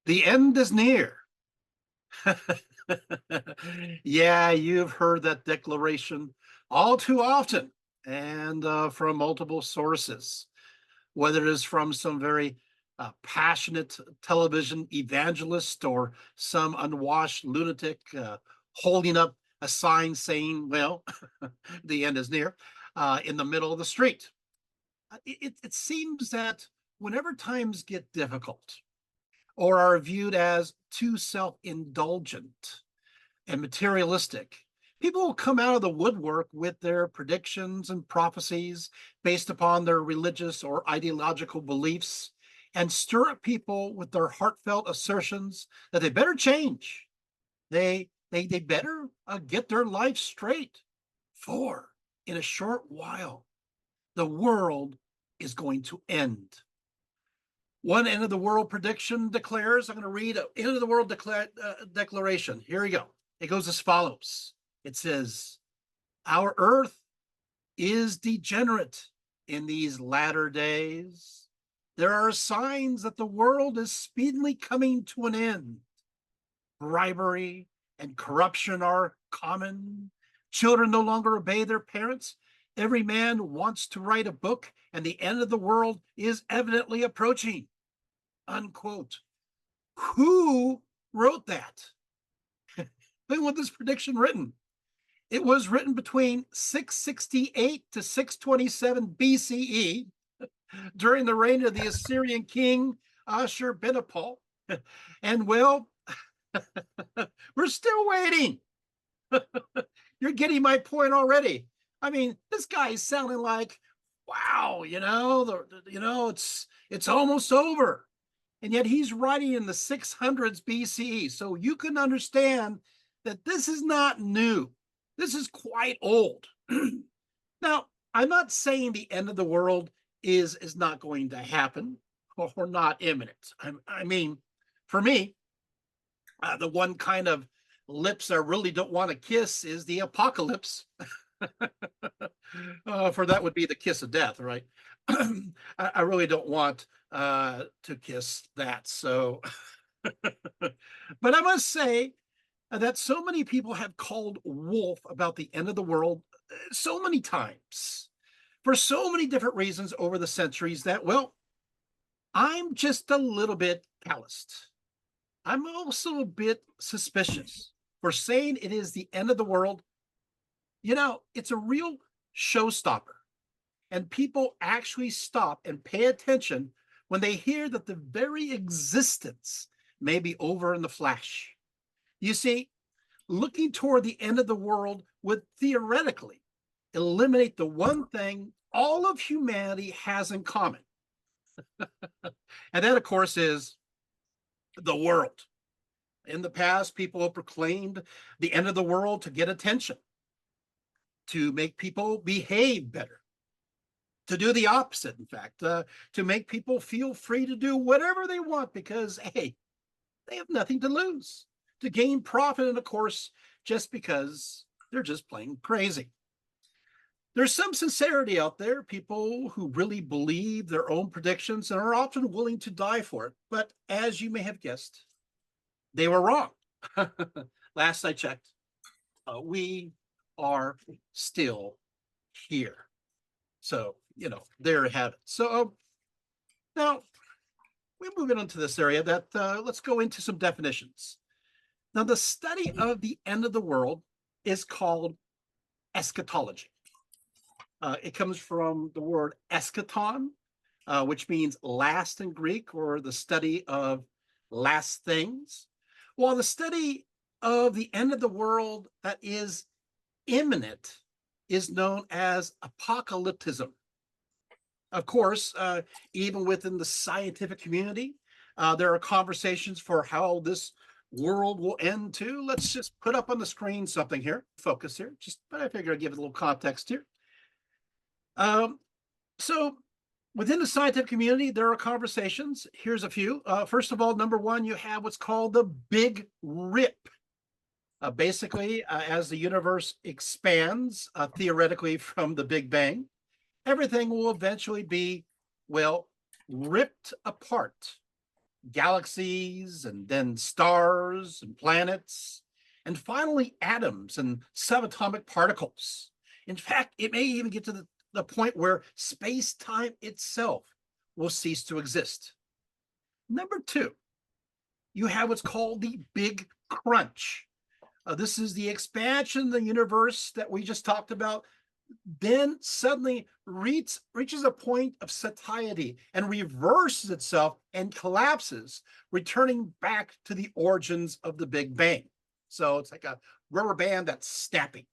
The end is near. Yeah, you've heard that declaration all too often and from multiple sources, whether it is from some very passionate television evangelist or some unwashed lunatic holding up a sign saying, well, the end is near, in the middle of the street. It seems that whenever times get difficult, or are viewed as too self indulgent and materialistic, people will come out of the woodwork with their predictions and prophecies based upon their religious or ideological beliefs and stir up people with their heartfelt assertions that they better change. They better get their life straight. For in a short while, the world is going to end. One end of the world prediction declares, I'm going to read an end of the world declaration. Here we go. It goes as follows. It says, our earth is degenerate in these latter days. There are signs that the world is speedily coming to an end. Bribery and corruption are common. Children no longer obey their parents. Every man wants to write a book, and the end of the world is evidently approaching. Unquote. Who wrote that? When was this prediction written? It was written between 668 to 627 BCE during the reign of the Assyrian king Ashurbamipal. And well, we're still waiting. You're getting my point already. I mean, this guy is sounding like, wow, it's almost over. And yet he's writing in the 600s BCE. So you can understand that this is not new. This is quite old. Now, I'm not saying the end of the world is not going to happen or not imminent. I mean, for me, the one kind of lips I really don't want to kiss is the apocalypse. For that would be the kiss of death, right? I really don't want to kiss that. So, but I must say that so many people have called wolf about the end of the world so many times for so many different reasons over the centuries that, well, I'm just a little bit calloused. I'm also a bit suspicious for saying it is the end of the world. It's a real showstopper. And people actually stop and pay attention when they hear that the very existence may be over in the flash. You see, looking toward the end of the world would theoretically eliminate the one thing all of humanity has in common. And that, of course, is the world. In the past, people have proclaimed the end of the world to get attention, to make people behave better, to do the opposite, in fact, to make people feel free to do whatever they want because, hey, they have nothing to lose, to gain profit, and of course, just because they're just plain crazy. There's some sincerity out there, people who really believe their own predictions and are often willing to die for it. But as you may have guessed, they were wrong. Last I checked, we are still here. So, there you have it. So now we're moving on to this area that let's go into some definitions. Now, the study of the end of the world is called eschatology. It comes from the word eschaton, which means last in Greek, or the study of last things. While the study of the end of the world that is imminent is known as apocalypticism. Of course, even within the scientific community, there are conversations for how this world will end too. Let's just put up on the screen something here. Focus here. But I figure I'd give it a little context here. So within the scientific community, there are conversations. Here's a few. First of all, number one, you have what's called the Big Rip. Basically, as the universe expands, theoretically from the Big Bang, everything will eventually be, well, ripped apart. galaxies, and then stars and planets, and finally atoms and subatomic particles. In fact, it may even get to the point where space time itself will cease to exist. Number two, you have what's called the Big Crunch. This is the expansion of the universe that we just talked about, then suddenly reaches a point of satiety and reverses itself and collapses, returning back to the origins of the Big Bang. So it's like a rubber band that's snapping.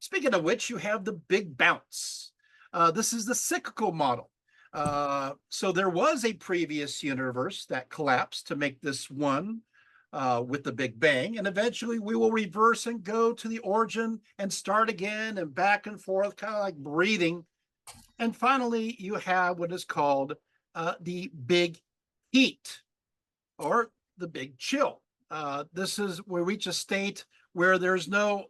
Speaking of which, you have the Big Bounce. This is the cyclical model. So there was a previous universe that collapsed to make this one with the Big Bang, and eventually we will reverse and go to the origin and start again and back and forth, kind of like breathing. And finally, you have what is called the Big Heat or the Big Chill. This is where we reach a state where there's no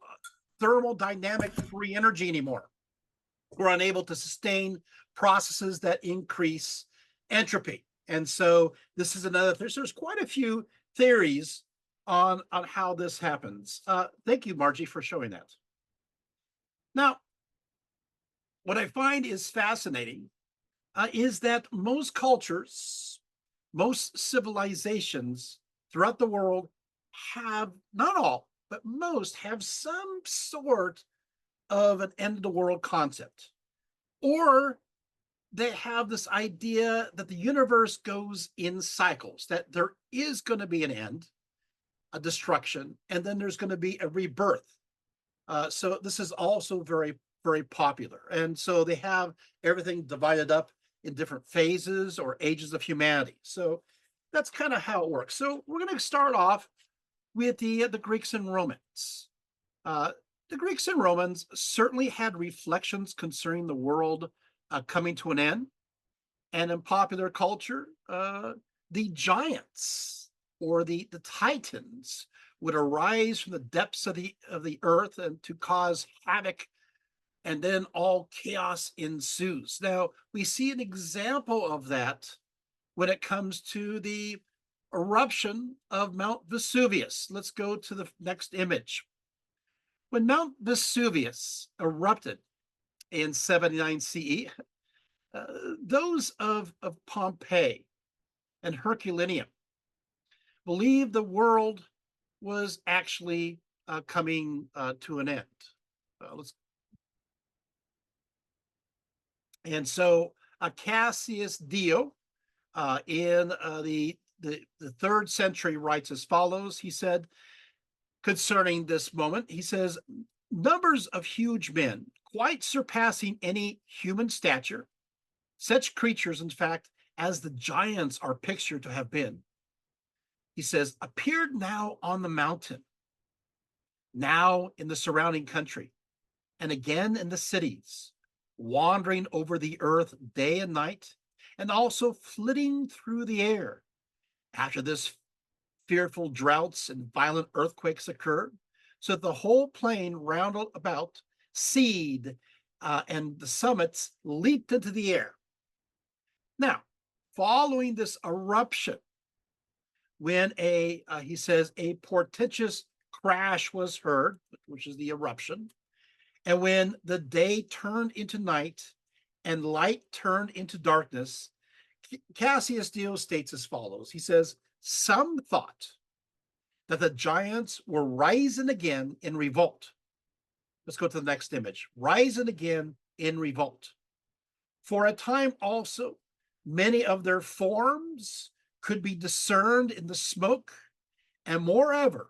thermodynamic free energy anymore. We're unable to sustain processes that increase entropy. And so this is another, there's quite a few theories on how this happens. Thank you, Margie, for showing that. Now, what I find is fascinating is that most cultures, most civilizations throughout the world have, not all, but most have some sort of an end of the world concept. Or they have this idea that the universe goes in cycles, that there is going to be an end, a destruction, and then there's going to be a rebirth. So this is also very, very popular. And so they have everything divided up in different phases or ages of humanity. So that's kind of how it works. So we're going to start off with the Greeks and Romans. The Greeks and Romans certainly had reflections concerning the world coming to an end. And in popular culture, the giants or the titans would arise from the depths of the earth and to cause havoc, and then all chaos ensues. Now, we see an example of that when it comes to the eruption of Mount Vesuvius. Let's go to the next image. When Mount Vesuvius erupted in 79 CE, those of Pompeii and Herculaneum believed the world was actually coming to an end. And so Cassius Dio in the 3rd century writes as follows. He said concerning this moment, he says, numbers of huge men, quite surpassing any human stature, such creatures, in fact, as the giants are pictured to have been, he says, appeared now on the mountain, now in the surrounding country, and again in the cities, wandering over the earth day and night, and also flitting through the air. After this, fearful droughts and violent earthquakes occurred, so that the whole plain round about seed and the summits leaped into the air. Now, following this eruption, when he says, a portentous crash was heard, which is the eruption, and when the day turned into night and light turned into darkness, Cassius Dio states as follows. He says, some thought that the giants were rising again in revolt. Let's go to the next image. Rising again in revolt. For a time also, many of their forms could be discerned in the smoke, and moreover,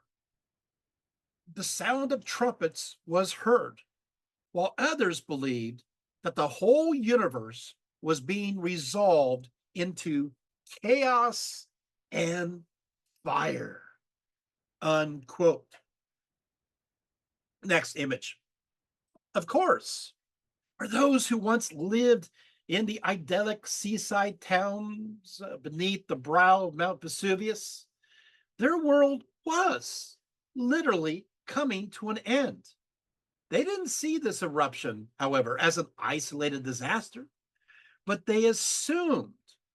the sound of trumpets was heard, while others believed that the whole universe was being resolved into chaos and fire. Unquote. Next image. Of course, for those who once lived in the idyllic seaside towns beneath the brow of Mount Vesuvius, their world was literally coming to an end. They didn't see this eruption, however, as an isolated disaster, but they assumed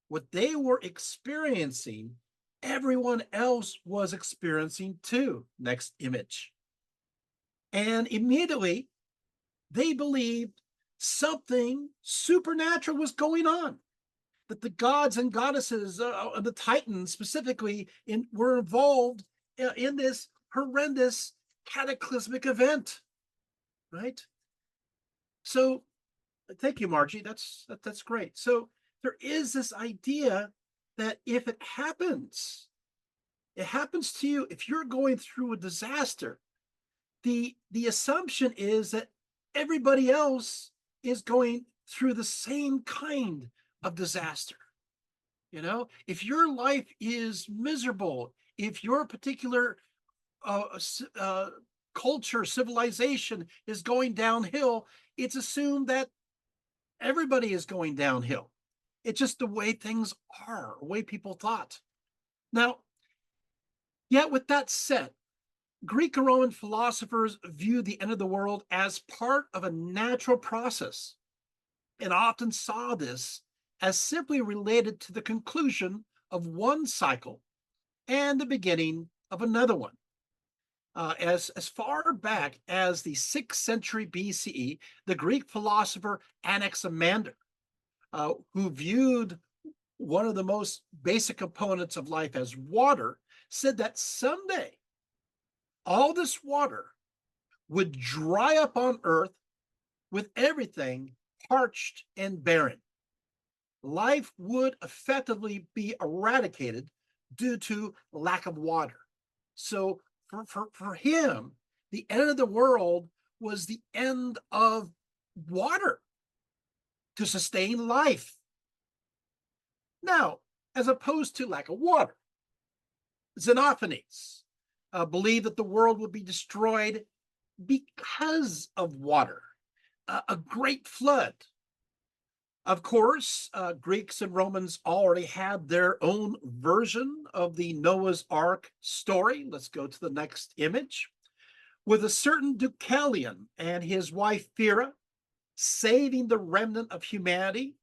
what they were experiencing, everyone else was experiencing too. Next image. And immediately they believed something supernatural was going on, that the gods and goddesses, the Titans specifically, were involved in this horrendous cataclysmic event, right? So, thank you, Margie. That's great. So there is this idea that if it happens to you. If you're going through a disaster, the assumption is that everybody else is going through the same kind of disaster. If your life is miserable, if your particular uh, uh, culture, civilization is going downhill, it's assumed that everybody is going downhill. It's just the way things are, the way people thought. Now, yet with that said, Greek and Roman philosophers viewed the end of the world as part of a natural process and often saw this as simply related to the conclusion of one cycle and the beginning of another one. As far back as the 6th century BCE, the Greek philosopher Anaximander, who viewed one of the most basic components of life as water, said that someday all this water would dry up on earth with everything parched and barren. Life would effectively be eradicated due to lack of water. So for him, the end of the world was the end of water to sustain life. Now, as opposed to lack of water, Xenophanes believed that the world would be destroyed because of water, a great flood. Of course, Greeks and Romans already had their own version of the Noah's Ark story. Let's go to the next image. With a certain Deucalion and his wife Pyrrha saving the remnant of humanity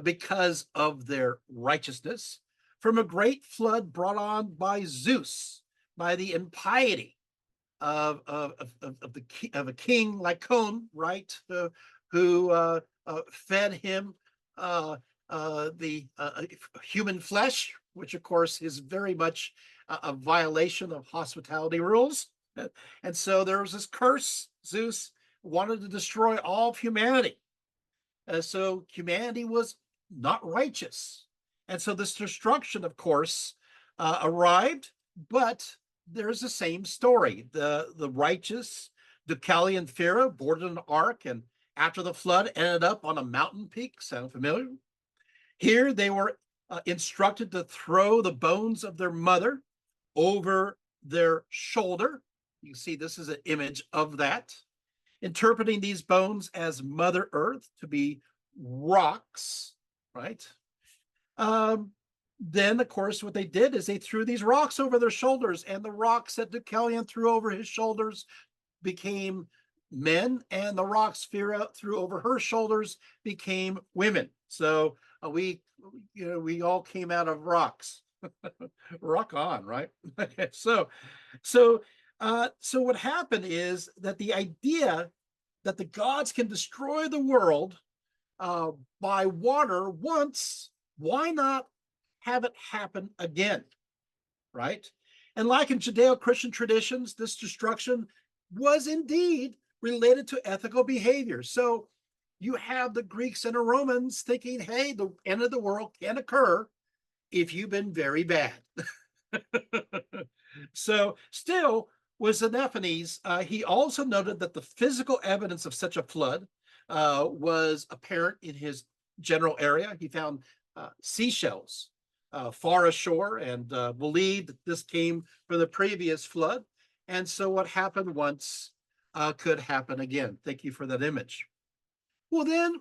because of their righteousness from a great flood brought on by Zeus, by the impiety of a king Lycaon, right? Who fed him the human flesh, which of course is very much a violation of hospitality rules. And so there was this curse. Zeus wanted to destroy all of humanity. So humanity was not righteous. And so this destruction, of course, arrived, but there's the same story. The righteous Deucalion Pyrrha boarded an ark and after the flood ended up on a mountain peak. Sound familiar? Here they were instructed to throw the bones of their mother over their shoulder. You see, this is an image of that, interpreting these bones as Mother Earth to be rocks, right? Then, of course, what they did is they threw these rocks over their shoulders, and the rocks that Deucalion threw over his shoulders became men, and the rocks Pyrrha threw over her shoulders became women. So we all came out of rocks. Rock on, right? So what happened is that the idea that the gods can destroy the world by water once, why not have it happen again, right? And like in Judeo-Christian traditions, this destruction was indeed related to ethical behavior. So you have the Greeks and the Romans thinking, hey, the end of the world can occur if you've been very bad. So still, with Xenophanes, he also noted that the physical evidence of such a flood was apparent in his general area. He found seashells far ashore and believed that this came from the previous flood. And so what happened once could happen again. Thank you for that image. Well, then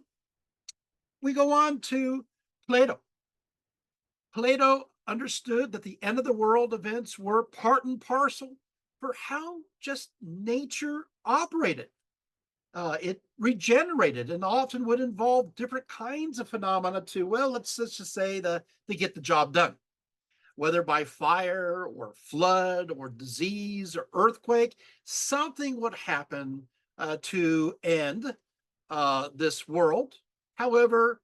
we go on to Plato. Plato understood that the end of the world events were part and parcel for how just nature operated. It regenerated and often would involve different kinds of phenomena to, well, let's just say to get the job done, whether by fire or flood or disease or earthquake, something would happen to end this world. However,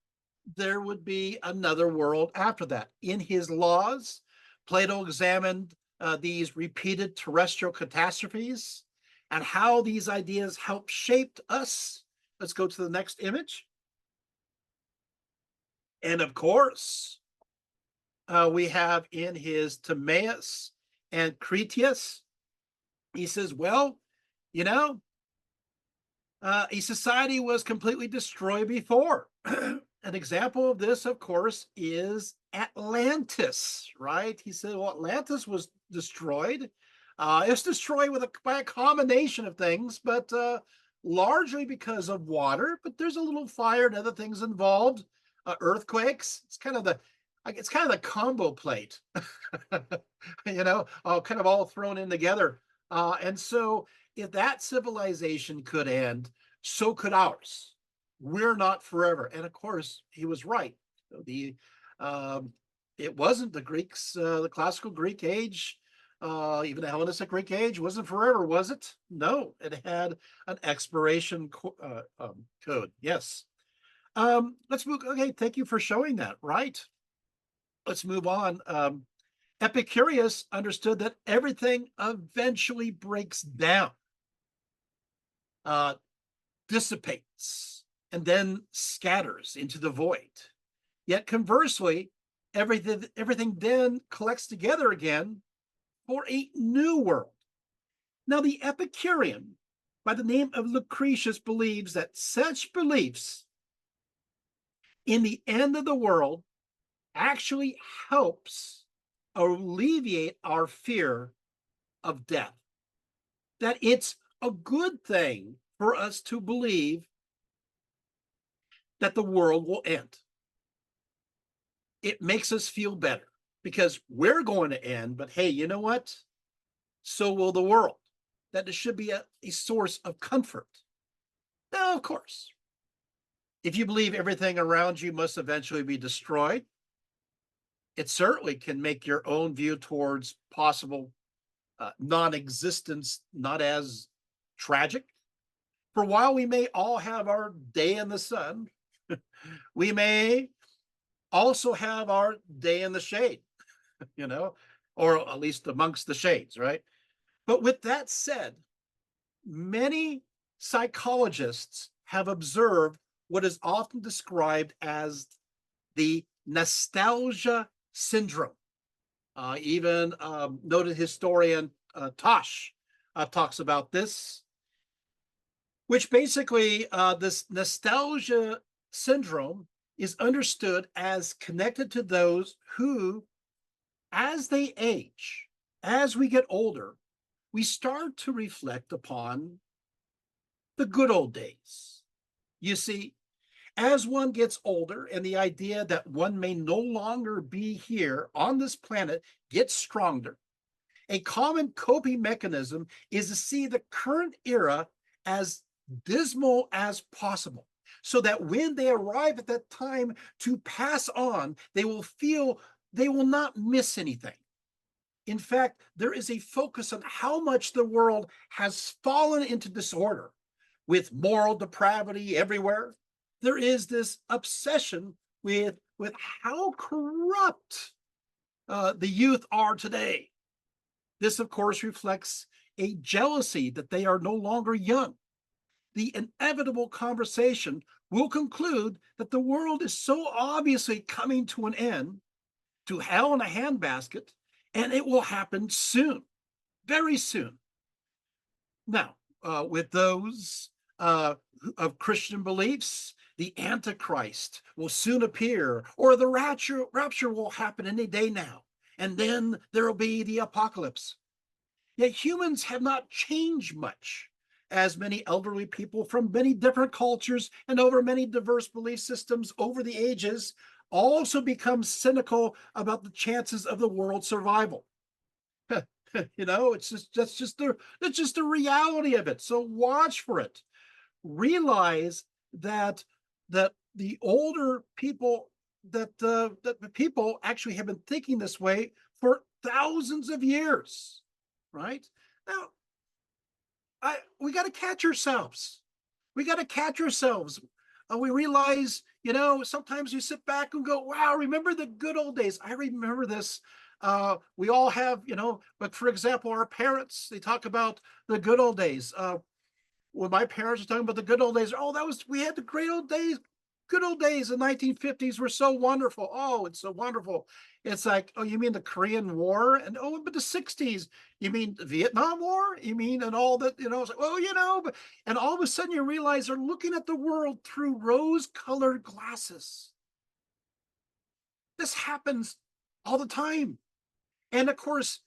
there would be another world after that. In his laws, Plato examined these repeated terrestrial catastrophes and how these ideas help shape us. Let's go to the next image. And of course, we have in his Timaeus and Critias, he says, well, you know, a society was completely destroyed before. An example of this, of course, is Atlantis, right? He said, well, Atlantis was destroyed. It's destroyed by a combination of things, but largely because of water. But there's a little fire and other things involved. Earthquakes. It's kind of the combo plate, kind of all thrown in together. And so, if that civilization could end, so could ours. We're not forever. And of course, he was right. The It wasn't the Greeks, the classical Greek age, even the Hellenistic Greek age wasn't forever, was it? No, it had an expiration code. Yes. Let's move. Okay, thank you for showing that. Right. Let's move on. Epicurus understood that everything eventually breaks down, uh, dissipates, and then scatters into the void. Yet conversely, everything then collects together again for a new world. Now, the Epicurean, by the name of Lucretius, believes that such beliefs in the end of the world actually helps alleviate our fear of death. That it's a good thing for us to believe that the world will end. It makes us feel better because we're going to end, but hey, you know what? So will the world. That it should be a source of comfort. Now, of course, if you believe everything around you must eventually be destroyed, it certainly can make your own view towards possible non-existence not as tragic. For while we may all have our day in the sun, we may also have our day in the shade, you know, or at least amongst the shades, right? But with that said, many psychologists have observed what is often described as the nostalgia syndrome. Even noted historian Tosh talks about this, which basically this nostalgia syndrome is understood as connected to those who, as they age, as we get older, we start to reflect upon the good old days. You see, as one gets older and the idea that one may no longer be here on this planet gets stronger, a common coping mechanism is to see the current era as dismal as possible, so that when they arrive at that time to pass on, they will feel they will not miss anything. In fact, there is a focus on how much the world has fallen into disorder with moral depravity everywhere. There is this obsession with how corrupt the youth are today. This, of course, reflects a jealousy that they are no longer young. The inevitable conversation will conclude that the world is so obviously coming to an end, to hell in a handbasket, and it will happen soon, very soon. Now, with those of Christian beliefs, the Antichrist will soon appear, or the rapture will happen any day now, and then there will be the apocalypse. Yet humans have not changed much, as many elderly people from many different cultures and over many diverse belief systems over the ages also become cynical about the chances of the world's survival. It's just the reality of it. So watch for it. realize that the older people that the people actually have been thinking this way for thousands of years, right? Now, we got to catch ourselves. We got to catch ourselves. We realize, sometimes you sit back and go, wow, remember the good old days. I remember this. We all have, but for example, our parents, they talk about the good old days. When my parents were talking about the good old days, oh, we had the great old days. Good old days, the 1950s were so wonderful. Oh, it's so wonderful. It's like, oh, you mean the Korean War? And oh, but the 60s, you mean the Vietnam War? You mean, and all that, it's like, oh, and all of a sudden you realize they're looking at the world through rose-colored glasses. This happens all the time. And of course,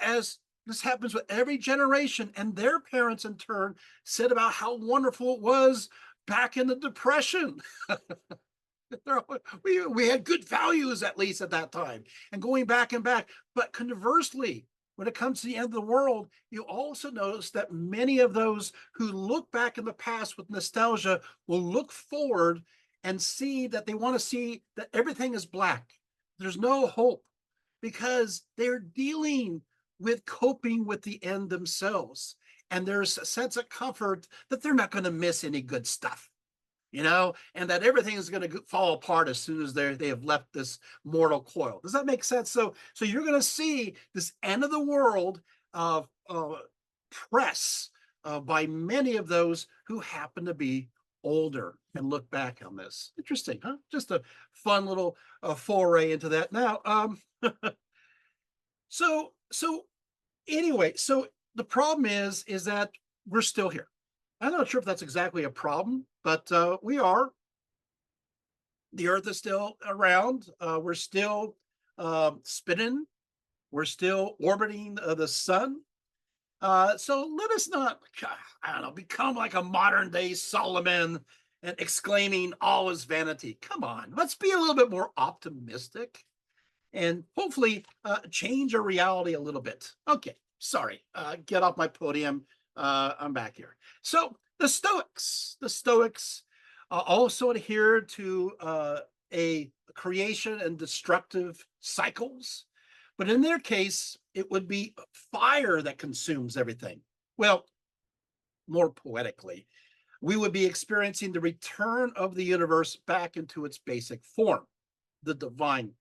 as this happens with every generation, and their parents in turn said about how wonderful it was back in the Depression. we had good values, at least at that time, and going back and back. But conversely, when it comes to the end of the world, you also notice that many of those who look back in the past with nostalgia will look forward and see that they want to see that everything is black. There's no hope because they're dealing with coping with the end themselves. And there's a sense of comfort that they're not going to miss any good stuff, and that everything is going to fall apart as soon as they have left this mortal coil. Does that make sense? So you're going to see this end of the world press by many of those who happen to be older and look back on this. Interesting, huh? Just a fun little foray into that. Now, so anyway, so the problem is that we're still here. I'm not sure if that's exactly a problem, but we are. The Earth is still around. We're still spinning. We're still orbiting the sun. So let us not, I don't know, become like a modern day Solomon and exclaiming all is vanity. Come on, let's be a little bit more optimistic and hopefully change our reality a little bit. Okay, sorry, get off my podium. I'm back here. So the Stoics also adhere to a creation and destructive cycles. But in their case, it would be fire that consumes everything. Well, more poetically, we would be experiencing the return of the universe back into its basic form, the divine,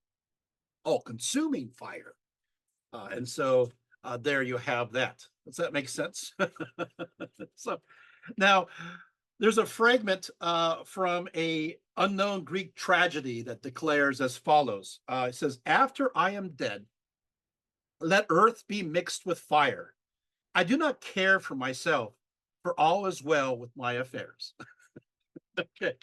all-consuming fire. And so there you have that. Does that make sense? So now, there's a fragment from a unknown Greek tragedy that declares as follows. It says, after I am dead, let earth be mixed with fire. I do not care for myself, for all is well with my affairs. Okay.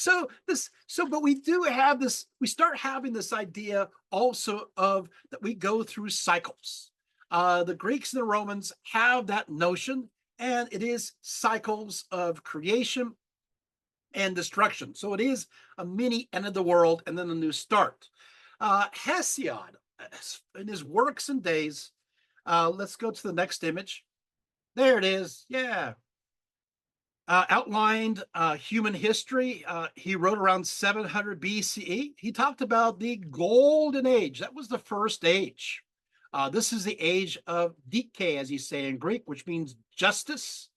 But we do have this, we start having this idea also of that we go through cycles. The Greeks and the Romans have that notion, and it is cycles of creation and destruction. So it is a mini end of the world and then a new start. Hesiod, in his Works and Days, let's go to the next image. There it is. Yeah. Outlined human history. He wrote around 700 BCE. He talked about the golden age. That was the first age. This is the age of dike, as you say in Greek, which means justice.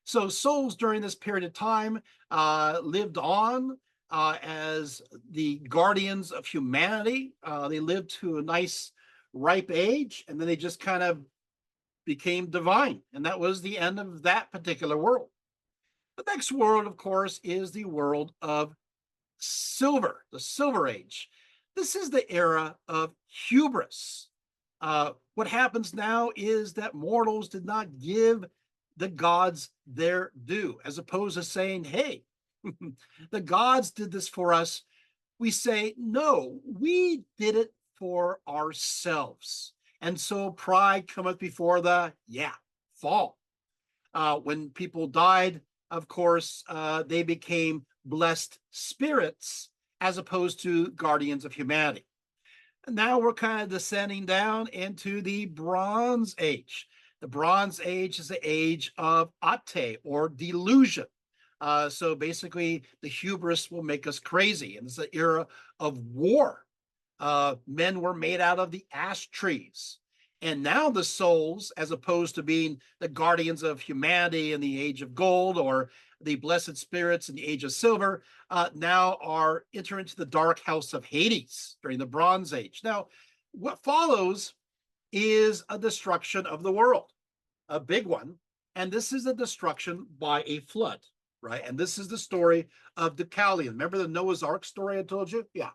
So souls during this period of time lived on as the guardians of humanity. They lived to a nice, ripe age, and then they just kind of became divine. And that was the end of that particular world. The next world, of course, is the world of silver, the Silver Age. This is the era of hubris. What happens now is that mortals did not give the gods their due, as opposed to saying, hey, the gods did this for us. We say, no, we did it for ourselves. And so pride cometh before the, fall. When people died, of course, they became blessed spirits as opposed to guardians of humanity. And now we're kind of descending down into the Bronze Age. The Bronze Age is the age of ate, or delusion. So basically, the hubris will make us crazy. And it's an era of war. Men were made out of the ash trees. And now the souls, as opposed to being the guardians of humanity in the age of gold or the blessed spirits in the age of silver, now are enter into the dark house of Hades during the Bronze Age. Now, what follows is a destruction of the world, a big one. And this is a destruction by a flood, right? And this is the story of Deucalion. Remember the Noah's Ark story I told you? Yeah.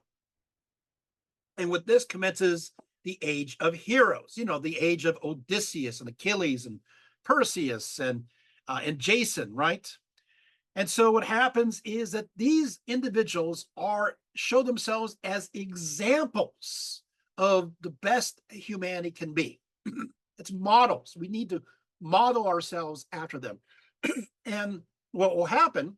And with this commences the age of heroes, the age of Odysseus and Achilles and Perseus and Jason, right? And so what happens is that these individuals show themselves as examples of the best humanity can be. It's models. We need to model ourselves after them. And what will happen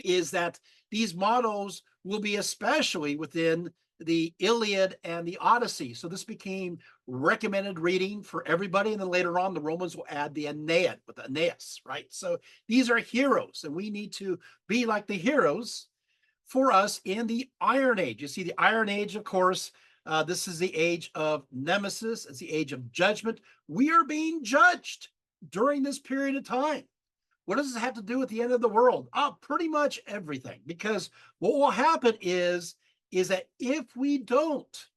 is that these models will be especially within the Iliad and the Odyssey. So this became recommended reading for everybody. And then later on, the Romans will add the Aeneid with Aeneas, right? So these are heroes, and we need to be like the heroes for us in the Iron Age. You see, the Iron Age, of course, this is the age of Nemesis. It's the age of judgment. We are being judged during this period of time. What does this have to do with the end of the world? Pretty much everything, because what will happen is that if we don't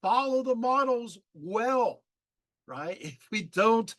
follow the models well, right? If we don't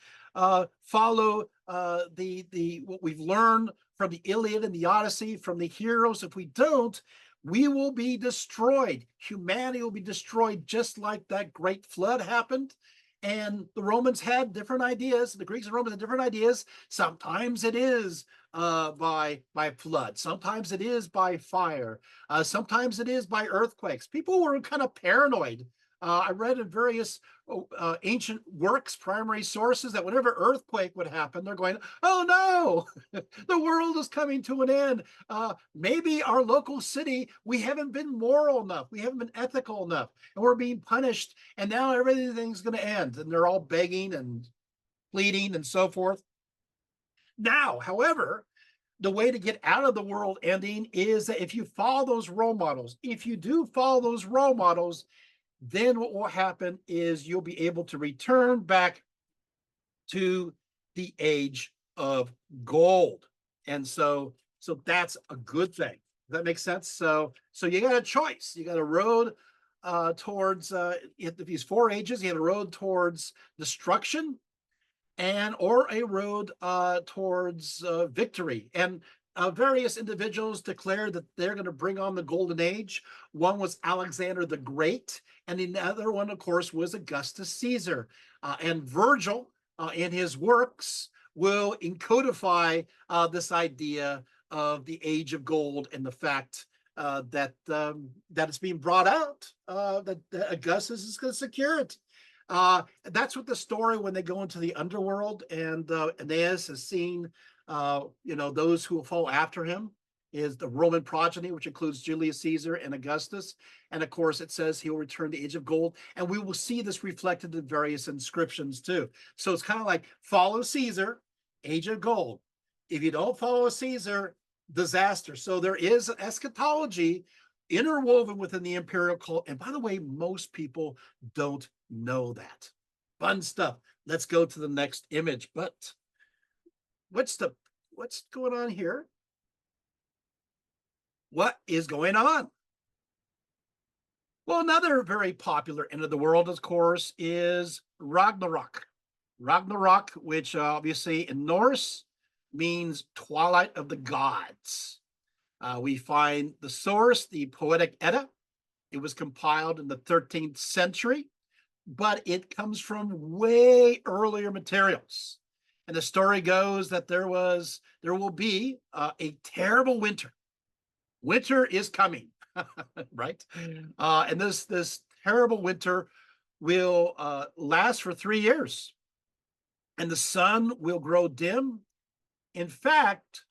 follow the what we've learned from the Iliad and the Odyssey, from the heroes, if we don't, we will be destroyed. Humanity will be destroyed, just like that great flood happened. And the Romans had different ideas. The Greeks and Romans had different ideas. Sometimes it is by flood. Sometimes it is by fire. Sometimes it is by earthquakes. People were kind of paranoid. I read in various ancient works, primary sources, that whenever earthquake would happen, they're going, "Oh no, the world is coming to an end. Maybe our local city, we haven't been moral enough, we haven't been ethical enough, and we're being punished, and now everything's going to end." And they're all begging and pleading and so forth. Now, however, the way to get out of the world ending is that if you follow those role models, then what will happen is you'll be able to return back to the age of gold. And so that's a good thing. Does that make sense? So you got a choice. You got a road towards these four ages. You have a road towards destruction, or a road towards victory. And various individuals declared that they're going to bring on the golden age. One was Alexander the Great, and the other one, of course, was Augustus Caesar. And Virgil, in his works, will encodify this idea of the age of gold and the fact that it's being brought out, that Augustus is going to secure it. That's what the story, when they go into the underworld and Aeneas has seen those who will follow after him, is the Roman progeny, which includes Julius Caesar and Augustus. And of course, it says he will return to the age of gold. And we will see this reflected in various inscriptions too. So it's kind of like, follow Caesar, age of gold. If you don't follow Caesar, disaster. So there is an eschatology interwoven within the imperial cult. And by the way, most people don't know that. Fun stuff. Let's go to the next image. But what's going on here? What is going on? Well, another very popular end of the world, of course, is Ragnarok. Ragnarok, which obviously in Norse means twilight of the gods. We find the source, the Poetic Edda. It was compiled in the 13th century, but it comes from way earlier materials. And the story goes that there will be a terrible winter. Winter is coming, right? And this terrible winter will last for 3 years, and the sun will grow dim. In fact,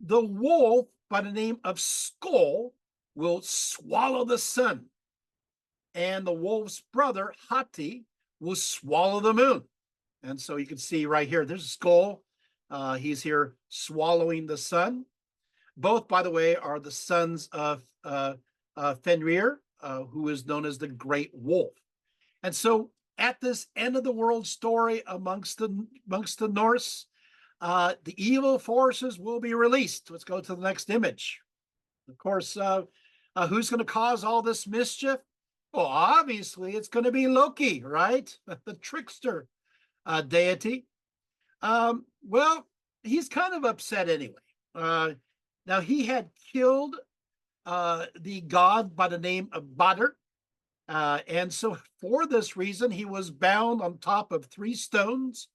the wolf by the name of Skull will swallow the sun, and the wolf's brother Hati will swallow the moon. And so you can see right here, there's a skull. He's here swallowing the sun. Both, by the way, are the sons of Fenrir, who is known as the Great Wolf. And so at this end of the world story amongst the Norse, the evil forces will be released. Let's go to the next image. Of course, who's going to cause all this mischief? Well, obviously, it's going to be Loki, right? The trickster deity. Well, he's kind of upset anyway. Now, he had killed the god by the name of Badr. And so, for this reason, he was bound on top of 3 stones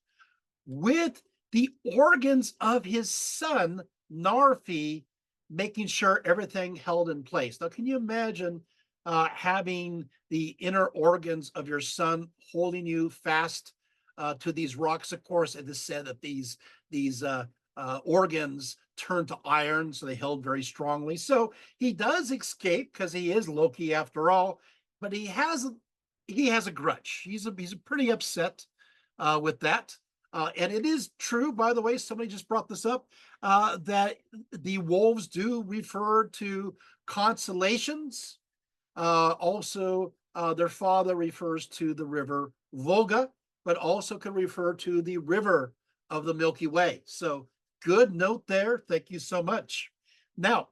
with the organs of his son, Narfi, making sure everything held in place. Now, can you imagine having the inner organs of your son holding you fast to these rocks? Of course, it is said that these organs turned to iron, so they held very strongly. So he does escape because he is Loki after all, but he has a grudge. He's pretty upset with that. And it is true, by the way, somebody just brought this up, that the wolves do refer to constellations. Also, their father refers to the river Volga, but also can refer to the river of the Milky Way. So good note there. Thank you so much. Now,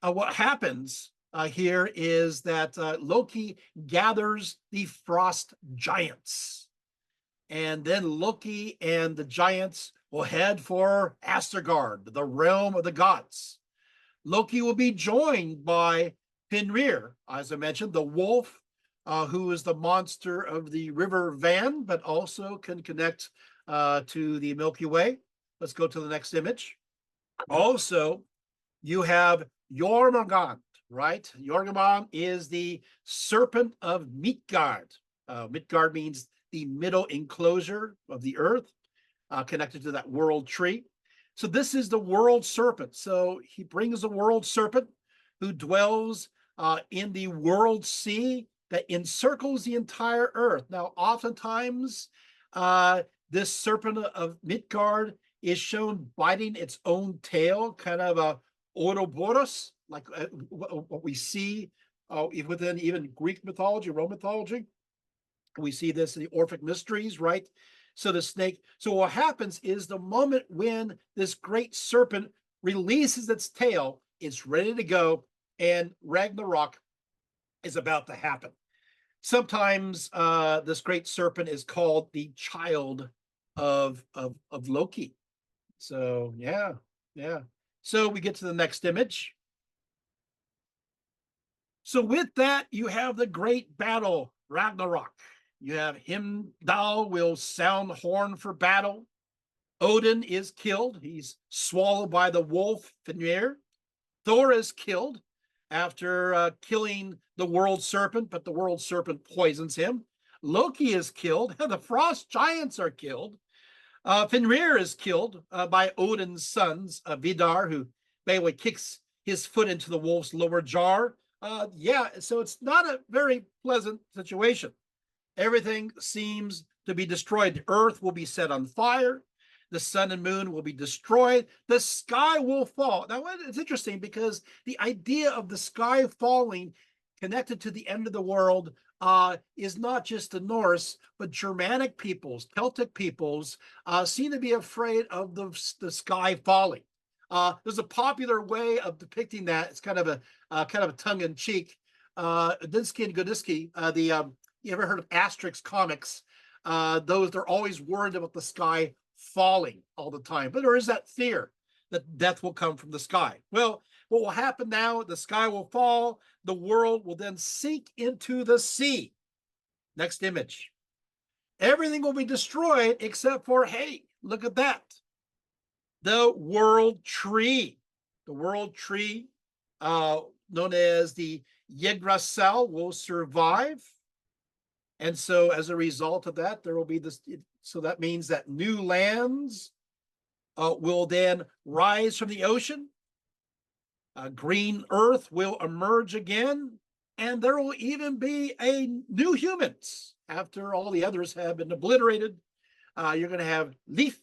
what happens here is that Loki gathers the frost giants. And then Loki and the giants will head for Asgard, the realm of the gods. Loki will be joined by Fenrir, as I mentioned, the wolf, who is the monster of the river Van, but also can connect to the Milky Way. Let's go to the next image. Also, you have Jormungand, right? Jormungand is the serpent of Midgard. Midgard means the middle enclosure of the earth, connected to that world tree. So this is the world serpent. So he brings the world serpent who dwells in the world sea that encircles the entire earth. Now, oftentimes, this serpent of Midgard is shown biting its own tail, kind of a Ouroboros, like what we see within even Greek mythology, Roman mythology. We see this in the Orphic Mysteries, right? So the snake. So what happens is the moment when this great serpent releases its tail, it's ready to go, and Ragnarok is about to happen. Sometimes this great serpent is called the child of Loki. So yeah. So we get to the next image. So with that, you have the great battle, Ragnarok. You have Heimdall will sound the horn for battle. Odin is killed. He's swallowed by the wolf Fenrir. Thor is killed after killing the world serpent, but the world serpent poisons him. Loki is killed. The frost giants are killed. Fenrir is killed by Odin's sons, Vidar, who basically kicks his foot into the wolf's lower jaw. So it's not a very pleasant situation. Everything seems to be destroyed. The earth will be set on fire. The sun and moon will be destroyed. The sky will fall. Now, it's interesting because the idea of the sky falling connected to the end of the world is not just the Norse, but Germanic peoples, Celtic peoples seem to be afraid of the sky falling. There's a popular way of depicting that. It's kind of a tongue-in-cheek. Dinsky and Godinsky, you ever heard of Asterix comics? They're always worried about the sky falling all the time, but there is that fear that death will come from the sky. Well, what will happen now? The sky will fall. The world will then sink into the sea. Next image. Everything will be destroyed except for, hey, look at that. The world tree. The world tree, known as the Yggdrasil, will survive. And so as a result of that, there will be this. So that means that new lands will then rise from the ocean. Green earth will emerge again. And there will even be a new humans after all the others have been obliterated. You're going to have Leaf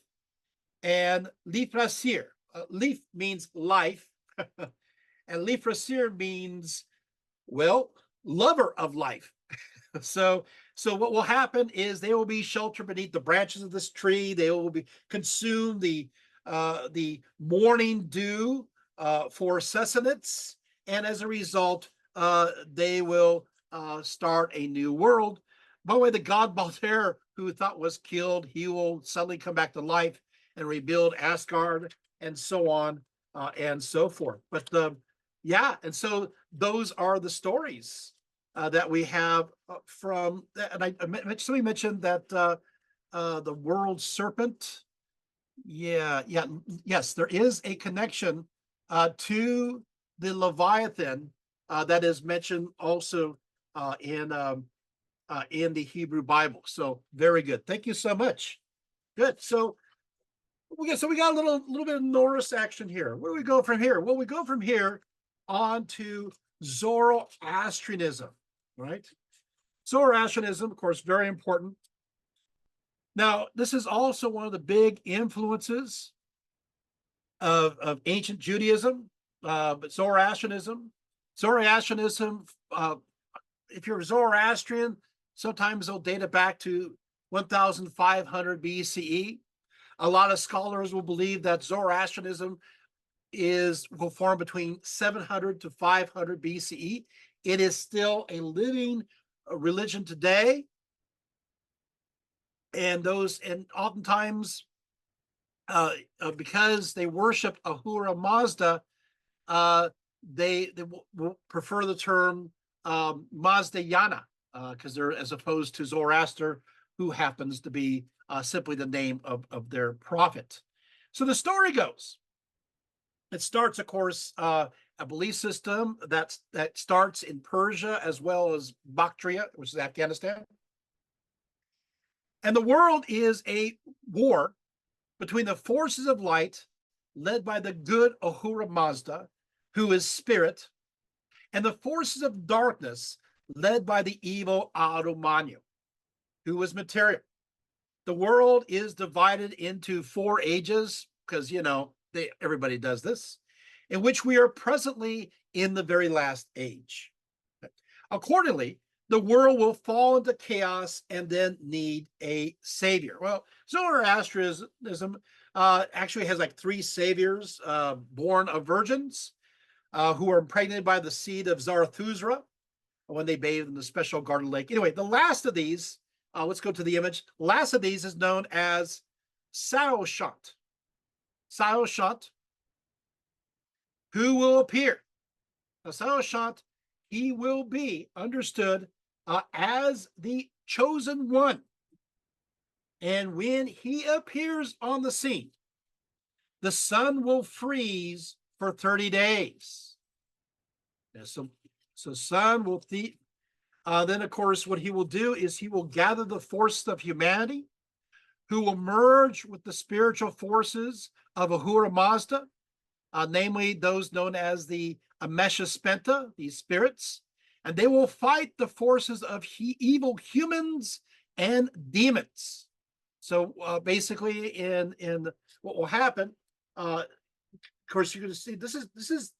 and Lifrasir. Lif means life, and Lifrasir means, well, lover of life. So, so what will happen is they will be sheltered beneath the branches of this tree. They will be consume the morning dew for sustenance, and as a result, they will start a new world. By the way, the god Balder, who thought was killed, he will suddenly come back to life and rebuild Asgard, and so on and so forth. But yeah, and so those are the stories that we have from, and somebody mentioned that the world serpent. Yeah, yeah, yes, there is a connection to the Leviathan that is mentioned also in the Hebrew Bible. So very good. Thank you so much. Good. So we got a little bit of Norse action here. Where do we go from here? Well, we go from here on to Zoroastrianism, right? Zoroastrianism, of course, very important. Now, this is also one of the big influences of ancient Judaism, but Zoroastrianism. Zoroastrianism, if you're Zoroastrian, sometimes they'll date it back to 1500 BCE. A lot of scholars will believe that Zoroastrianism will form between 700 to 500 BCE. It is still a living religion today, and oftentimes because they worship Ahura Mazda, they will prefer the term Mazdayana because they're, as opposed to Zoroaster, who happens to be simply the name of their prophet. So the story goes, it starts, of course, a belief system that starts in Persia as well as Bactria, which is Afghanistan. And the world is a war between the forces of light, led by the good Ahura Mazda, who is spirit, and the forces of darkness, led by the evil Arumanyu, who is material. The world is divided into 4 ages, because, everybody does this, in which we are presently in the very last age. Accordingly, the world will fall into chaos and then need a savior. Well, Zoroastrianism actually has like 3 saviors born of virgins who are impregnated by the seed of Zarathustra when they bathe in the special garden lake. Anyway, the last of these, let's go to the image. The last of these is known as Saoshant. Saoshant, who will appear. Now, Saoshant, he will be understood as the chosen one. And when he appears on the scene, the sun will freeze for 30 days. So sun will then, of course, what he will do is he will gather the forces of humanity, who will merge with the spiritual forces of Ahura Mazda, namely those known as the Amesha Spenta, these spirits, and they will fight the forces of evil humans and demons. So basically, in what will happen, of course, you're going to see this is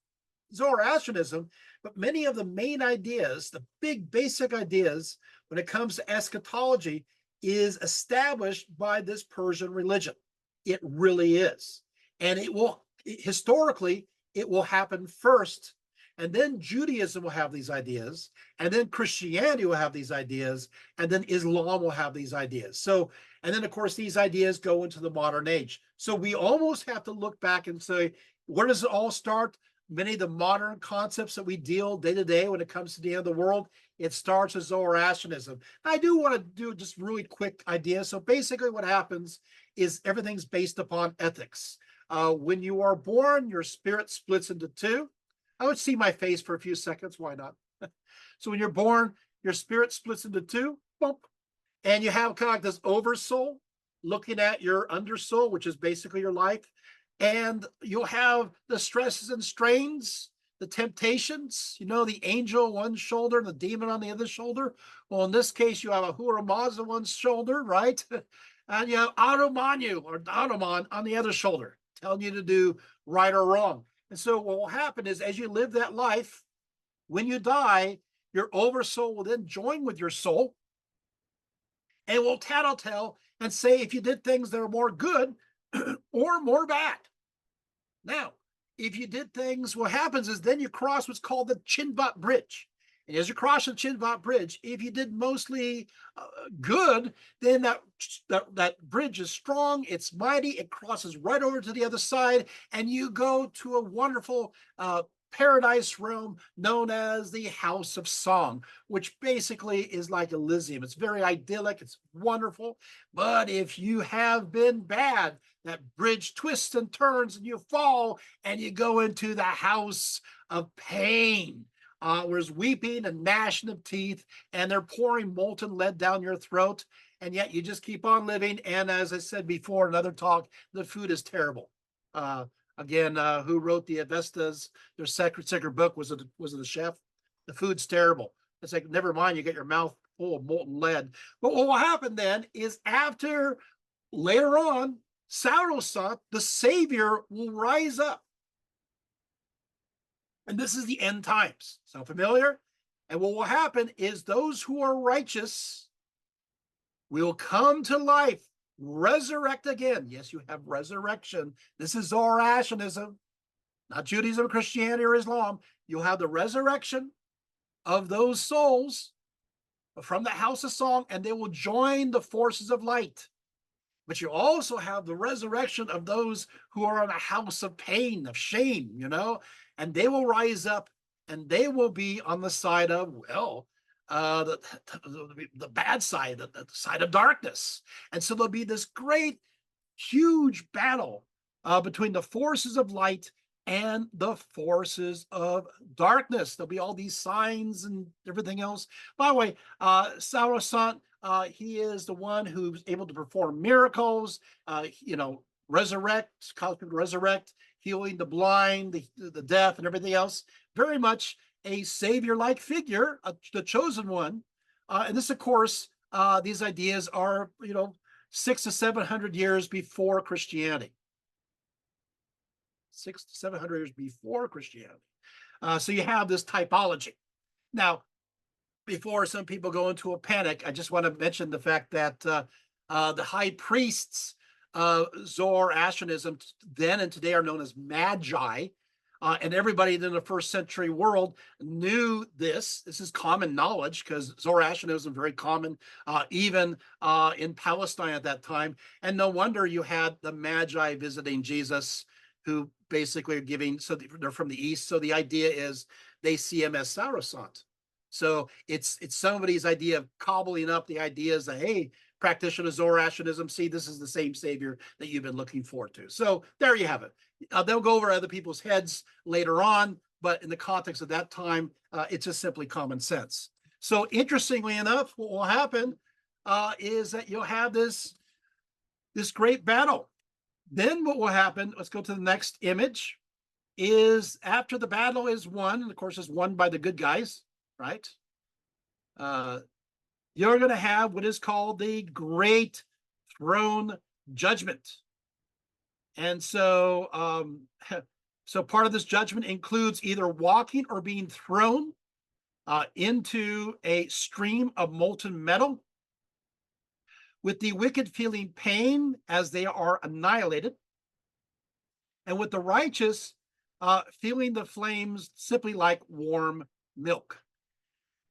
Zoroastrianism, but many of the main ideas, the big basic ideas when it comes to eschatology, is established by this Persian religion. It really is, and historically it will happen first, and then Judaism will have these ideas, and then Christianity will have these ideas, and then Islam will have these ideas. So, and then of course these ideas go into the modern age. So we almost have to look back and say, where does it all start? Many of the modern concepts that we deal day to day when it comes to the end of the world, it starts with Zoroastrianism. I do want to do just really quick ideas. So basically what happens is everything's based upon ethics. When you are born, your spirit splits into 2. I would see my face for a few seconds. Why not? So when you're born, your spirit splits into 2, bump, and you have kind of like this oversoul looking at your undersoul, which is basically your life. And you'll have the stresses and strains, the temptations, the angel on one shoulder and the demon on the other shoulder. Well, in this case, you have Ahura Mazda on one shoulder, right? and you have Automanu or Automan on the other shoulder, telling you to do right or wrong. And so what will happen is as you live that life, when you die, your oversoul will then join with your soul and will tattletale and say if you did things that are more good or more bad. Now, if you did things, what happens is then you cross what's called the Chinvat Bridge. And as you cross the Chinvat Bridge, if you did mostly good, then that bridge is strong, it's mighty, it crosses right over to the other side, and you go to a wonderful paradise realm known as the House of Song, which basically is like Elysium. It's very idyllic, it's wonderful. But if you have been bad, that bridge twists and turns and you fall and you go into the house of pain. Where's weeping and gnashing of teeth, and they're pouring molten lead down your throat, and yet you just keep on living. And as I said before, another talk, the food is terrible. Again, who wrote the Avestas? Their secret book was it the chef? The food's terrible. It's like never mind, you get your mouth full of molten lead. But what will happen then is after later on, Sarosat, the Savior, will rise up. And this is the end times. Sound familiar? And what will happen is those who are righteous will come to life, resurrect again. Yes, you have resurrection. This is Zoroastrianism, not Judaism, Christianity, or Islam. You'll have the resurrection of those souls from the House of Song, and they will join the forces of light. But you also have the resurrection of those who are in a house of pain, of shame, and they will rise up and they will be on the side of, well, the bad side, the side of darkness. And so there'll be this great, huge battle between the forces of light and the forces of darkness. There'll be all these signs and everything else. By the way, Sarosat, he is the one who's able to perform miracles, resurrect, healing the blind, the deaf, and everything else. Very much a savior-like figure, the chosen one. And this, of course, these ideas are, 600 to 700 years before Christianity. 600 to 700 years before Christianity. So you have this typology. Now, before some people go into a panic, I just want to mention the fact that the high priests of Zoroastrianism then and today are known as magi. And everybody in the first century world knew this. This is common knowledge because Zoroastrianism was very common, even in Palestine at that time. And no wonder you had the magi visiting Jesus, who basically are giving, so they're from the East. So the idea is they see him as Sarosat. So it's somebody's idea of cobbling up the ideas that, hey, practitioner of Zoroastrianism, see, this is the same savior that you've been looking forward to. So there you have it. They'll go over other people's heads later on, but in the context of that time, it's just simply common sense. So interestingly enough, what will happen is that you'll have this great battle. Then what will happen, let's go to the next image, is after the battle is won, and of course it's won by the good guys, right? You're going to have what is called the Great Throne Judgment. And so, so part of this judgment includes either walking or being thrown into a stream of molten metal, with the wicked feeling pain as they are annihilated, and with the righteous feeling the flames simply like warm milk.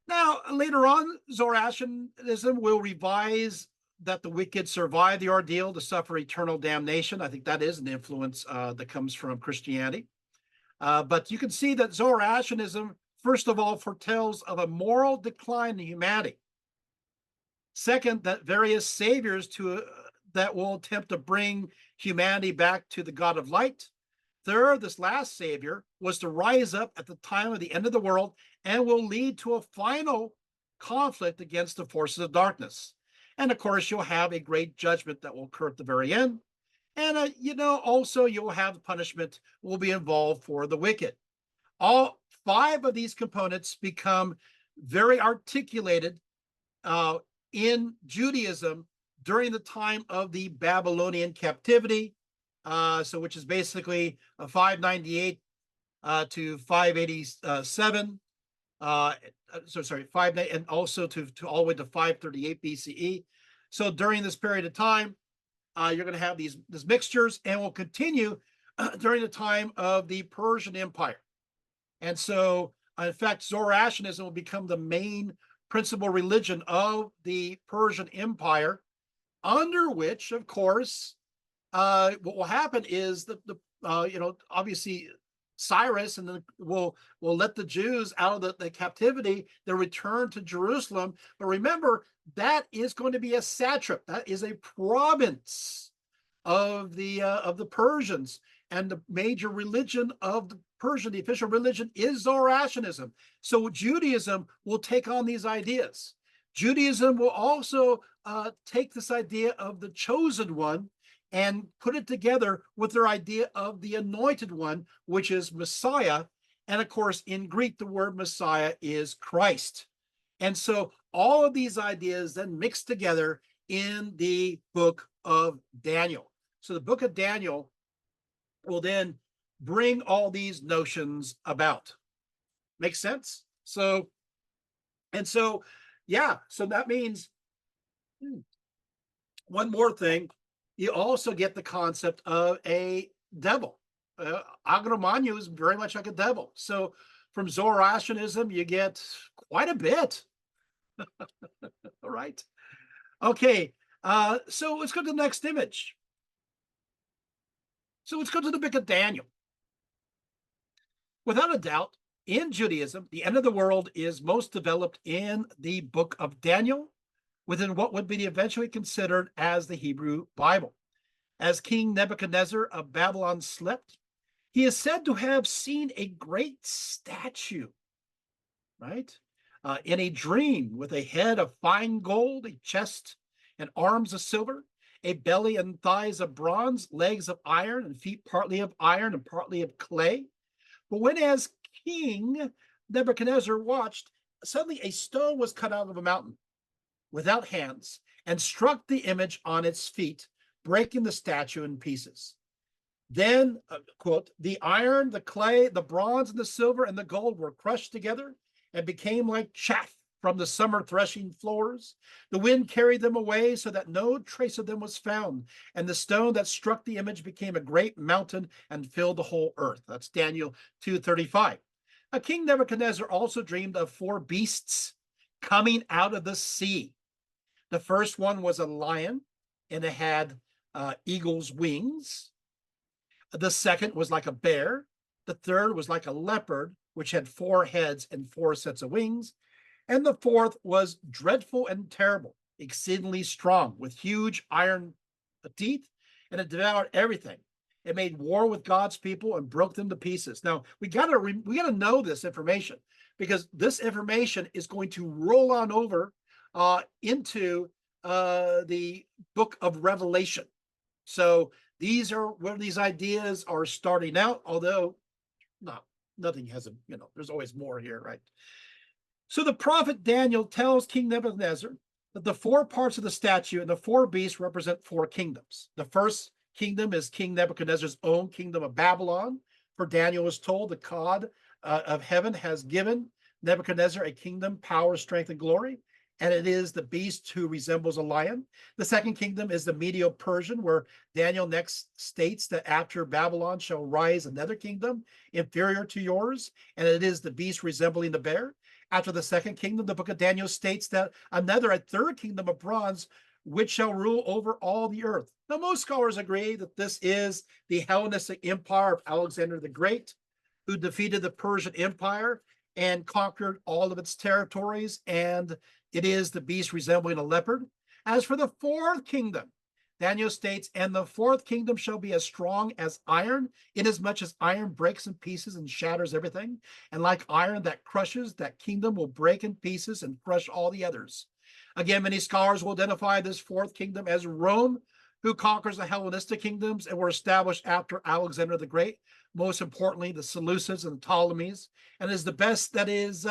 Now, later on, Zoroastrianism will revise that the wicked survive the ordeal to suffer eternal damnation. I think that is an influence that comes from Christianity. But you can see that Zoroastrianism, first of all, foretells of a moral decline in humanity. Second, that various saviors that will attempt to bring humanity back to the God of light. Third, this last savior was to rise up at the time of the end of the world and will lead to a final conflict against the forces of darkness. And of course, you'll have a great judgment that will occur at the very end. And, also you'll have punishment will be involved for the wicked. All 5 of these components become very articulated in Judaism during the time of the Babylonian captivity, which is basically 598 to 587. Sorry, and also to all the way to 538 BCE. So during this period of time, you're going to have these mixtures, and will continue during the time of the Persian Empire. And so, in fact, Zoroastrianism will become the main principal religion of the Persian Empire, under which, of course, what will happen is that obviously Cyrus and then will let the Jews out of the captivity. They'll return to Jerusalem. But remember, that is going to be a satrap. That is a province of the Persians, and the major religion of the Persian, the official religion, is Zoroastrianism. So Judaism will take on these ideas. Judaism will also take this idea of the chosen one and put it together with their idea of the anointed one, which is Messiah. And of course, in Greek, the word Messiah is Christ. And so all of these ideas then mix together in the book of Daniel. So the book of Daniel will then bring all these notions about. Makes sense? So that means one more thing. You also get the concept of a devil. Agromanyu is very much like a devil. So from Zoroastrianism, you get quite a bit. All right. Okay. So let's go to the next image. So let's go to the book of Daniel. Without a doubt, in Judaism, the end of the world is most developed in the book of Daniel, within what would be eventually considered as the Hebrew Bible. As King Nebuchadnezzar of Babylon slept, he is said to have seen a great statue, right? In a dream, with a head of fine gold, a chest and arms of silver, a belly and thighs of bronze, legs of iron, and feet partly of iron and partly of clay. But when, as King Nebuchadnezzar watched, suddenly a stone was cut out of a mountain without hands and struck the image on its feet, breaking the statue in pieces. Then, quote, the iron, the clay, the bronze, and the silver, and the gold were crushed together and became like chaff from the summer threshing floors. The wind carried them away so that no trace of them was found. And the stone that struck the image became a great mountain and filled the whole earth. That's Daniel 2:35. King Nebuchadnezzar also dreamed of 4 beasts coming out of the sea. The first one was a lion, and it had eagle's wings. The second was like a bear. The third was like a leopard, which had 4 heads and 4 sets of wings. And the fourth was dreadful and terrible, exceedingly strong, with huge iron teeth, and it devoured everything. It made war with God's people and broke them to pieces. Now, we gotta know this information, because this information is going to roll on over into the book of Revelation. So these are where these ideas are starting out, although nothing has there's always more here, right? So the prophet Daniel tells King Nebuchadnezzar that the 4 parts of the statue and the 4 beasts represent 4 kingdoms. The first kingdom is King Nebuchadnezzar's own kingdom of Babylon, for Daniel was told the God of heaven has given Nebuchadnezzar a kingdom, power, strength, and glory, and it is the beast who resembles a lion. The second kingdom is the Medo-Persian, where Daniel next states that after Babylon shall rise another kingdom inferior to yours, and it is the beast resembling the bear. After the second kingdom, the book of Daniel states that a third kingdom of bronze, which shall rule over all the earth. Now, most scholars agree that this is the Hellenistic Empire of Alexander the Great, who defeated the Persian Empire and conquered all of its territories, and it is the beast resembling a leopard. As for the fourth kingdom, Daniel states, and the fourth kingdom shall be as strong as iron, inasmuch as iron breaks in pieces and shatters everything. And like iron that crushes, that kingdom will break in pieces and crush all the others. Again, many scholars will identify this fourth kingdom as Rome, who conquers the Hellenistic kingdoms and were established after Alexander the Great. Most importantly, the Seleucids and the Ptolemies, and is the best that is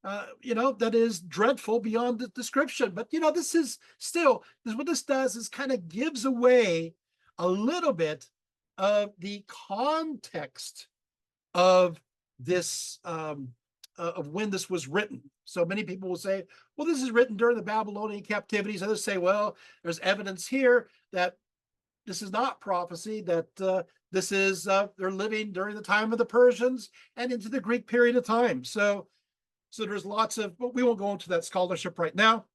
that is dreadful beyond the description. But this is still what this does is kind of gives away a little bit of the context of this of when this was written. So many people will say, well, this is written during the Babylonian captivities. Others say, well, there's evidence here that this is not prophecy, that this is they're living during the time of the Persians and into the Greek period of time. So there's lots of, but we won't go into that scholarship right now.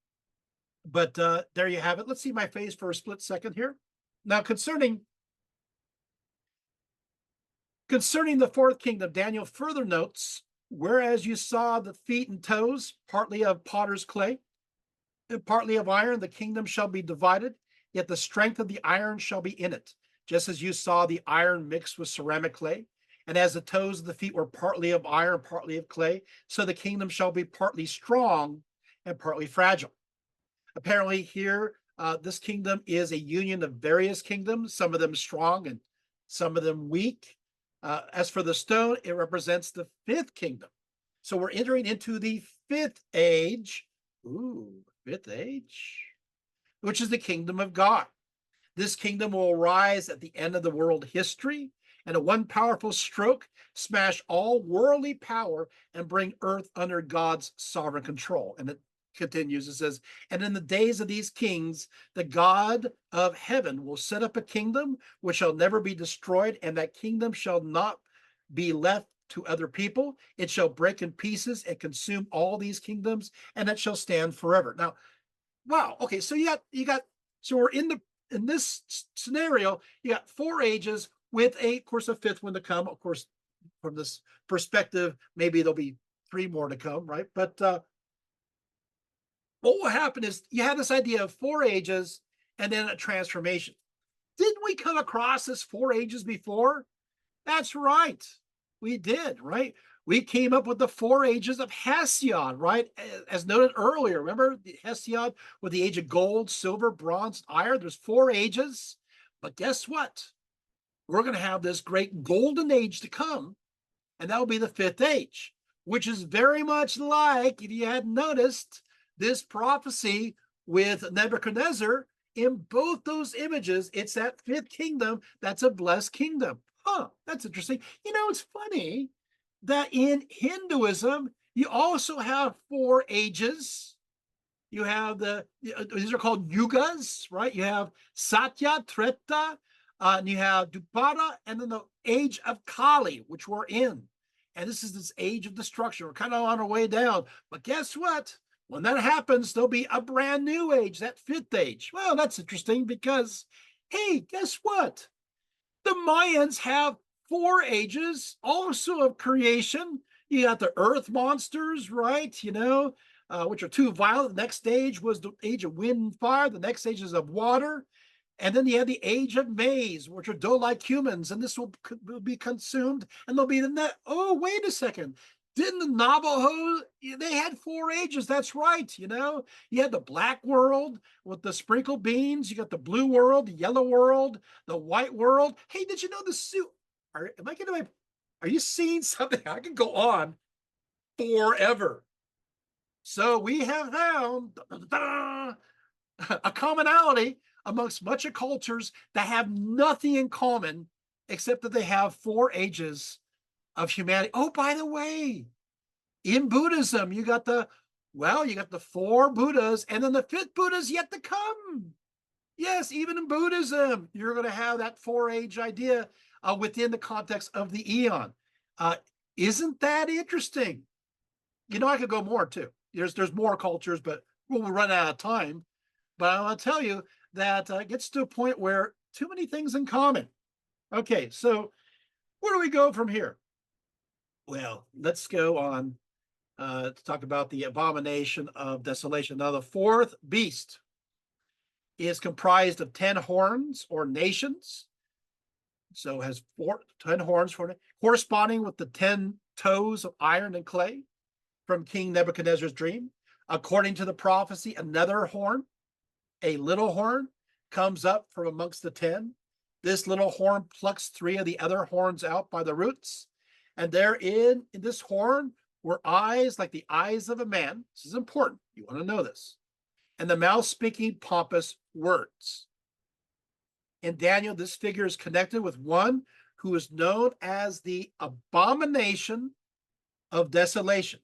But there you have it. Let's see my face for a split second here. Now, concerning the fourth kingdom, Daniel further notes, whereas you saw the feet and toes, partly of potter's clay, and partly of iron, the kingdom shall be divided, yet the strength of the iron shall be in it, just as you saw the iron mixed with ceramic clay. And as the toes of the feet were partly of iron, partly of clay, so the kingdom shall be partly strong and partly fragile. Apparently here, this kingdom is a union of various kingdoms, some of them strong and some of them weak. As for the stone, it represents the fifth kingdom. So we're entering into the fifth age. Ooh, fifth age, which is the kingdom of God. This kingdom will arise at the end of the world history, and at one powerful stroke, smash all worldly power and bring earth under God's sovereign control. And it continues, it says, and in the days of these kings, the God of heaven will set up a kingdom which shall never be destroyed, and that kingdom shall not be left to other people. It shall break in pieces and consume all these kingdoms, and it shall stand forever. Now, wow, okay, so so we're in this scenario, you got 4 ages with of course, a fifth one to come. Of course, from this perspective, maybe there'll be 3 more to come, right? But what will happen is you have this idea of 4 ages and then a transformation. Didn't we come across this 4 ages before? That's right. We did, right? We came up with the 4 ages of Hesiod, right? As noted earlier, remember the Hesiod with the age of gold, silver, bronze, iron? There's 4 ages. But guess what? We're going to have this great golden age to come, and that will be the 5th age, which is very much like, if you hadn't noticed, this prophecy with Nebuchadnezzar. In both those images, it's that 5th kingdom that's a blessed kingdom. Huh, that's interesting. It's funny that in Hinduism, you also have 4 ages. You have these are called yugas, right? You have Satya, Treta, and you have Dupara, and then the age of Kali, which we're in. And this is this age of destruction. We're kind of on our way down. But guess what? When that happens, there'll be a brand new age, that 5th age. Well, that's interesting because, hey, guess what? The Mayans have 4 ages also of creation. You got the earth monsters, right? Which are too violent. The next stage was the age of wind and fire. The next stage is of water. And then you have the age of maize, which are doe-like humans, and this will be consumed, and there'll be the net. Oh, wait a second. Didn't the Navajo, they had 4 ages. That's right. You had the black world with the sprinkled beans. You got the blue world, the yellow world, the white world. Hey, did you know the suit? Are you seeing something? I can go on forever. So we have found a commonality amongst much of cultures that have nothing in common except that they have 4 ages of humanity. Oh, by the way, in Buddhism, you got the 4 Buddhas, and then the 5th Buddha is yet to come. Yes, even in Buddhism, you're going to have that 4-age idea within the context of the eon. Isn't that interesting? I could go more too. There's more cultures, but we'll run out of time. But I want to tell you that it gets to a point where too many things in common. Okay, so where do we go from here? Well, let's go on to talk about the abomination of desolation. Now, the 4th beast is comprised of 10 horns or nations. So has 10 horns corresponding with the 10 toes of iron and clay from King Nebuchadnezzar's dream. According to the prophecy, another horn, a little horn, comes up from amongst the 10. This little horn plucks 3 of the other horns out by the roots. And therein, in this horn, were eyes like the eyes of a man. This is important. You want to know this. And the mouth speaking pompous words. In Daniel, this figure is connected with one who is known as the abomination of desolation,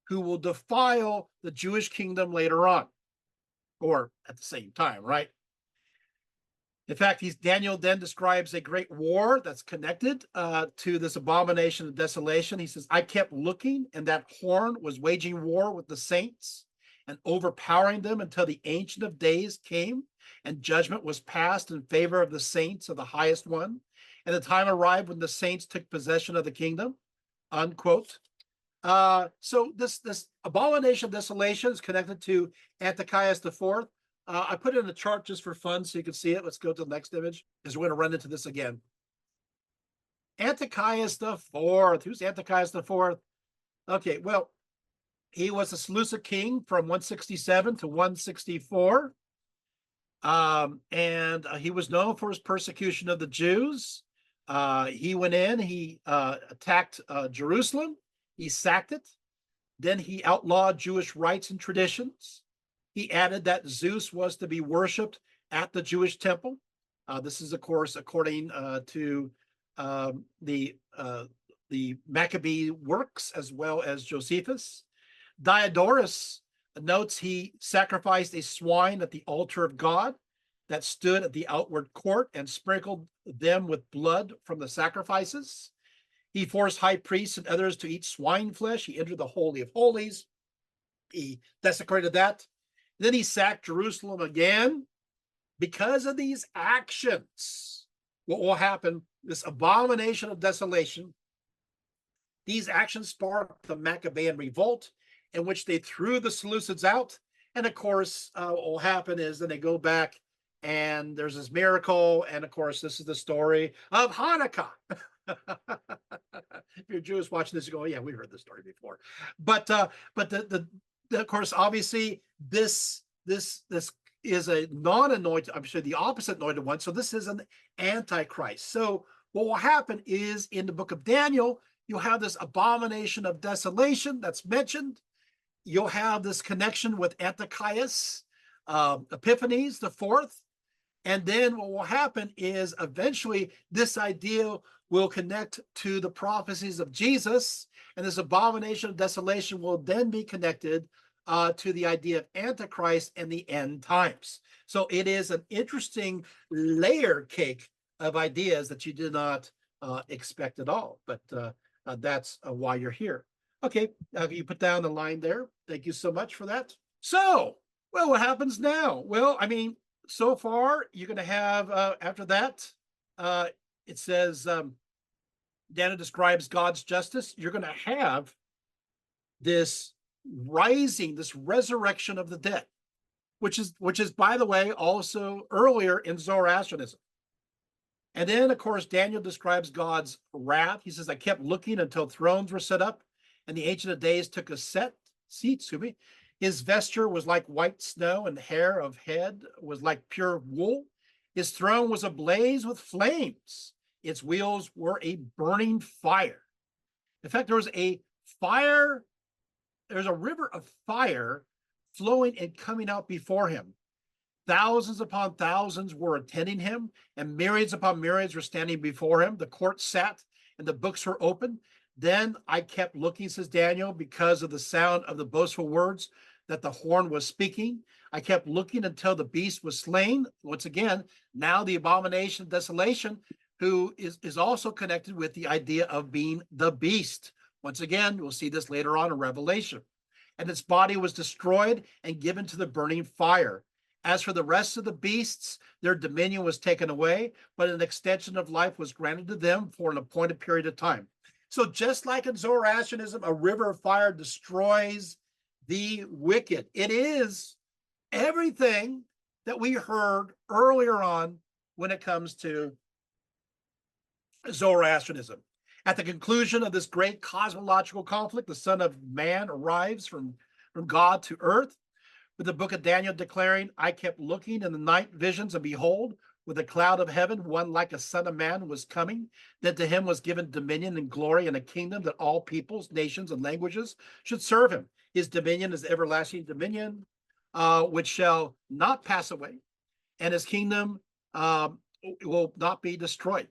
who will defile the Jewish kingdom later on, or at the same time, right? In fact, Daniel then describes a great war that's connected to this abomination of desolation. He says, I kept looking, and that horn was waging war with the saints and overpowering them until the Ancient of Days came and judgment was passed in favor of the saints of the highest one. And the time arrived when the saints took possession of the kingdom, unquote. So this abomination of desolation is connected to Antiochus IV. I put it in the chart just for fun so you can see it. Let's go to the next image, because we're going to run into this again. Antiochus IV. Who's Antiochus IV? Okay, well, he was a Seleucid king from 167 to 164. And he was known for his persecution of the Jews. He went in, he attacked Jerusalem, he sacked it. Then he outlawed Jewish rites and traditions. He added that Zeus was to be worshipped at the Jewish temple. This is, of course, according to the Maccabee works, as well as Josephus. Diodorus notes he sacrificed a swine at the altar of God that stood at the outward court and sprinkled them with blood from the sacrifices. He forced high priests and others to eat swine flesh. He entered the Holy of Holies. He desecrated that. Then he sacked Jerusalem again. Because of these actions, what will happen, this abomination of desolation, these actions sparked the Maccabean revolt, in which they threw the Seleucids out. And of course, what will happen is then they go back and there's this miracle. And of course, this is the story of Hanukkah. If you're Jewish watching this, you go, oh, yeah, we heard this story before. But of course, obviously, this is a non-anointed, I'm sure the opposite anointed one. So this is an antichrist. So what will happen is in the book of Daniel, you'll have this abomination of desolation that's mentioned. You'll have this connection with Antiochus Epiphanes the fourth. And then what will happen is eventually this idea will connect to the prophecies of Jesus. And this abomination of desolation will then be connected to the idea of Antichrist and the end times. So it is an interesting layer cake of ideas that you did not expect at all. But that's why you're here. Okay, you put down the line there. Thank you so much for that. So, well, what happens now? Well, I mean, so far, you're going to have, after that, it says, Daniel describes God's justice. You're going to have this rising, this resurrection of the dead, which is, by the way, also earlier in Zoroastrianism. And then, of course, Daniel describes God's wrath. He says, I kept looking until thrones were set up, and the Ancient of Days took a seat. His vesture was like white snow, and the hair of head was like pure wool. His throne was ablaze with flames. Its wheels were a burning fire. In fact, there was a fire, there's a river of fire flowing and coming out before him. Thousands upon thousands were attending him, and myriads upon myriads were standing before him. The court sat, and the books were open. Then I kept looking, says Daniel, because of the sound of the boastful words that the horn was speaking. I kept looking until the beast was slain. Once again, now the abomination of desolation, who is also connected with the idea of being the beast. Once again, we'll see this later on in Revelation. And its body was destroyed and given to the burning fire. As for the rest of the beasts, their dominion was taken away, but an extension of life was granted to them for an appointed period of time. So just like in Zoroastrianism, a river of fire destroys the wicked. It is everything that we heard earlier on when it comes to Zoroastrianism. At the conclusion of this great cosmological conflict, the Son of Man arrives from God to earth, with the book of Daniel declaring, I kept looking in the night visions, and behold, with a cloud of heaven, one like a son of man was coming. Then to him was given dominion and glory and a kingdom that all peoples, nations, and languages should serve him. His dominion is everlasting dominion, which shall not pass away, and his kingdom will not be destroyed.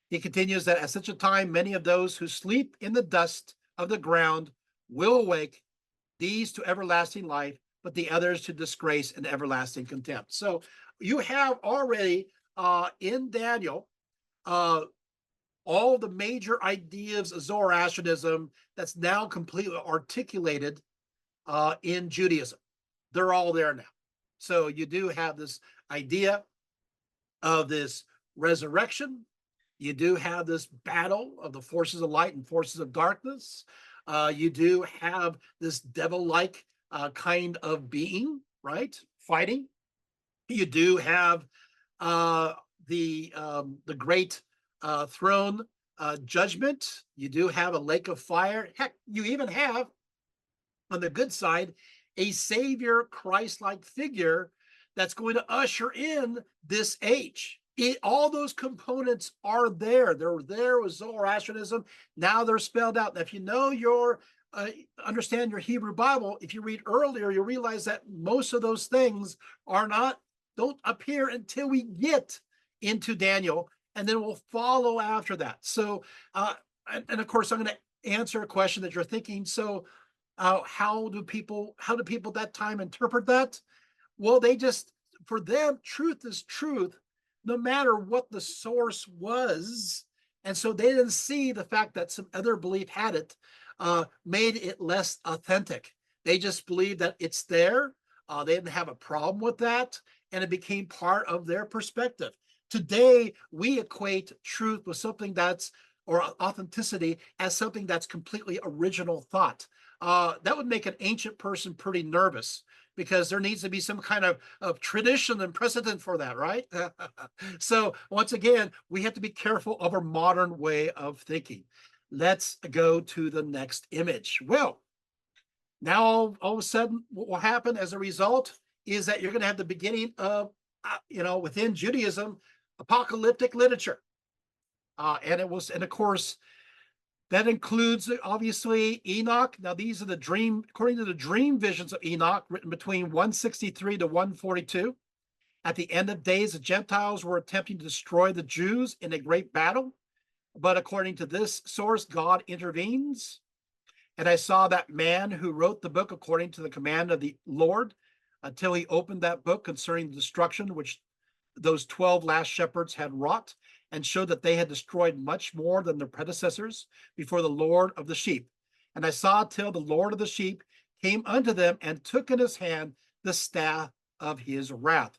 He continues that at such a time, many of those who sleep in the dust of the ground will awake, these to everlasting life, but the others to disgrace and everlasting contempt. So you have already in Daniel all the major ideas of Zoroastrianism that's now completely articulated in Judaism. They're all there now. So you do have this idea of this resurrection. You do have this battle of the forces of light and forces of darkness. You do have this devil-like kind of being, right? Fighting. You do have the great throne judgment. You do have a lake of fire. Heck, you even have, on the good side, a savior Christ-like figure that's going to usher in this age. All those components are there. They're there with Zoroastrianism. Now they're spelled out. Now, if you know your understand your Hebrew Bible, if you read earlier, you'll realize that most of those things don't appear until we get into Daniel, and then we'll follow after that. So, and of course, I'm going to answer a question that you're thinking. So, how do people that time interpret that? Well, for them, truth is truth, no matter what the source was. And so they didn't see the fact that some other belief had it, made it less authentic. They just believed that it's there. They didn't have a problem with that, and it became part of their perspective. Today, we equate truth with something or authenticity as something that's completely original thought. That would make an ancient person pretty nervous, because there needs to be some kind of tradition and precedent for that, right? So once again, we have to be careful of our modern way of thinking. Let's go to the next image. Well, now all of a sudden, what will happen as a result is that you're going to have the beginning of, within Judaism, apocalyptic literature. And of course, that includes, obviously, Enoch. Now, these are according to the dream visions of Enoch, written between 163 to 142. At the end of days, the Gentiles were attempting to destroy the Jews in a great battle. But according to this source, God intervenes. And I saw that man who wrote the book according to the command of the Lord, until he opened that book concerning the destruction which those 12 last shepherds had wrought, and showed that they had destroyed much more than their predecessors before the Lord of the sheep. And I saw till the Lord of the sheep came unto them, and took in his hand the staff of his wrath,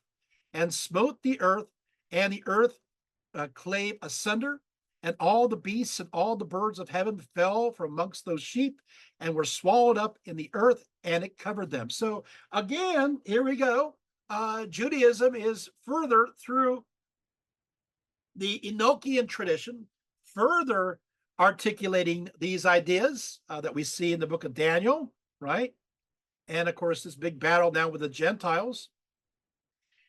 and smote the earth, and the earth clave asunder, and all the beasts and all the birds of heaven fell from amongst those sheep, and were swallowed up in the earth, and it covered them. So again, here we go. Judaism is further through the Enochian tradition, further articulating these ideas that we see in the book of Daniel, right? And of course, this big battle now with the Gentiles.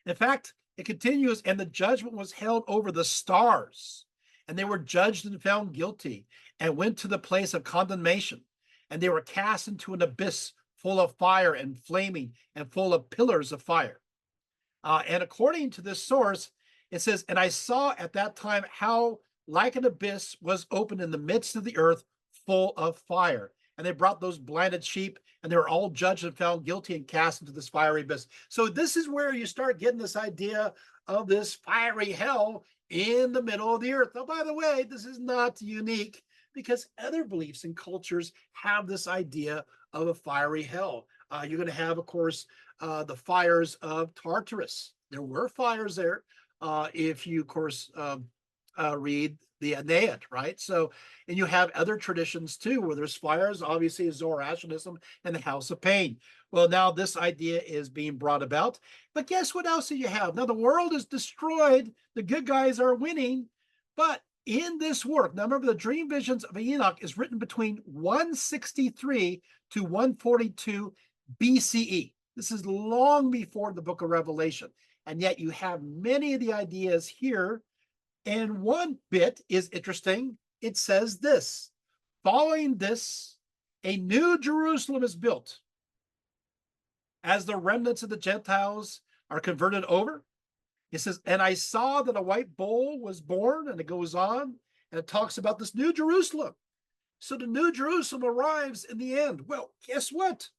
In fact, it continues, and the judgment was held over the stars, and they were judged and found guilty, and went to the place of condemnation, and they were cast into an abyss full of fire and flaming, and full of pillars of fire. And according to this source, it says, and I saw at that time how like an abyss was opened in the midst of the earth, full of fire. And they brought those blinded sheep, and they were all judged and found guilty, and cast into this fiery abyss. So this is where you start getting this idea of this fiery hell in the middle of the earth. Now, by the way, this is not unique, because other beliefs and cultures have this idea of a fiery hell. You're going to have, of course, the fires of Tartarus. There were fires there. If you, of course, read the Aeneid, right? So, and you have other traditions too, where there's fires, obviously Zoroastrianism and the House of Pain. Well, now this idea is being brought about. But guess what else do you have? Now the world is destroyed. The good guys are winning. But in this work, now remember, the dream visions of Enoch is written between 163 to 142 BCE. This is long before the book of Revelation. And yet you have many of the ideas here. And one bit is interesting. It says this: following this, a new Jerusalem is built as the remnants of the Gentiles are converted over. It says, and I saw that a white bull was born, and it goes on, and it talks about this new Jerusalem. So the new Jerusalem arrives in the end. Well, guess what?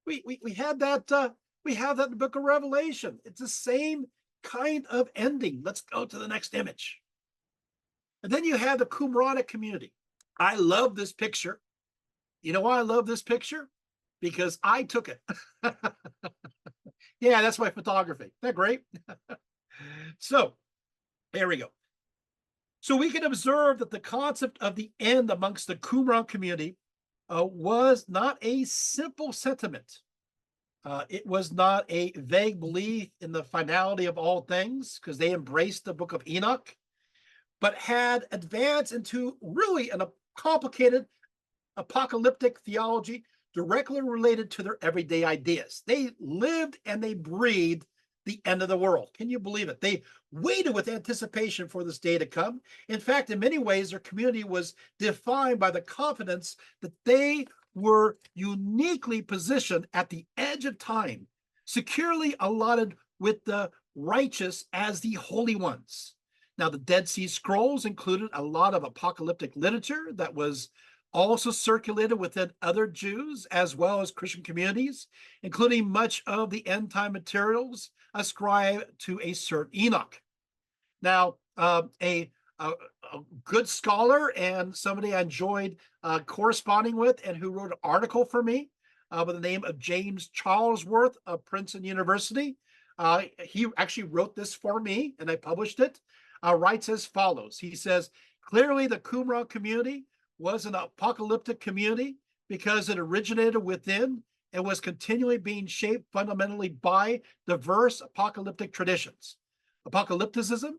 We had that we have that in the book of Revelation. It's the same kind of ending. Let's go to the next image. And then you have the Qumranic community. I love this picture. You know why I love this picture? Because I took it. Yeah, that's my photography. Isn't that great? So there we go. So we can observe that the concept of the end amongst the Qumran community was not a simple sentiment. It was not a vague belief in the finality of all things, because they embraced the book of Enoch, but had advanced into really a complicated apocalyptic theology directly related to their everyday ideas. They lived and they breathed the end of the world. Can you believe it? They waited with anticipation for this day to come. In fact, in many ways, their community was defined by the confidence that they were uniquely positioned at the edge of time, securely allotted with the righteous as the holy ones. Now, the Dead Sea Scrolls included a lot of apocalyptic literature that was also circulated within other Jews as well as Christian communities, including much of the end time materials ascribed to a certain Enoch. Now, a good scholar and somebody I enjoyed corresponding with, and who wrote an article for me by the name of James Charlesworth of Princeton University. He actually wrote this for me, and I published it. Writes as follows. He says, clearly the Qumran community was an apocalyptic community because it originated within and was continually being shaped fundamentally by diverse apocalyptic traditions. Apocalypticism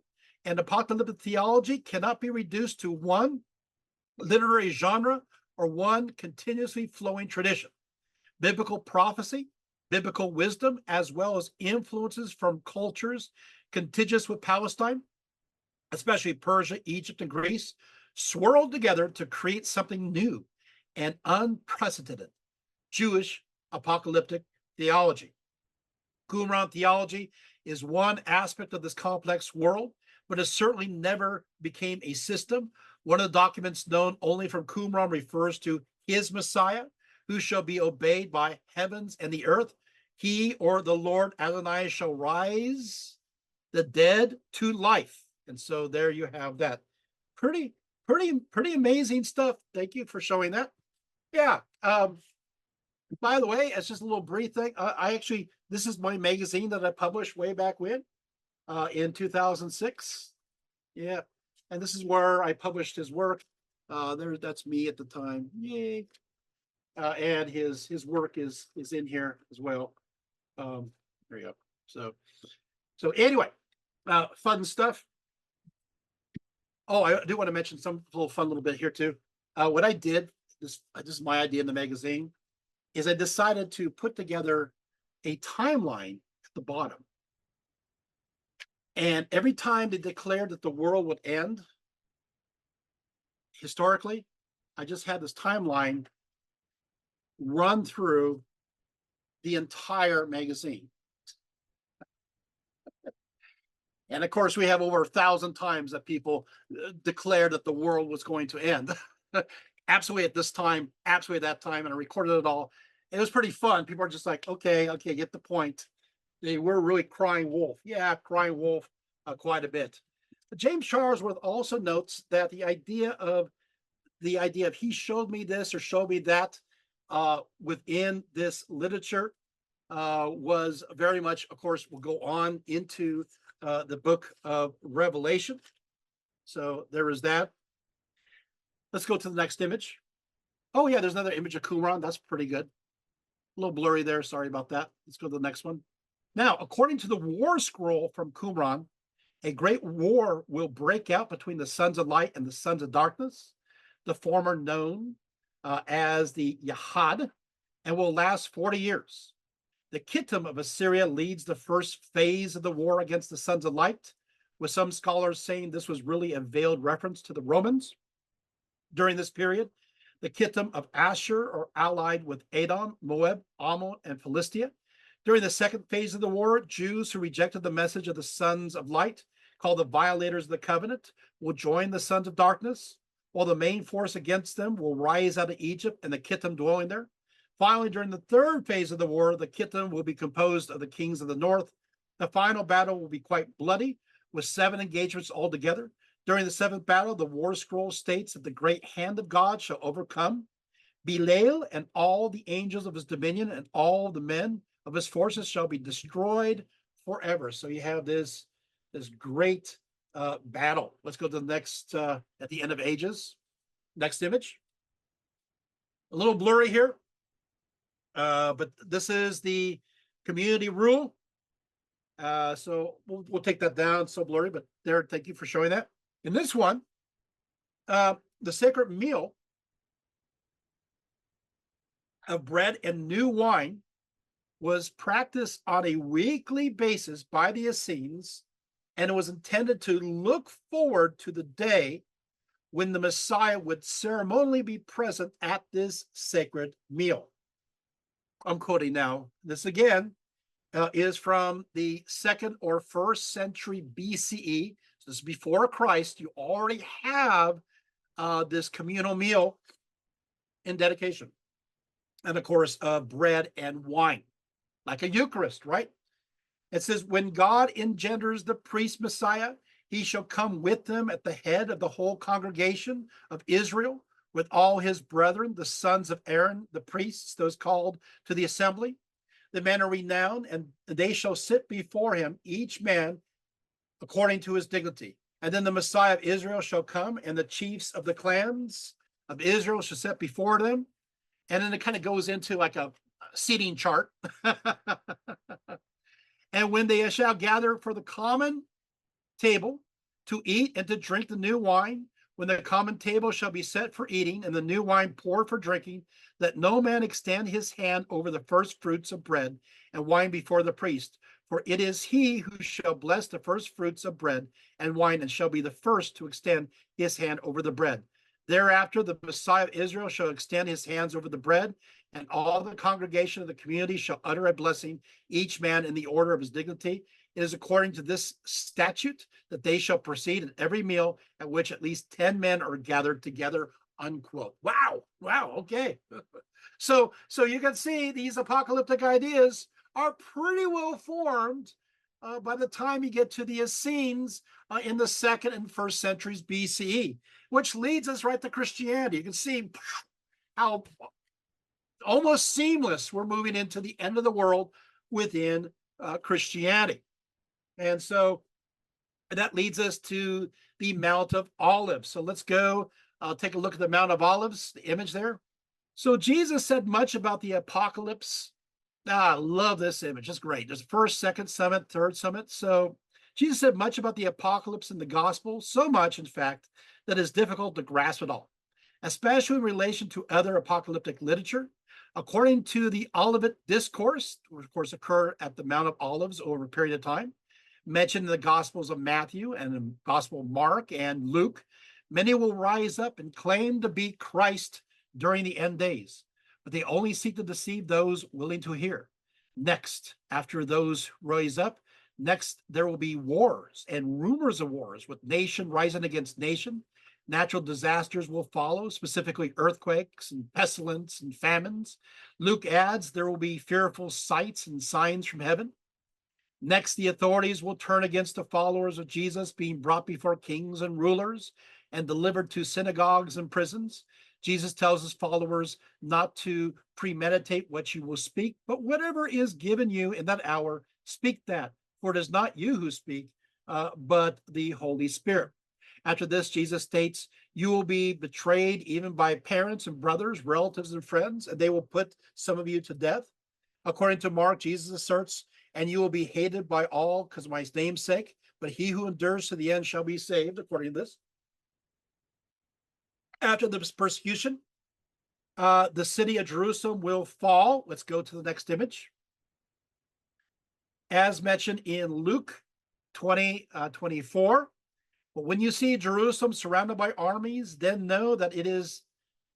and apocalyptic theology cannot be reduced to one literary genre or one continuously flowing tradition. Biblical prophecy, biblical wisdom, as well as influences from cultures contiguous with Palestine, especially Persia, Egypt, and Greece, swirled together to create something new and unprecedented: Jewish apocalyptic theology. Qumran theology is one aspect of this complex world, but it certainly never became a system. One of the documents known only from Qumran refers to his Messiah, who shall be obeyed by heavens and the earth. He, or the Lord Adonai, shall rise the dead to life. And so there you have that. Pretty amazing stuff. Thank you for showing that. Yeah. By the way, it's just a little brief thing. I actually, this is my magazine that I published way back when, in 2006. Yeah. And this is where I published his work. That's me at the time. Yay. And his work is in here as well. There you go. So anyway, fun stuff. Oh, I do want to mention some little fun little bit here too. What I did, this is my idea in the magazine, is I decided to put together a timeline at the bottom. And every time they declared that the world would end, historically, I just had this timeline run through the entire magazine. And of course, we have over 1,000 times that people declared that the world was going to end. Absolutely at this time, absolutely at that time, and I recorded it all. It was pretty fun. People are just like, okay, get the point. They were really crying wolf. Yeah, crying wolf quite a bit. But James Charlesworth also notes that the idea of he showed me this or showed me that within this literature was very much, of course, will go on into the book of Revelation. So there is that. Let's go to the next image. Oh yeah, there's another image of Qumran. That's pretty good. A little blurry there. Sorry about that. Let's go to the next one. Now, according to the war scroll from Qumran, a great war will break out between the sons of light and the sons of darkness, the former known as the Yahad, and will last 40 years. The Kittim of Assyria leads the first phase of the war against the sons of light, with some scholars saying this was really a veiled reference to the Romans. During this period, the Kittim of Ashur are allied with Edom, Moab, Ammon, and Philistia. During the second phase of the war, Jews who rejected the message of the sons of light, called the violators of the covenant, will join the sons of darkness, while the main force against them will rise out of Egypt and the Kittim dwelling there. Finally, during the third phase of the war, the Kittim will be composed of the kings of the north. The final battle will be quite bloody, with 7 engagements altogether. During the 7th battle, the war scroll states that the great hand of God shall overcome. Belial and all the angels of his dominion and all the men of his forces shall be destroyed forever. So you have this great battle. Let's go to the next, at the end of ages. Next image. A little blurry here, but this is the community rule. So we'll take that down. So blurry, but there, thank you for showing that. In this one, the sacred meal of bread and new wine was practiced on a weekly basis by the Essenes, and it was intended to look forward to the day when the Messiah would ceremonially be present at this sacred meal. I'm quoting now. This again is from the 2nd or 1st century BCE. So this is before Christ. You already have this communal meal in dedication. And of course, bread and wine, like a Eucharist, right? It says, when God engenders the priest Messiah, he shall come with them at the head of the whole congregation of Israel, with all his brethren, the sons of Aaron, the priests, those called to the assembly. The men are renowned, and they shall sit before him, each man according to his dignity. And then the Messiah of Israel shall come, and the chiefs of the clans of Israel shall sit before them. And then it kind of goes into like a seating chart. And when they shall gather for the common table to eat and to drink the new wine, when the common table shall be set for eating and the new wine poured for drinking, let no man extend his hand over the first fruits of bread and wine before the priest. For it is he who shall bless the first fruits of bread and wine, and shall be the first to extend his hand over the bread. Thereafter, the Messiah of Israel shall extend his hands over the bread, and all the congregation of the community shall utter a blessing, each man in the order of his dignity. It is according to this statute that they shall proceed at every meal at which at least 10 men are gathered together, unquote. Wow. Okay. So you can see these apocalyptic ideas are pretty well formed by the time you get to the Essenes in the 2nd and 1st centuries BCE, which leads us right to Christianity. You can see how almost seamless we're moving into the end of the world within Christianity. And so that leads us to the Mount of Olives. So let's go take a look at the Mount of Olives, the image there. So Jesus said much about the apocalypse. I love this image. It's great. There's first, second summit, third summit. So Jesus said much about the apocalypse in the gospel, so much, in fact, that it's difficult to grasp it all, especially in relation to other apocalyptic literature. According to the Olivet Discourse, which of course occur at the Mount of Olives over a period of time, mentioned in the Gospels of Matthew and the Gospel of Mark and Luke, many will rise up and claim to be Christ during the end days, but they only seek to deceive those willing to hear. Next, after those rise up, next there will be wars and rumors of wars, with nation rising against nation. Natural disasters will follow, specifically earthquakes and pestilence and famines. Luke adds there will be fearful sights and signs from heaven. Next, the authorities will turn against the followers of Jesus, being brought before kings and rulers and delivered to synagogues and prisons. Jesus tells his followers not to premeditate what you will speak, but whatever is given you in that hour, speak that, for it is not you who speak, but the Holy Spirit. After this, Jesus states, you will be betrayed even by parents and brothers, relatives and friends, and they will put some of you to death. According to Mark, Jesus asserts, and you will be hated by all because of my name's sake, but he who endures to the end shall be saved, according to this. After this persecution, the city of Jerusalem will fall. Let's go to the next image. as mentioned in Luke 20:24. But when you see Jerusalem surrounded by armies, then know that it is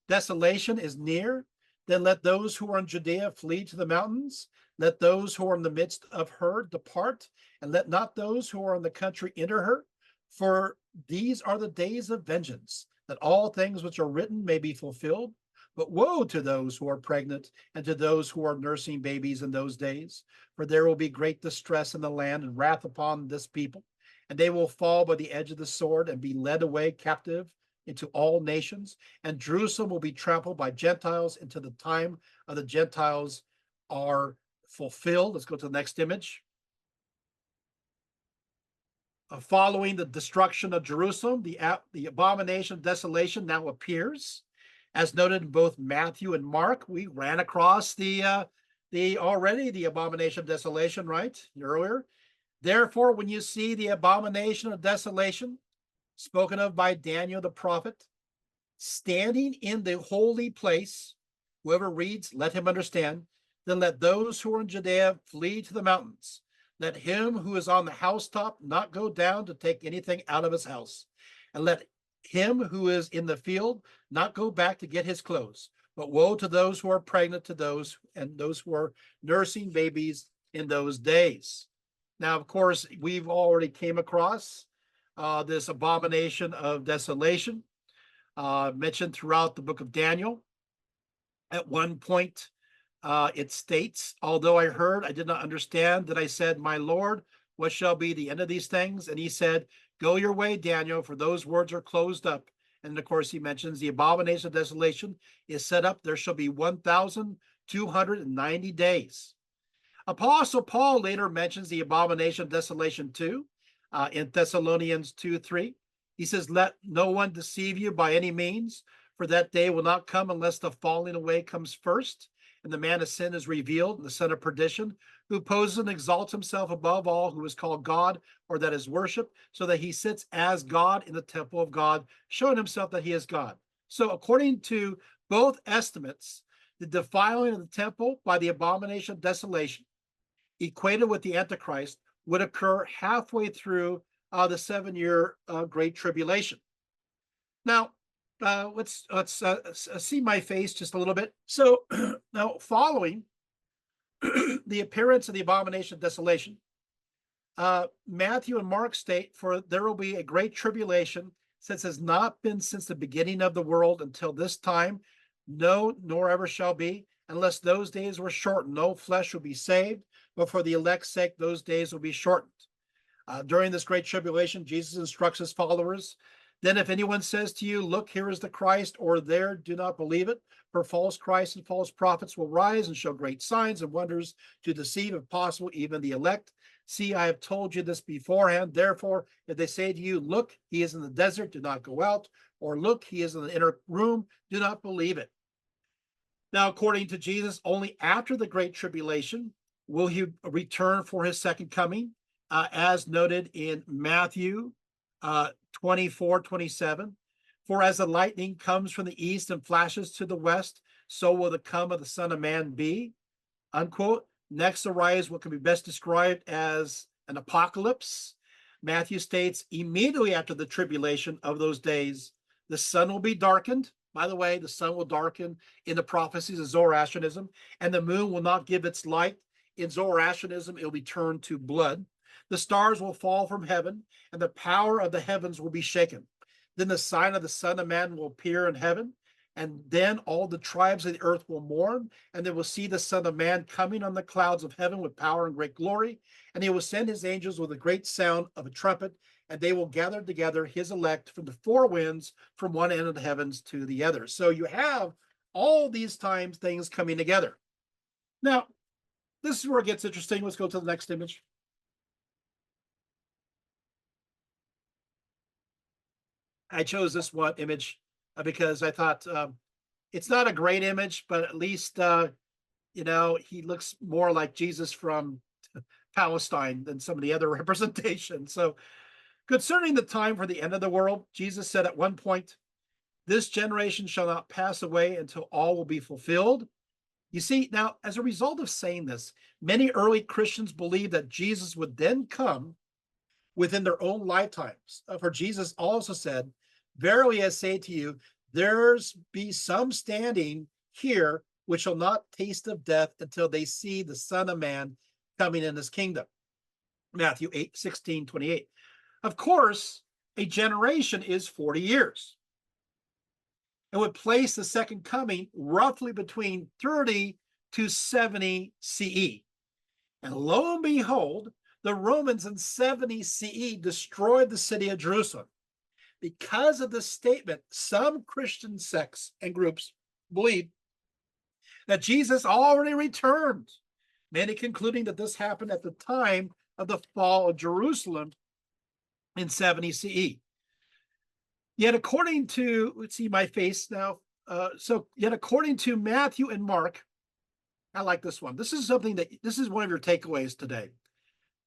desolation is near. Then let those who are in Judea flee to the mountains. Let those who are in the midst of her depart, and let not those who are in the country enter her. For these are the days of vengeance, that all things which are written may be fulfilled. But woe to those who are pregnant and to those who are nursing babies in those days, for there will be great distress in the land and wrath upon this people, and they will fall by the edge of the sword and be led away captive into all nations, and Jerusalem will be trampled by Gentiles until the time of the Gentiles are fulfilled. Let's go to the next image. Following the destruction of Jerusalem, the abomination of desolation now appears. As noted in both Matthew and Mark, we ran across the abomination of desolation, right? Earlier. Therefore, when you see the abomination of desolation spoken of by Daniel the prophet, standing in the holy place, whoever reads, let him understand. Then let those who are in Judea flee to the mountains. Let him who is on the housetop not go down to take anything out of his house. And let him who is in the field not go back to get his clothes. But woe to those who are pregnant, to those who are nursing babies in those days. Now, of course, we've already came across this abomination of desolation mentioned throughout the book of Daniel. At one point, it states, although I heard, I did not understand, that I said, my Lord, what shall be the end of these things? And he said, go your way, Daniel, for those words are closed up. And of course, he mentions the abomination of desolation is set up. There shall be 1,290 days. Apostle Paul later mentions the abomination of desolation too, in Thessalonians 2:3. He says, let no one deceive you by any means, for that day will not come unless the falling away comes first, and the man of sin is revealed, and the son of perdition, who opposes and exalts himself above all, who is called God, or that is worship, so that he sits as God in the temple of God, showing himself that he is God. So according to both estimates, the defiling of the temple by the abomination of desolation, equated with the Antichrist, would occur halfway through the 7-year Great Tribulation. Now, let's see my face just a little bit. So now, following the appearance of the abomination of desolation, Matthew and Mark state, for there will be a great tribulation, since has not been since the beginning of the world until this time, no, nor ever shall be, unless those days were shortened. No flesh will be saved, but for the elect's sake, those days will be shortened. During this great tribulation, Jesus instructs his followers, then if anyone says to you, look, here is the Christ, or there, do not believe it, for false Christs and false prophets will rise and show great signs and wonders to deceive, if possible, even the elect. See, I have told you this beforehand. Therefore, if they say to you, look, he is in the desert, do not go out, or look, he is in the inner room, do not believe it. Now, according to Jesus, only after the great tribulation will he return for his second coming, as noted in Matthew 24:27. For as the lightning comes from the east and flashes to the west, so will the come of the Son of Man be. Unquote. Next arises what can be best described as an apocalypse. Matthew states, immediately after the tribulation of those days, the sun will be darkened. By the way, the sun will darken in the prophecies of Zoroastrianism, and the moon will not give its light. In Zoroastrianism, it will be turned to blood. The stars will fall from heaven, and the power of the heavens will be shaken. Then the sign of the Son of Man will appear in heaven, and then all the tribes of the earth will mourn, and they will see the Son of Man coming on the clouds of heaven with power and great glory. And he will send his angels with a great sound of a trumpet, and they will gather together his elect from the four winds, from one end of the heavens to the other. So you have all these times things coming together. Now, this is where it gets interesting. Let's go to the next image. I chose this one image because I thought it's not a great image, but at least, he looks more like Jesus from Palestine than some of the other representations. So concerning the time for the end of the world, Jesus said at one point, this generation shall not pass away until all will be fulfilled. You see, now, as a result of saying this, many early Christians believed that Jesus would then come within their own lifetimes. For Jesus also said, "Verily I say to you, there's be some standing here which shall not taste of death until they see the Son of Man coming in his kingdom." Matthew 8:16-28. Of course, a generation is 40 years. It would place the second coming roughly between 30 to 70 CE. And lo and behold, the Romans in 70 CE destroyed the city of Jerusalem. Because of this statement, some Christian sects and groups believe that Jesus already returned, many concluding that this happened at the time of the fall of Jerusalem in 70 CE. Yet according to, let's see my face now. Yet according to Matthew and Mark, I like this one. This is one of your takeaways today.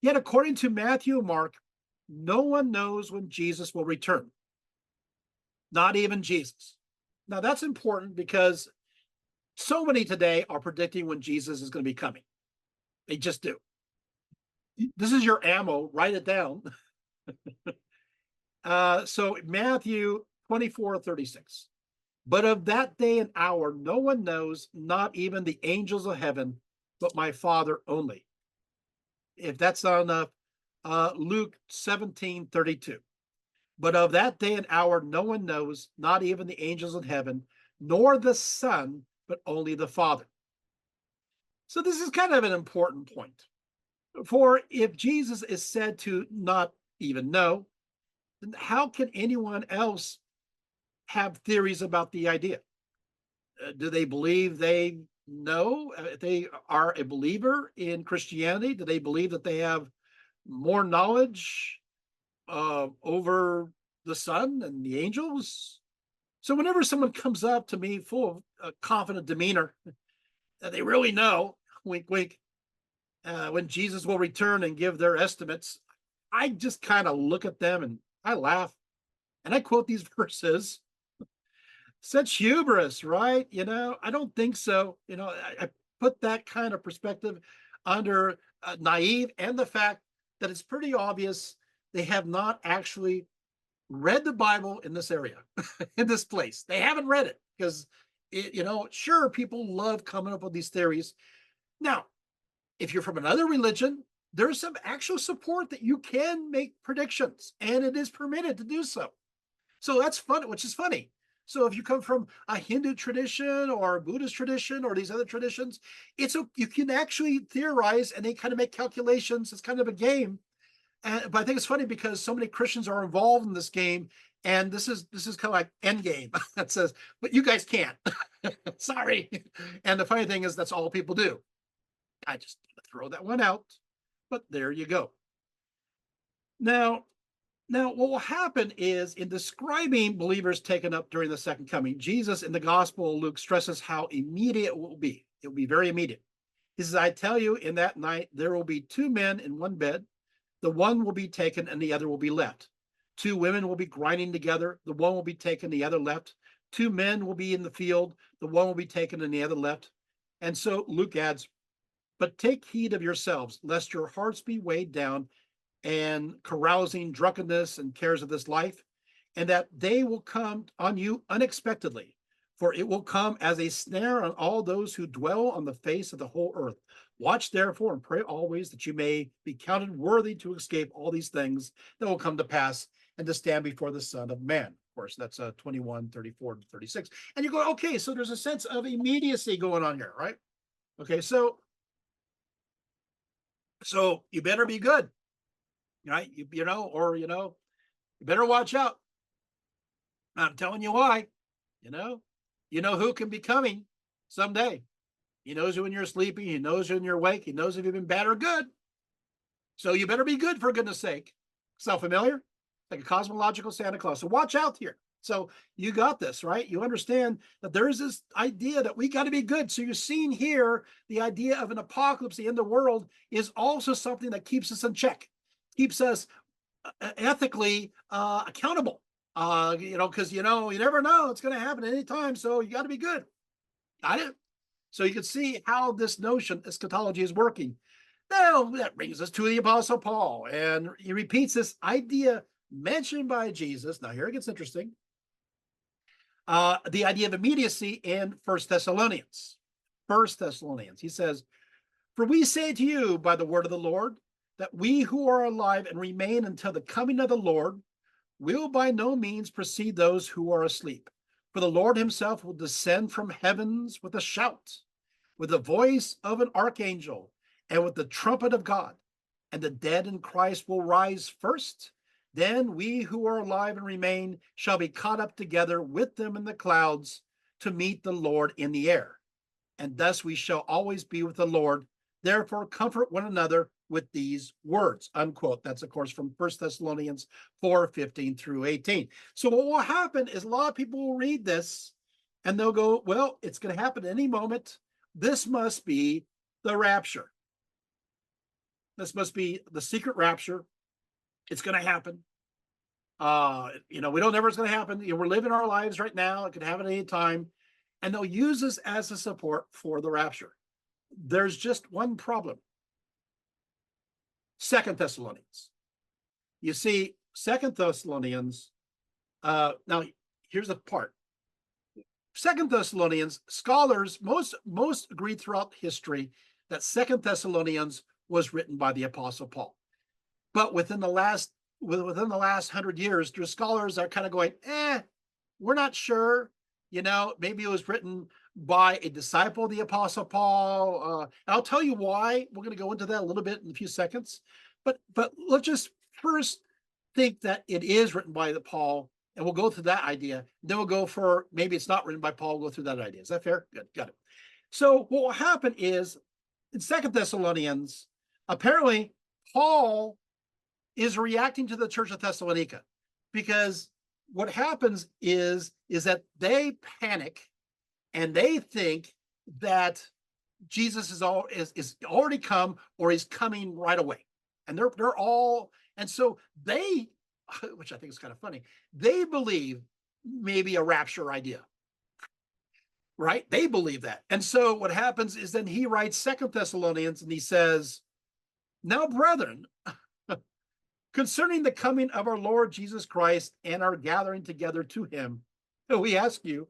Yet according to Matthew and Mark, no one knows when Jesus will return. Not even Jesus. Now that's important because so many today are predicting when Jesus is going to be coming. They just do. This is your ammo. Write it down. So Matthew 24:36. But of that day and hour, no one knows, not even the angels of heaven, but my Father only. If that's not enough, Luke 17:32. But of that day and hour, no one knows, not even the angels in heaven, nor the Son, but only the Father. So this is kind of an important point. For if Jesus is said to not even know, then how can anyone else have theories about the idea? Do they believe they know? They are a believer in Christianity? Do they believe that they have more knowledge over the Son and the angels? So whenever someone comes up to me full of a confident demeanor, that they really know, wink, wink, when Jesus will return and give their estimates, I just kind of look at them and I laugh and I quote these verses. Such hubris, right? I don't think so. I put that kind of perspective under naive and the fact that it's pretty obvious they have not actually read the Bible in this area, in this place. They haven't read it because, sure, people love coming up with these theories. Now, if you're from another religion, there's some actual support that you can make predictions and it is permitted to do so. So that's fun, which is funny. So if you come from a Hindu tradition or a Buddhist tradition or these other traditions, you can actually theorize and they kind of make calculations. It's kind of a game. But I think it's funny because so many Christians are involved in this game, and this is kind of like end game that says, but you guys can't. Sorry. And the funny thing is that's all people do. I just throw that one out, but there you go. Now, what will happen is in describing believers taken up during the second coming, Jesus in the Gospel of Luke stresses how immediate it will be. It will be very immediate. He says, I tell you, in that night, there will be two men in one bed. The one will be taken and the other will be left. Two women will be grinding together. The one will be taken, the other left. Two men will be in the field. The one will be taken and the other left. And so Luke adds, but take heed of yourselves, lest your hearts be weighed down and carousing, drunkenness, and cares of this life, and that they will come on you unexpectedly, for it will come as a snare on all those who dwell on the face of the whole earth. Watch therefore and pray always that you may be counted worthy to escape all these things that will come to pass and to stand before the Son of Man. Of course, that's 21:34-36. And you go, okay, so there's a sense of immediacy going on here, right? Okay, so you better be good. Right? You better watch out. I'm telling you why. You know who can be coming someday. He knows you when you're sleeping. He knows you when you're awake. He knows if you've been bad or good. So you better be good, for goodness sake. Sound familiar? Like a cosmological Santa Claus. So watch out here. So you got this, right? You understand that there is this idea that we got to be good. So you're seeing here the idea of an apocalypse, the end of the world, is also something that keeps us in check, keeps us ethically accountable. Because you never know it's going to happen at any time. So you got to be good. Got it? So you can see how this notion, eschatology, is working. Now, that brings us to the Apostle Paul, and he repeats this idea mentioned by Jesus. Now, here it gets interesting. The idea of immediacy in First Thessalonians. First Thessalonians, he says, "For we say to you by the word of the Lord, that we who are alive and remain until the coming of the Lord will by no means precede those who are asleep. For the Lord himself will descend from heavens with a shout, with the voice of an archangel, and with the trumpet of God. And the dead in Christ will rise first. Then we who are alive and remain shall be caught up together with them in the clouds to meet the Lord in the air. And thus we shall always be with the Lord. Therefore, comfort one another with these words," unquote. That's, of course, from 1 Thessalonians 4:15 through 18. So what will happen is a lot of people will read this and they'll go, well, it's going to happen any moment. This must be the rapture. This must be the secret rapture. It's going to happen. We don't know if it's going to happen. We're living our lives right now. It could happen at any time. And they'll use this as a support for the rapture. There's just one problem. 2 Thessalonians. You see, 2 Thessalonians, now here's the part. 2 Thessalonians, scholars, most agree throughout history that 2 Thessalonians was written by the Apostle Paul. But within the last 100 years, there's scholars that are kind of going, we're not sure. Maybe it was written by a disciple of the Apostle Paul. And I'll tell you why. We're going to go into that a little bit in a few seconds. But let's just first think that it is written by the Paul, and we'll go through that idea. Then we'll go for maybe it's not written by Paul. We'll go through that idea. Is that fair? Good, got it. So what will happen is in 2 Thessalonians, apparently Paul is reacting to the church of Thessalonica, because what happens is that they panic and they think that Jesus is already come, or he's coming right away. And they're all, and so they, which I think is kind of funny, they believe maybe a rapture idea, right? They believe that. And so what happens is then he writes 2 Thessalonians and he says, "Now, brethren, concerning the coming of our Lord Jesus Christ and our gathering together to him, we ask you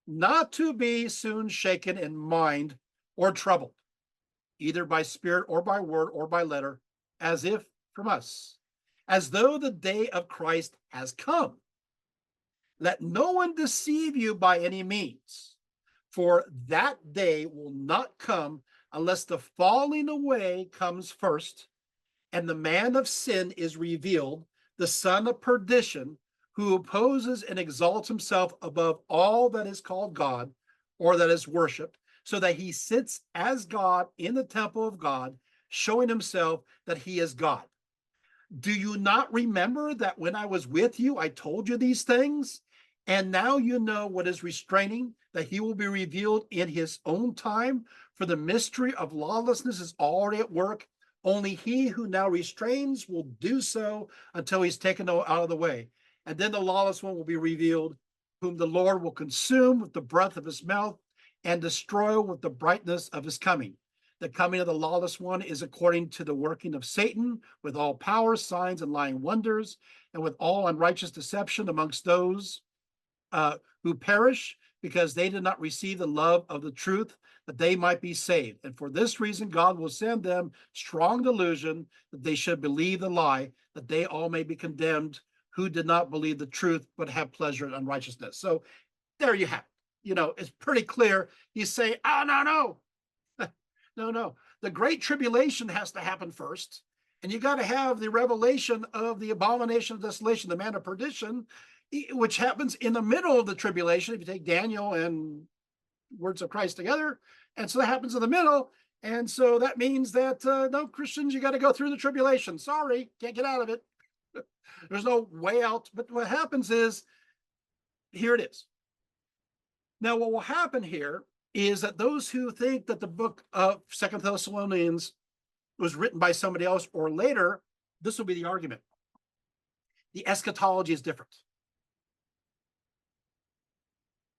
not to be soon shaken in mind or troubled, either by spirit or by word or by letter, as if from us, as though the day of Christ has come. Let no one deceive you by any means, for that day will not come unless the falling away comes first, and the man of sin is revealed, the son of perdition, who opposes and exalts himself above all that is called God or that is worshiped, so that he sits as God in the temple of God, showing himself that he is God. Do you not remember that when I was with you, I told you these things? And now you know what is restraining, that he will be revealed in his own time, for the mystery of lawlessness is already at work. Only he who now restrains will do so until he's taken out of the way. And then the lawless one will be revealed, whom the Lord will consume with the breath of his mouth and destroy with the brightness of his coming. The coming of the lawless one is according to the working of Satan, with all power, signs, and lying wonders, and with all unrighteous deception amongst those who perish, because they did not receive the love of the truth, that they might be saved. And for this reason, God will send them strong delusion, that they should believe the lie, that they all may be condemned, who did not believe the truth, but have pleasure in unrighteousness. So there you have it. It's pretty clear. You say, no. No. The great tribulation has to happen first. And you got to have the revelation of the abomination of desolation, the man of perdition, which happens in the middle of the tribulation. If you take Daniel and words of Christ together. And so that happens in the middle. And so that means that, no, Christians, you got to go through the tribulation. Sorry, can't get out of it. There's no way out. But what happens is, here it is. Now, what will happen here is that those who think that the book of 2 Thessalonians was written by somebody else or later, this will be the argument. The eschatology is different.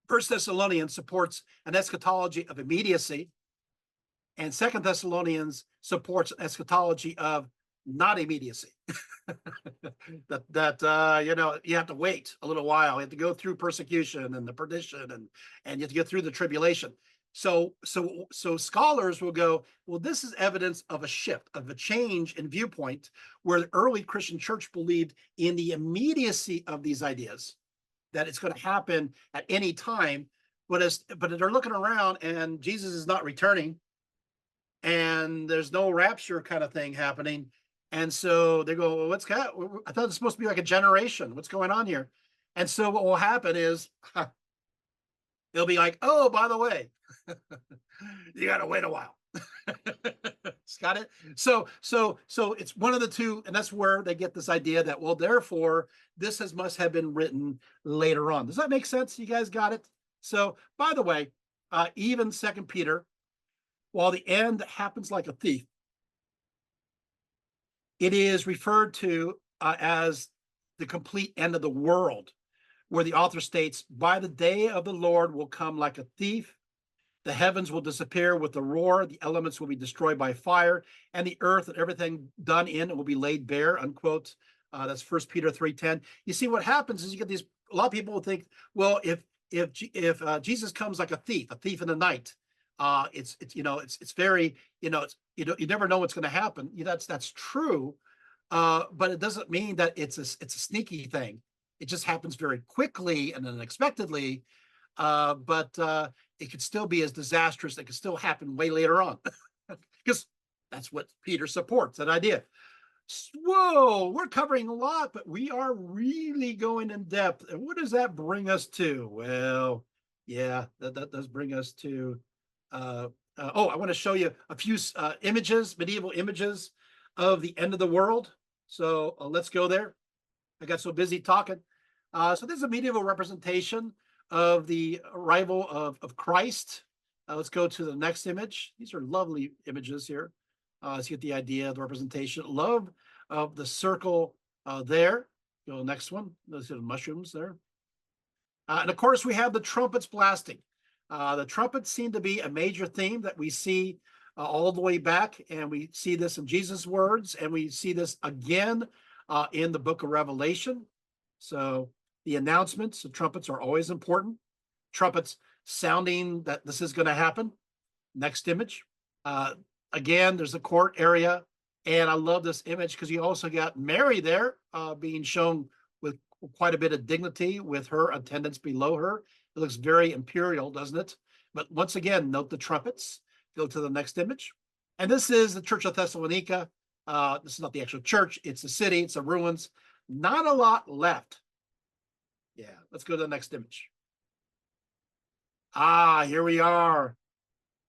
First Thessalonians supports an eschatology of immediacy, and Second Thessalonians supports an eschatology of not immediacy. that you have to wait a little while. You have to go through persecution and the perdition, and you have to get through the tribulation. So scholars will go, well, this is evidence of a shift, of a change in viewpoint, where the early Christian church believed in the immediacy of these ideas, that it's going to happen at any time. But they're looking around and Jesus is not returning, and there's no rapture kind of thing happening. And so they go, well, I thought it's supposed to be like a generation. What's going on here? And so what will happen is it'll be like, oh, by the way, you got to wait a while. Got it? So it's one of the two, and that's where they get this idea that, well, therefore, this must have been written later on. Does that make sense? You guys got it? So, by the way, even 2 Peter, while the end happens like a thief, it is referred to as the complete end of the world, where the author states, by the day of the Lord will come like a thief. The heavens will disappear with a roar. The elements will be destroyed by fire, and the earth and everything done in it will be laid bare, unquote. That's 1 Peter 3:10. You see, what happens is you get these, a lot of people will think, well, if Jesus comes like a thief in the night, it's very, you never know what's going to happen. That's true. But it doesn't mean that it's a sneaky thing. It just happens very quickly and unexpectedly. But it could still be as disastrous. It could still happen way later on, because that's what Peter supports, that idea. Whoa, we're covering a lot, but we are really going in depth. And what does that bring us to? Well, yeah, that does bring us to, I want to show you a few images, medieval images of the end of the world. So let's go there. I got so busy talking. So this is a medieval representation of the arrival of Christ. Let's go to the next image. These are lovely images here. Let's get the idea of the representation. Love of the circle there. Go to the next one. Those are the mushrooms there. And of course, we have the trumpets blasting. The trumpets seem to be a major theme that we see all the way back, and we see this in Jesus' words, and we see this again in the book of Revelation. So the announcements of trumpets are always important. Trumpets sounding that this is going to happen. Next image. Again, there's a court area, and I love this image because you also got Mary there being shown with quite a bit of dignity, with her attendants below her. It looks very imperial, doesn't it? But once again, note the trumpets. Go to the next image. And this is the Church of Thessalonica. This is not the actual church. It's a city. It's the ruins. Not a lot left. Yeah, let's go to the next image. Here we are.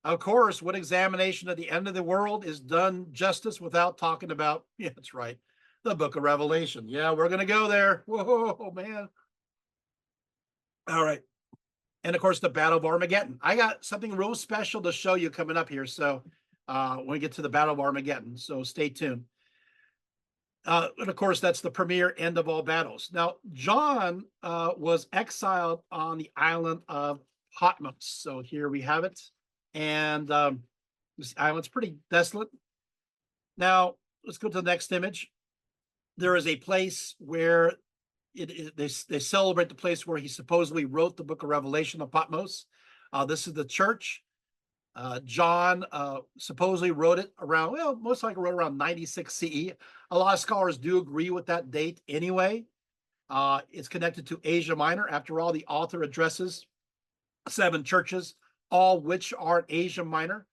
Of course, what examination of the end of the world is done justice without talking about, yeah, that's right, the book of Revelation. Yeah, we're going to go there. Whoa, man. All right. And of course, the Battle of Armageddon. I got something real special to show you coming up here. So when we get to the Battle of Armageddon, so stay tuned. And of course, that's the premier end of all battles. Now, John was exiled on the island of Patmos. So here we have it. And this island's pretty desolate. Now, let's go to the next image. There is a place where they celebrate the place where he supposedly wrote the book of Revelation of Patmos. This is the church. John supposedly wrote it around, well, most likely wrote around 96 CE. A lot of scholars do agree with that date anyway. It's connected to Asia Minor. After all, the author addresses 7 churches, all which are in Asia Minor: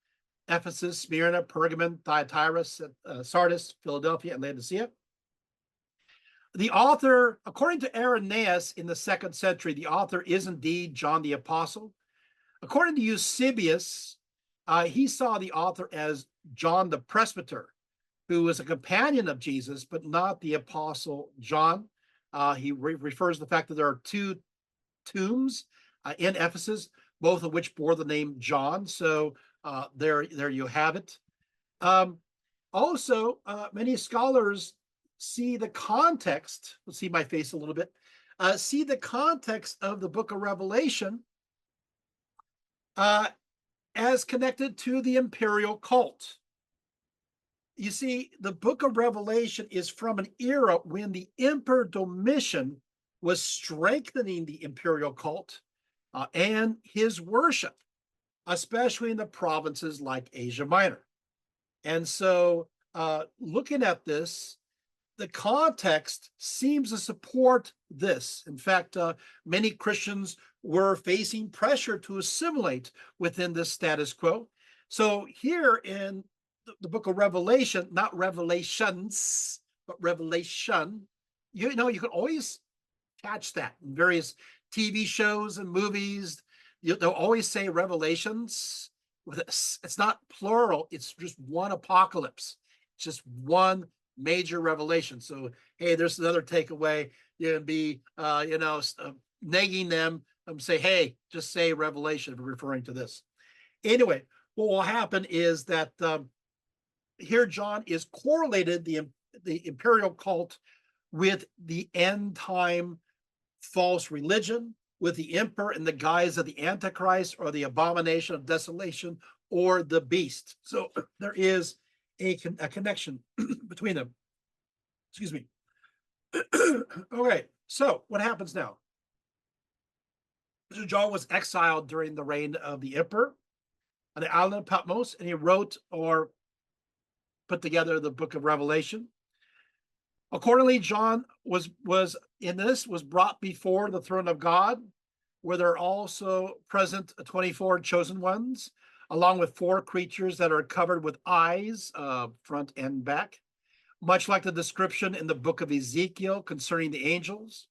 Ephesus, Smyrna, Pergamon, Thyatira, Sardis, Philadelphia, and Laodicea. The author, according to Irenaeus in the 2nd century, the author is indeed John the Apostle. According to Eusebius, he saw the author as John the Presbyter, who was a companion of Jesus, but not the Apostle John. He refers to the fact that there are 2 tombs in Ephesus, both of which bore the name John. So there you have it. Also, many scholars see the context. Let's see my face a little bit. See the context of the book of Revelation uh, as connected to the imperial cult. You see, the book of Revelation is from an era when the Emperor Domitian was strengthening the imperial cult and his worship, especially in the provinces like Asia Minor. And so, looking at this, the context seems to support this. In fact, many Christians were facing pressure to assimilate within this status quo. So, here in the book of Revelation, not revelations, but revelation, you know, you can always catch that in various TV shows and movies. They'll always say revelations. It's not plural, it's just one apocalypse. It's just one major revelation. So, hey, there's another takeaway. You can be, negging them and say, hey, just say revelation if you're referring to this. Anyway, what will happen is that here John is correlated the imperial cult with the end time false religion, with the emperor in the guise of the Antichrist or the abomination of desolation or the beast. So there is a connection between them. Excuse me. Okay, so what happens now? So John was exiled during the reign of the emperor on the island of Patmos, and he wrote or put together the book of Revelation. Accordingly, John was brought before the throne of God, where there are also present 24 chosen ones, along with 4 creatures that are covered with eyes, front and back, much like the description in the book of Ezekiel concerning the angels.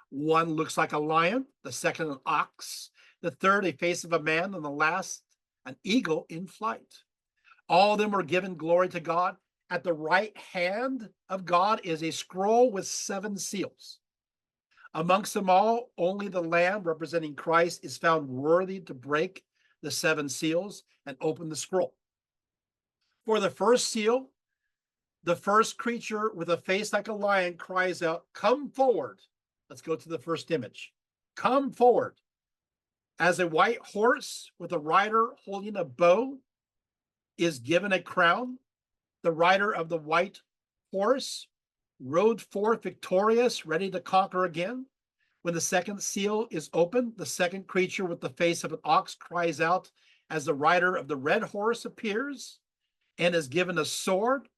One looks like a lion, the second an ox, the third a face of a man, and the last an eagle in flight. All of them were given glory to God. At the right hand of God is a scroll with 7 seals. Amongst them all, only the Lamb representing Christ is found worthy to break the 7 seals and open the scroll. For the first seal, the first creature with a face like a lion cries out, "Come forward." Let's go to the first image. Come forward. As a white horse with a rider holding a bow is given a crown, the rider of the white horse rode forth victorious, ready to conquer again. When the second seal is opened, the second creature with the face of an ox cries out as the rider of the red horse appears and is given a sword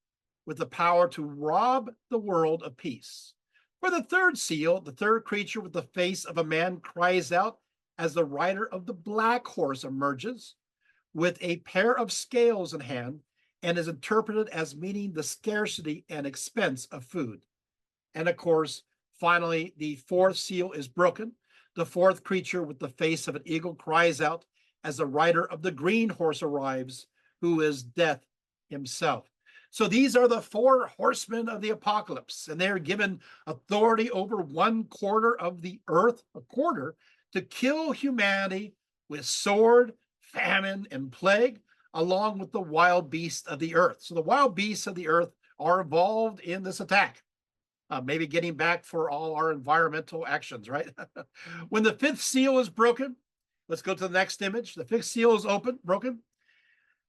with the power to rob the world of peace. For the third seal, the third creature with the face of a man cries out as the rider of the black horse emerges with a pair of scales in hand and is interpreted as meaning the scarcity and expense of food. And of course, finally, the fourth seal is broken. The fourth creature with the face of an eagle cries out as the rider of the green horse arrives, who is death himself. So these are the 4 horsemen of the apocalypse, and they're given authority over 1/4 of the earth, a quarter, to kill humanity with sword, famine, and plague, along with the wild beasts of the earth. So the wild beasts of the earth are involved in this attack, maybe getting back for all our environmental actions, right? When the 5th seal is broken, let's go to the next image. The 5th seal is broken.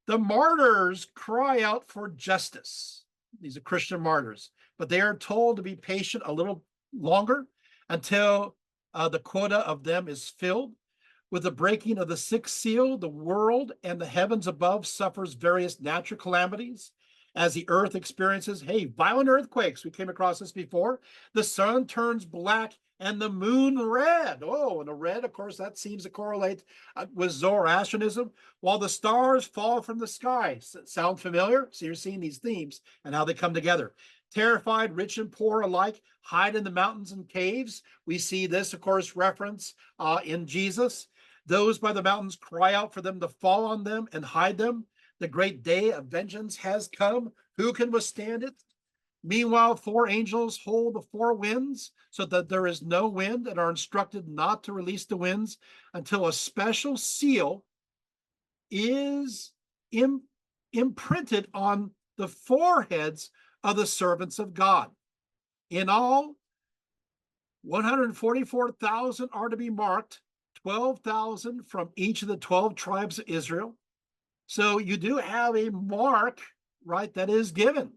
The martyrs cry out for justice. These are Christian martyrs, but they are told to be patient a little longer until the quota of them is filled. With the breaking of the 6th seal, the world and the heavens above suffers various natural calamities as the earth experiences, violent earthquakes. We came across this before. The sun turns black and the moon red. Oh, and the red, of course, that seems to correlate with Zoroastrianism, while the stars fall from the sky. Sound familiar? So you're seeing these themes and how they come together. Terrified, rich and poor alike, hide in the mountains and caves. We see this, of course, reference in Jesus. Those by the mountains cry out for them to fall on them and hide them. The great day of vengeance has come. Who can withstand it? Meanwhile, 4 angels hold the 4 winds so that there is no wind and are instructed not to release the winds until a special seal is imprinted on the foreheads of the servants of God. In all, 144,000 are to be marked 12,000 from each of the 12 tribes of Israel. So you do have a mark, right, that is given.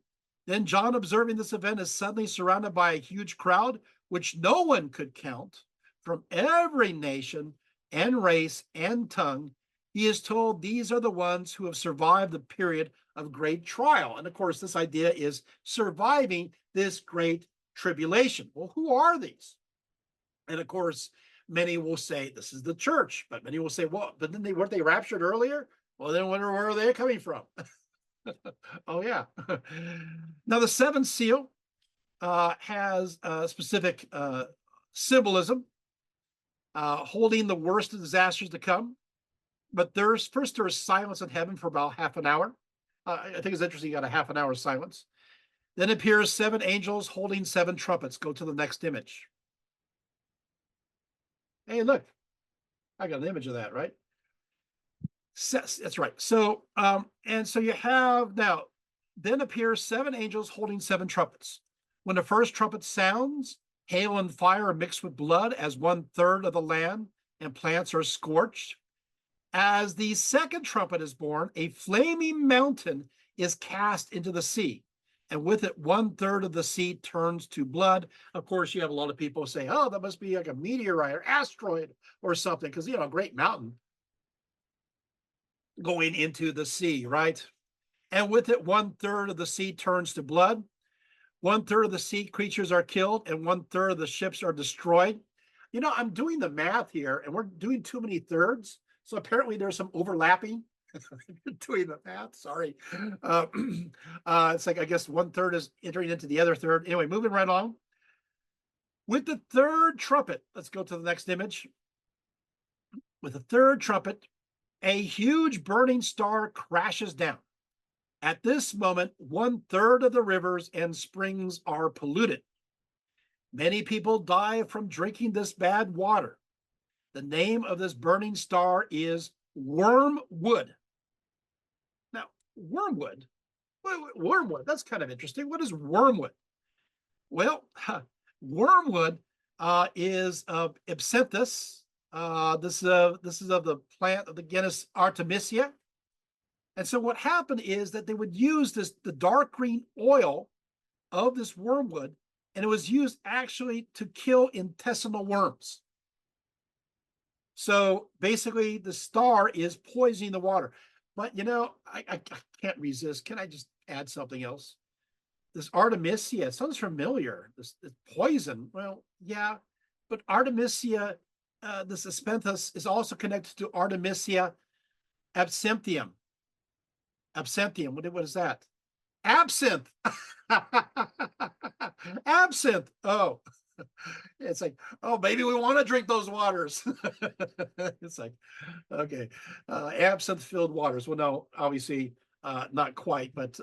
Then John, observing this event, is suddenly surrounded by a huge crowd, which no one could count, from every nation and race and tongue. He is told these are the ones who have survived the period of great trial. And of course, this idea is surviving this great tribulation. Well, who are these? And of course, many will say this is the church, but many will say, well, but then weren't they raptured earlier? Well, then where are they coming from? Oh, yeah. Now, the seventh seal has a specific symbolism, holding the worst of disasters to come. But there's silence in heaven for about half an hour. I think it's interesting, you got a half an hour of silence. Then appears 7 angels holding 7 trumpets. Go to the next image. Hey, look, I got an image of that, right? That's right. So, and so you have now, then appears 7 angels holding 7 trumpets. When the first trumpet sounds, hail and fire are mixed with blood, as 1/3 of the land and plants are scorched. As the second trumpet is born, a flaming mountain is cast into the sea, and with it 1/3 of the sea turns to blood. Of course, you have a lot of people say, oh, that must be like a meteorite or asteroid or something, because, a great mountain going into the sea, right? And with it 1/3 of the sea turns to blood. 1/3 of the sea creatures are killed, and 1/3 of the ships are destroyed. I'm doing the math here, and we're doing too many thirds. So apparently there's some overlapping. Doing the math, sorry. It's like, I guess 1/3 is entering into the other third. Anyway, moving right on. With the third trumpet, let's go to the next image. With the third trumpet, a huge burning star crashes down. At this moment, 1/3 of the rivers and springs are polluted. Many people die from drinking this bad water. The name of this burning star is wormwood. Now, wormwood, that's kind of interesting. What is wormwood? Well, wormwood is Ipsenthus. This is of the plant of the genus Artemisia. And so what happened is that they would use the dark green oil of this wormwood, and it was used actually to kill intestinal worms. So basically, the star is poisoning the water. But I can't resist. Can I just add something else? This Artemisia, it sounds familiar. This poison. Well, yeah, but Artemisia, this Aspenthus, is also connected to Artemisia absinthium. Absinthium. What is that? Absinthe. Absinthe. Oh, it's like, oh, maybe we want to drink those waters. It's like, okay, absinthe-filled waters. Well, no, obviously not quite, but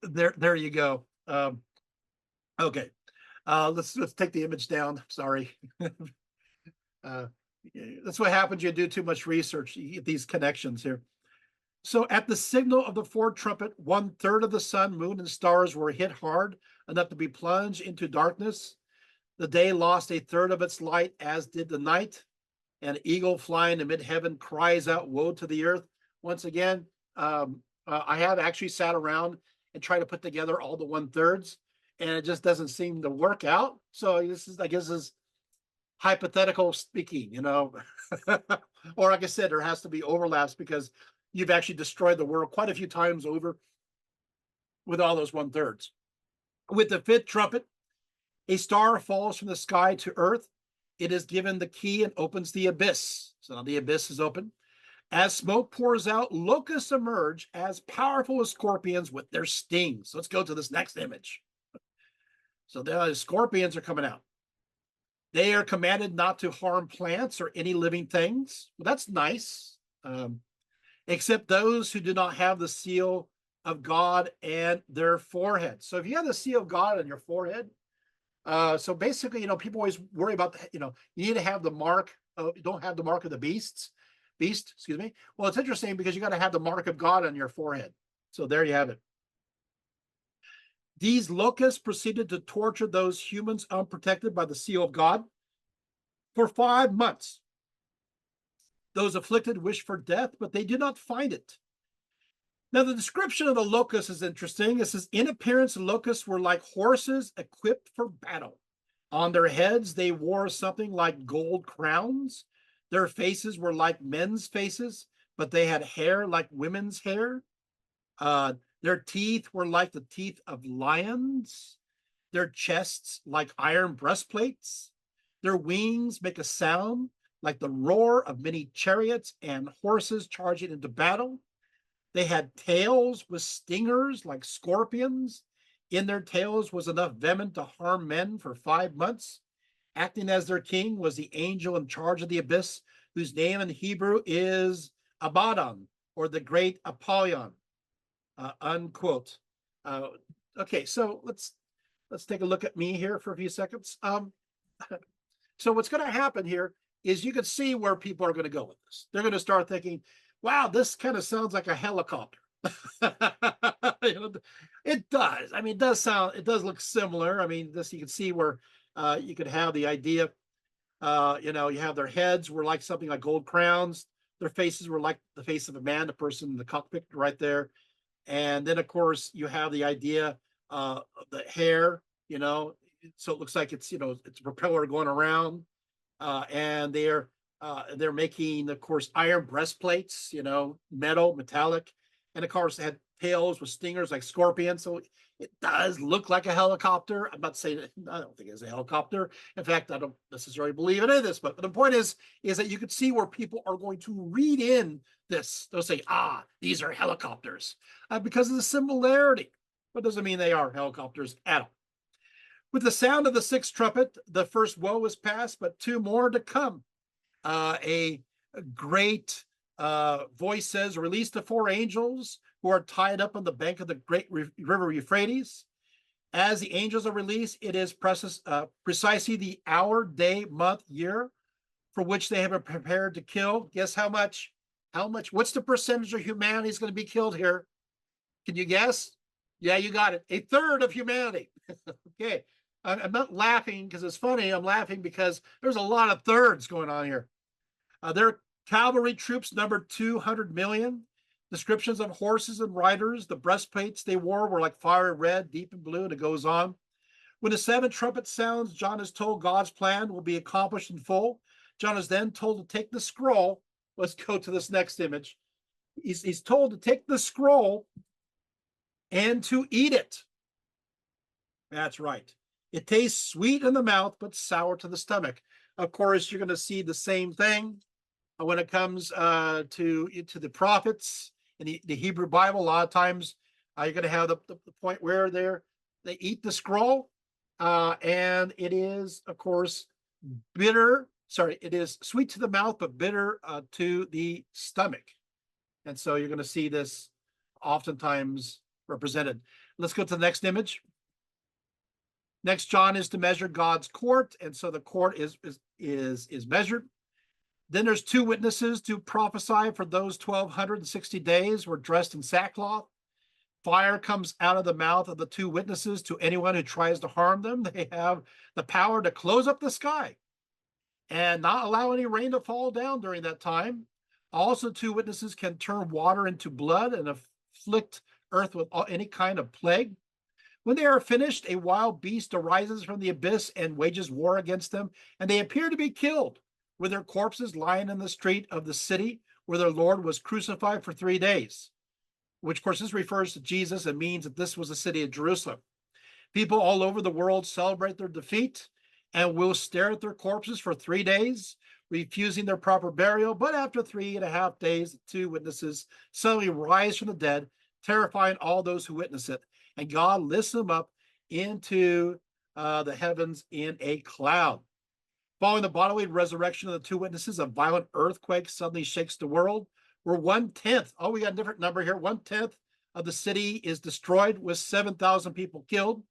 there you go. Okay, let's take the image down. Sorry. That's what happens. You do too much research. You get these connections here. So at the signal of the fourth trumpet, 1/3 of the sun, moon, and stars were hit hard, enough to be plunged into darkness. The day lost 1/3 of its light, as did the night. An eagle flying amid heaven cries out, woe to the earth. Once again, I have actually sat around and tried to put together all the 1/3s, and it just doesn't seem to work out. So this is, I guess, is hypothetical speaking, or like I said, there has to be overlaps because you've actually destroyed the world quite a few times over with all those 1/3s. With the fifth trumpet, a star falls from the sky to earth. It is given the key and opens the abyss. So now the abyss is open. As smoke pours out, locusts emerge as powerful as scorpions with their stings. So let's go to this next image. So the scorpions are coming out. They are commanded not to harm plants or any living things. Well, that's nice. Except those who do not have the seal of God and their forehead. So if you have the seal of God on your forehead, so basically, people always worry about, you need to have the mark. You don't have the mark of the beast, excuse me. Well, it's interesting because you got to have the mark of God on your forehead. So there you have it. These locusts proceeded to torture those humans unprotected by the seal of God. For 5 months, those afflicted wished for death, but they did not find it. Now, the description of the locusts is interesting. It says, in appearance, locusts were like horses equipped for battle. On their heads, they wore something like gold crowns. Their faces were like men's faces, but they had hair like women's hair. Their teeth were like the teeth of lions. Their chests like iron breastplates. Their wings make a sound like the roar of many chariots and horses charging into battle. They had tails with stingers like scorpions. In their tails was enough venom to harm men for 5 months. Acting as their king was the angel in charge of the abyss, whose name in Hebrew is Abaddon, or the great Apollyon. Unquote. Okay, so let's take a look at me here for a few seconds. So what's going to happen here is you can see where people are going to go with this. They're going to start thinking, wow, this kind of sounds like a helicopter. It does. I mean, it does look similar. I mean, this you can see where you could have the idea, you have their heads were like something like gold crowns. Their faces were like the face of a man, the person in the cockpit right there. And then, of course, you have the idea of the hair, so it looks like it's a propeller going around, and they're making, of course, iron breastplates, metallic, and of course they had tails with stingers like scorpions. So it does look like a helicopter. I'm not saying I don't think it's a helicopter. In fact, I don't necessarily believe any of this, but the point is that you could see where people are going to read in this. They'll say, these are helicopters because of the similarity, but doesn't mean they are helicopters at all. With the sound of the sixth trumpet, the first woe is past, but two more to come. A great voice says, release the four angels who are tied up on the bank of the great river Euphrates. As the angels are released, it is precisely the hour, day, month, year for which they have been prepared to kill. Guess how much? What's the percentage of humanity is going to be killed here? Can you guess? Yeah, you got it. A third of humanity. Okay. I'm not laughing because it's funny. I'm laughing because there's a lot of thirds going on here. Their cavalry troops numbered 200 million. Descriptions of horses and riders. The breastplates they wore were like fire red, deep in blue, and it goes on. When the seventh trumpet sounds, John is told God's plan will be accomplished in full. John is then told to take the scroll. Let's go to this next image. He's told to take the scroll and to eat it. That's right. It tastes sweet in the mouth, but sour to the stomach. Of course, you're going to see the same thing when it comes to the prophets in the Hebrew Bible. A lot of times you're going to have the point where they eat the scroll, and it is, of course, bitter. Sorry, it is sweet to the mouth, but bitter to the stomach. And so you're going to see this oftentimes represented. Let's go to the next image. Next, John is to measure God's court, and so the court is measured. Then there's two witnesses to prophesy for those 1,260 days were dressed in sackcloth. Fire comes out of the mouth of the two witnesses to anyone who tries to harm them. They have the power to close up the sky and not allow any rain to fall down during that time. Also, two witnesses can turn water into blood and afflict earth with any kind of plague. When they are finished, a wild beast arises from the abyss and wages war against them, and they appear to be killed, with their corpses lying in the street of the city where their Lord was crucified for 3 days, which, of course, this refers to Jesus and means that this was the city of Jerusalem. People all over the world celebrate their defeat and will stare at their corpses for 3 days, refusing their proper burial. But after 3.5 days, the two witnesses suddenly rise from the dead, terrifying all those who witness it. And God lifts them up into the heavens in a cloud. Following the bodily resurrection of the two witnesses, a violent earthquake suddenly shakes the world, where 1/10, we got a different number here, 1/10 of the city is destroyed, with 7,000 people killed.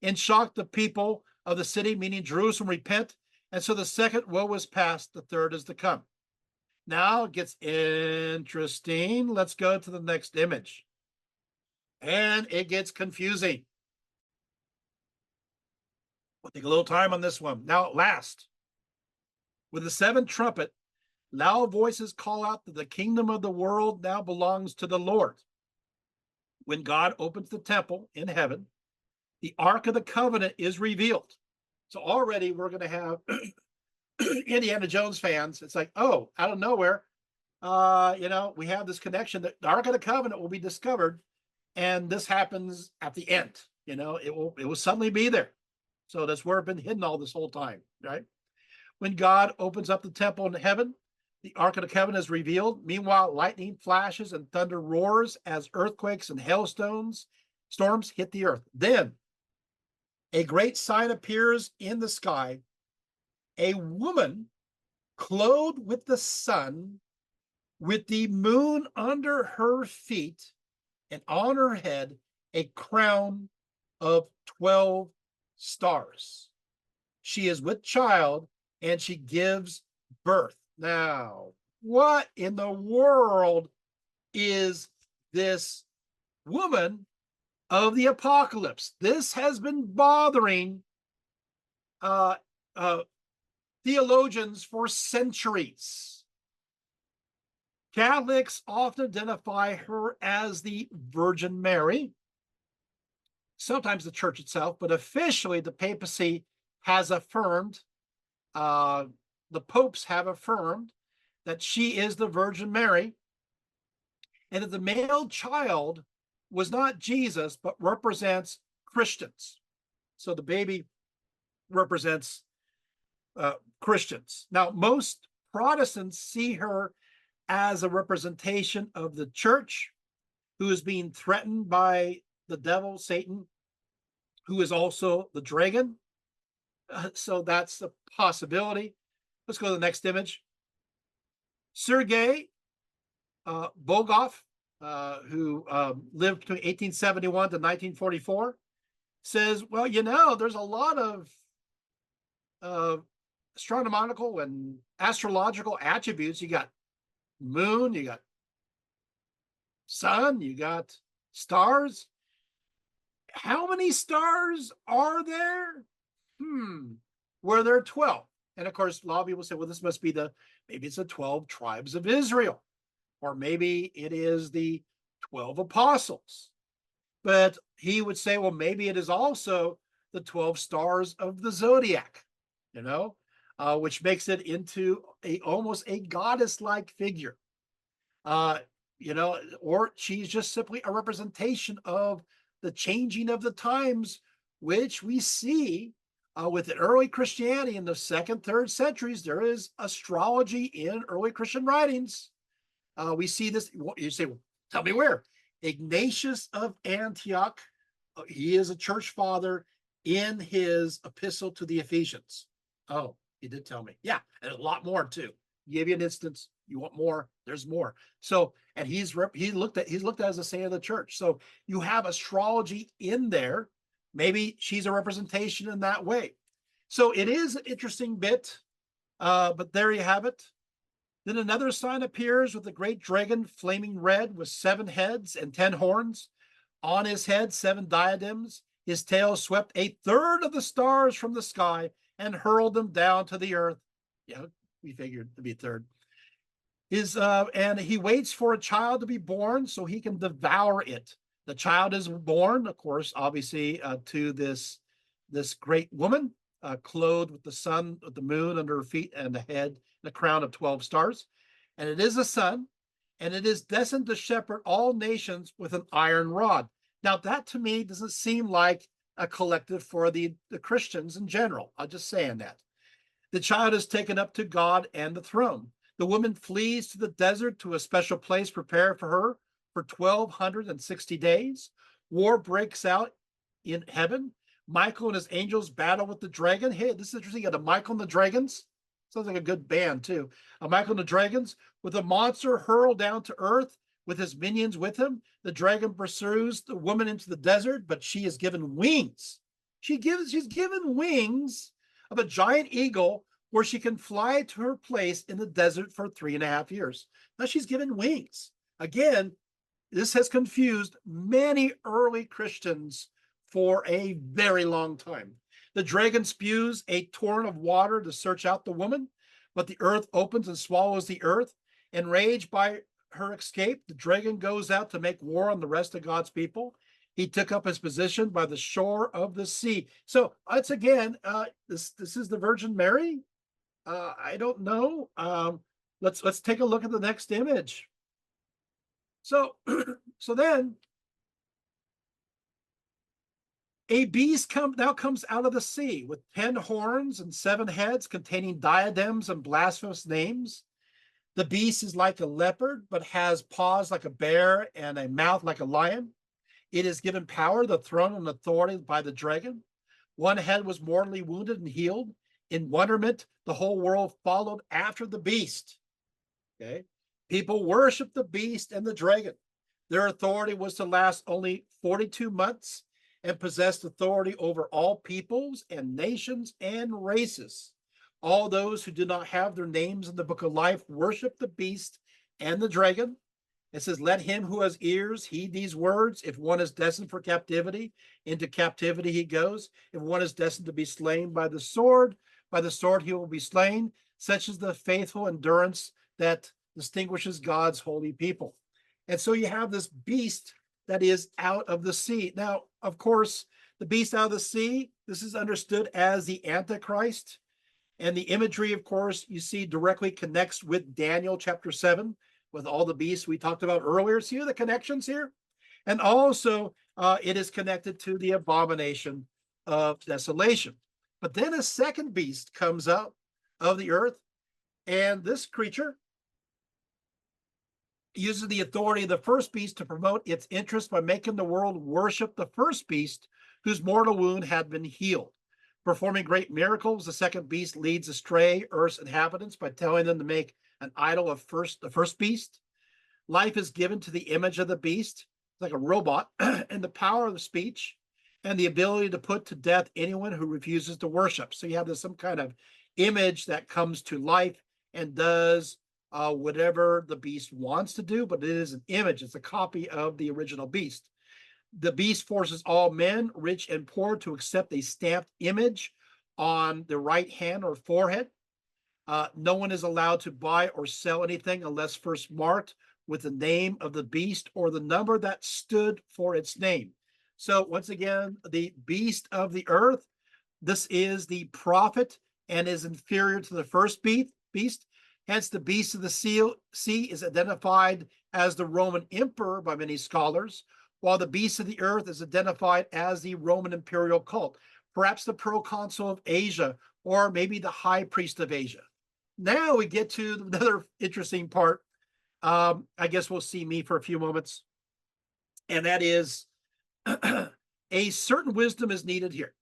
In shock, the people of the city, meaning Jerusalem, repent. And so the second woe is past, the third is to come. Now it gets interesting. Let's go to the next image. And it gets confusing. We'll take a little time on this one. Now, last, With the seventh trumpet, loud voices call out that the kingdom of the world now belongs to the Lord. When God opens the temple in heaven, the Ark of the Covenant is revealed. So already we're going to have Indiana Jones fans. It's like, oh, out of nowhere, we have this connection that the Ark of the Covenant will be discovered, and this happens at the end. It will suddenly be there. So that's where it's been hidden all this whole time, right? When God opens up the temple in heaven, the Ark of the Covenant is revealed. Meanwhile, lightning flashes and thunder roars as earthquakes and hailstones, storms hit the earth. Then a great sign appears in the sky, a woman clothed with the sun, with the moon under her feet, and on her head a crown of 12 stars. She is with child, and she gives birth. Now, what in the world is this woman of the apocalypse? This has been bothering theologians for centuries. Catholics often identify her as the Virgin Mary, sometimes the church itself, but officially the papacy has affirmed, the popes have affirmed that she is the Virgin Mary, and that the male child was not Jesus, but represents Christians. So the baby represents Christians. Now, most Protestants see her as a representation of the church, who is being threatened by the devil, Satan, who is also the dragon. So that's a possibility. Let's go to the next image. Sergei Bogov, who lived between 1871 to 1944, says, well, there's a lot of astronomical and astrological attributes. You got moon, you got sun, you got stars. How many stars are there? Were there 12? And of course, a lot of people say, well, this must be maybe it's the 12 tribes of Israel, or maybe it is the 12 apostles. But he would say, well, maybe it is also the 12 stars of the zodiac, which makes it into almost a goddess-like figure. Or she's just simply a representation of the changing of the times, which we see with the early Christianity in the 2nd, 3rd centuries. There is astrology in early Christian writings. We see this. You say, well, tell me where. Ignatius of Antioch, he is a church father in his epistle to the Ephesians. Oh, he did tell me. Yeah, and a lot more too. Give you an instance. You want more? There's more. So, and he's looked at as a saint of the church. So you have astrology in there. Maybe she's a representation in that way. So it is an interesting bit, but there you have it. Then another sign appears with a great dragon, flaming red, with 7 heads and 10 horns. On his head, 7 diadems. His tail swept 1/3 of the stars from the sky and hurled them down to the earth. Yeah, we figured it'd be 1/3. And he waits for a child to be born so he can devour it. The child is born, of course, obviously, to this great woman, clothed with the sun, with the moon under her feet, and the head, and a crown of 12 stars. And it is a son, and it is destined to shepherd all nations with an iron rod. Now, that to me doesn't seem like a collective for the Christians in general. I'm just saying that. The child is taken up to God and the throne. The woman flees to the desert, to a special place prepared for her for 1,260 days. War breaks out in heaven. Michael and his angels battle with the dragon. Hey, this is interesting. You got a Michael and the Dragons. Sounds like a good band, too. A Michael and the Dragons, with a monster hurled down to earth with his minions with him. The dragon pursues the woman into the desert, but she is given wings. She's given wings of a giant eagle, where she can fly to her place in the desert for 3.5 years. Now she's given wings. Again, this has confused many early Christians for a very long time. The dragon spews a torrent of water to search out the woman, but the earth opens and swallows the earth. Enraged by her escape, the dragon goes out to make war on the rest of God's people. He took up his position by the shore of the sea. So it's again, this is the Virgin Mary. I don't know. Let's take a look at the next image. So so then a beast now comes out of the sea with 10 horns and 7 heads, containing diadems and blasphemous names. The beast is like a leopard, but has paws like a bear and a mouth like a lion. It is given power, the throne, and authority by the dragon. One head was mortally wounded and healed. In wonderment, the whole world followed after the beast. Okay. People worshiped the beast and the dragon. Their authority was to last only 42 months and possessed authority over all peoples and nations and races. All those who did not have their names in the book of life worship the beast and the dragon. It says, let him who has ears heed these words. If one is destined for captivity, into captivity he goes. If one is destined to be slain by the sword he will be slain. Such is the faithful endurance that distinguishes God's holy people. And so you have this beast that is out of the sea. Now, of course, the beast out of the sea, this is understood as the Antichrist. And the imagery, of course, you see directly connects with Daniel chapter 7, with all the beasts we talked about earlier. See the connections here? And also, it is connected to the abomination of desolation. But then a second beast comes out of the earth, and this creature uses the authority of the first beast to promote its interest by making the world worship the first beast whose mortal wound had been healed. Performing great miracles, the second beast leads astray Earth's inhabitants by telling them to make an idol of the first beast. Life is given to the image of the beast, like a robot, and the power of speech and the ability to put to death anyone who refuses to worship. So you have some kind of image that comes to life and does whatever the beast wants to do, but it is an image. It's a copy of the original beast. The beast forces all men, rich and poor, to accept a stamped image on the right hand or forehead. No one is allowed to buy or sell anything unless first marked with the name of the beast or the number that stood for its name. So once again, the beast of the earth, this is the prophet and is inferior to the first beast. Hence, the beast of the sea is identified as the Roman emperor by many scholars, while the beast of the earth is identified as the Roman imperial cult, perhaps the proconsul of Asia, or maybe the high priest of Asia. Now we get to another interesting part. I guess we'll see me for a few moments. And that is a certain wisdom is needed here.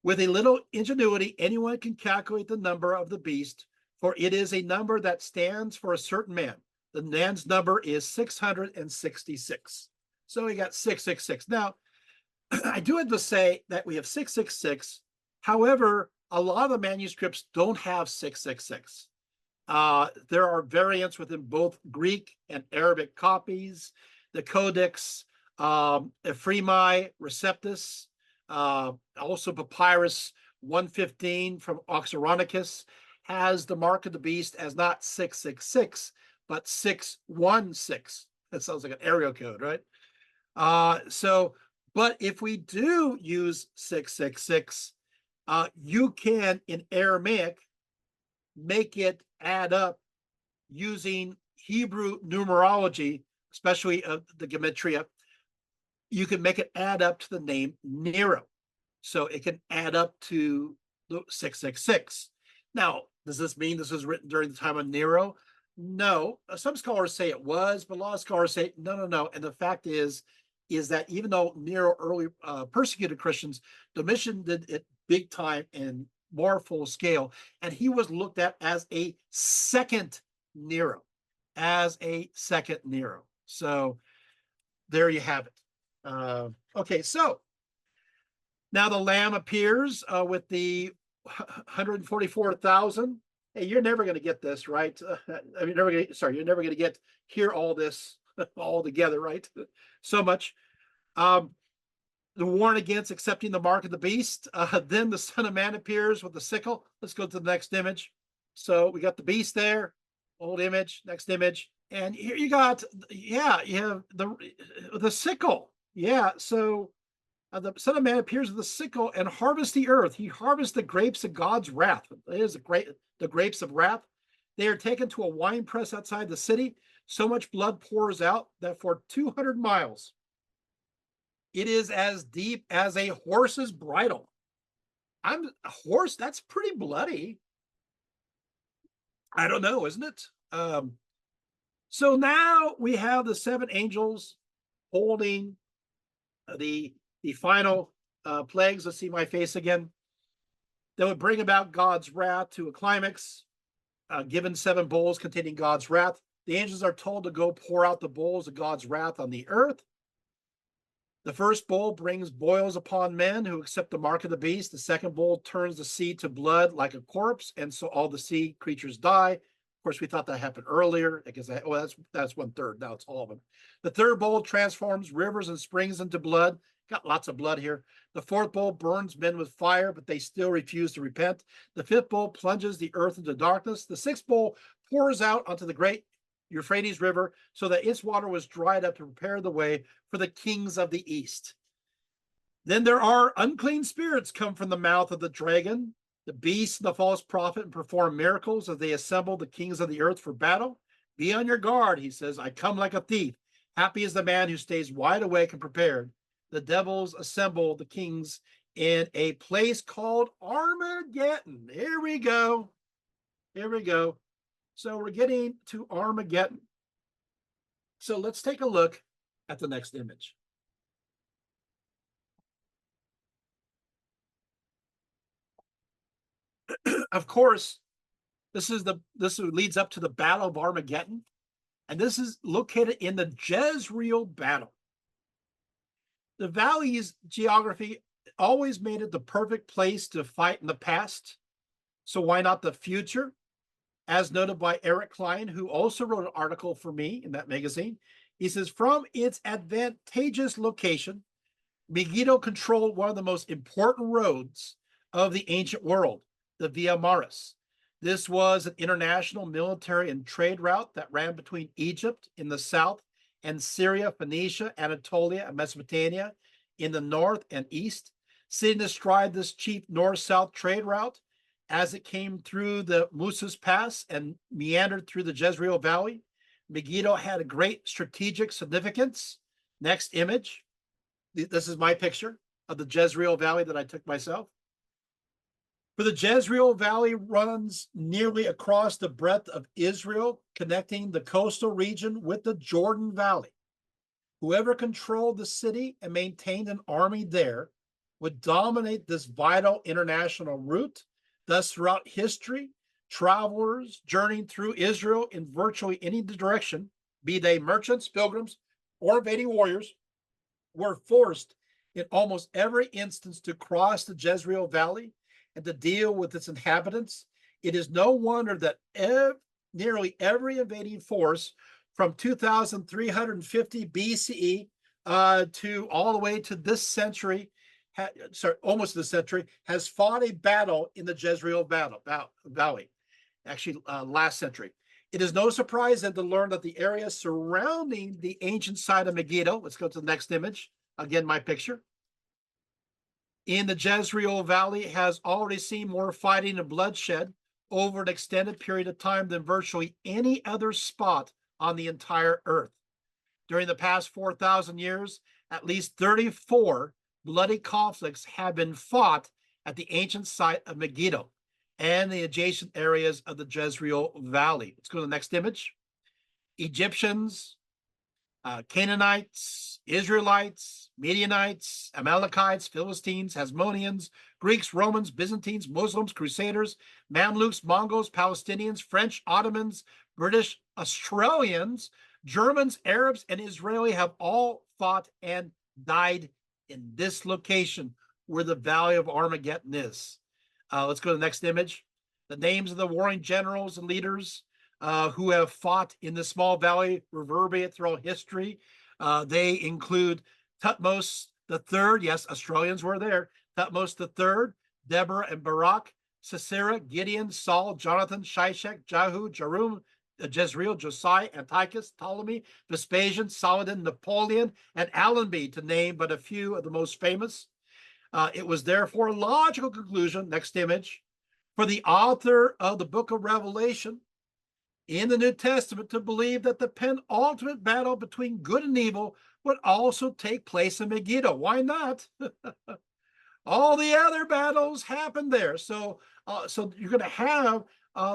With a little ingenuity, anyone can calculate the number of the beast, for it is a number that stands for a certain man. The man's number is 666. So we got 666. Now, I do have to say that we have 666. However, a lot of the manuscripts don't have 666. There are variants within both Greek and Arabic copies. The Codex Ephraemi Receptus, also Papyrus 115 from Oxyrhynchus, has the mark of the beast as not 666, but 616. That sounds like an area code, right? But if we do use 666, you can, in Aramaic, make it add up using Hebrew numerology, especially the gematria. You can make it add up to the name Nero. So it can add up to the 666. Now, does this mean this was written during the time of Nero? No. Some scholars say it was, but a lot of scholars say no. And the fact is that even though Nero early persecuted Christians, Domitian did it big time and more full scale, and he was looked at as a second Nero, So there you have it. Okay, so now the Lamb appears with the 144,000. Hey, you're never going to get this, right? You're never going to hear all this all together, right? So much. The warn against accepting the mark of the beast. Then the Son of Man appears with the sickle. Let's go to the next image. So we got the beast there, old image, next image. And here you got, yeah, you have the sickle. Yeah, so the Son of Man appears with the sickle and harvests the earth. He harvests the grapes of God's wrath. It is the grapes of wrath. They are taken to a wine press outside the city. So much blood pours out that for 200 miles, it is as deep as a horse's bridle. I'm a horse. That's pretty bloody. I don't know, isn't it? So now we have the seven angels holding the final plagues. Let's see my face again. That would bring about God's wrath to a climax. Given seven bowls containing God's wrath, the angels are told to go pour out the bowls of God's wrath on the earth. The first bowl brings boils upon men who accept the mark of the beast. The second bowl turns the sea to blood like a corpse, and so all the sea creatures die. Of course, we thought that happened earlier because that's 1/3. Now it's all of them. The third bowl transforms rivers and springs into blood. Got lots of blood here. The fourth bowl burns men with fire, but they still refuse to repent. The fifth bowl plunges the earth into darkness. The sixth bowl pours out onto the great Euphrates River so that its water was dried up to prepare the way for the kings of the east. Then there are unclean spirits come from the mouth of the dragon, the beast, and the false prophet, and perform miracles as they assemble the kings of the earth for battle. Be on your guard, he says. I come like a thief. Happy is the man who stays wide awake and prepared. The devils assemble the kings in a place called Armageddon. Here we go. Here we go. So we're getting to Armageddon. So let's take a look at the next image. Of course, this leads up to the Battle of Armageddon, and this is located in the Jezreel battle. The valley's geography always made it the perfect place to fight in the past. So why not the future? As noted by Eric Klein, who also wrote an article for me in that magazine. He says, from its advantageous location, Megiddo controlled one of the most important roads of the ancient world, the Via Maris. This was an international military and trade route that ran between Egypt in the south and Syria, Phoenicia, Anatolia, and Mesopotamia in the north and east. Sitting astride this chief north-south trade route, as it came through the Musa's Pass and meandered through the Jezreel Valley, Megiddo had a great strategic significance. Next image. This is my picture of the Jezreel Valley that I took myself. For the Jezreel Valley runs nearly across the breadth of Israel, connecting the coastal region with the Jordan Valley. Whoever controlled the city and maintained an army there would dominate this vital international route. Thus, throughout history, travelers journeying through Israel in virtually any direction, be they merchants, pilgrims, or invading warriors, were forced in almost every instance to cross the Jezreel Valley and to deal with its inhabitants. It is no wonder that nearly every invading force from 2350 BCE to all the way to this century, almost this century, has fought a battle in the Jezreel Valley, actually last century. It is no surprise then to learn that the area surrounding the ancient site of Megiddo, let's go to the next image, again, my picture, in the Jezreel Valley has already seen more fighting and bloodshed over an extended period of time than virtually any other spot on the entire earth. During the past 4,000 years, at least 34 bloody conflicts have been fought at the ancient site of Megiddo and the adjacent areas of the Jezreel Valley. Let's go to the next image. Egyptians, Canaanites, Israelites, Midianites, Amalekites, Philistines, Hasmoneans, Greeks, Romans, Byzantines, Muslims, Crusaders, Mamluks, Mongols, Palestinians, French, Ottomans, British, Australians, Germans, Arabs, and Israeli have all fought and died in this location where the Valley of Armageddon is. Let's go to the next image. The names of the warring generals and leaders who have fought in the small valley reverberate throughout history. They include Thutmose III. Yes, Australians were there. Thutmose III, Deborah and Barak, Sisera, Gideon, Saul, Jonathan, Shishak, Jehu, Jerum, Jezreel, Josiah, Antiochus, Ptolemy, Vespasian, Saladin, Napoleon, and Allenby, to name but a few of the most famous. It was therefore a logical conclusion, next image, for the author of the book of Revelation in the New Testament to believe that the penultimate battle between good and evil would also take place in Megiddo. Why not? All the other battles happened there. So you're going to have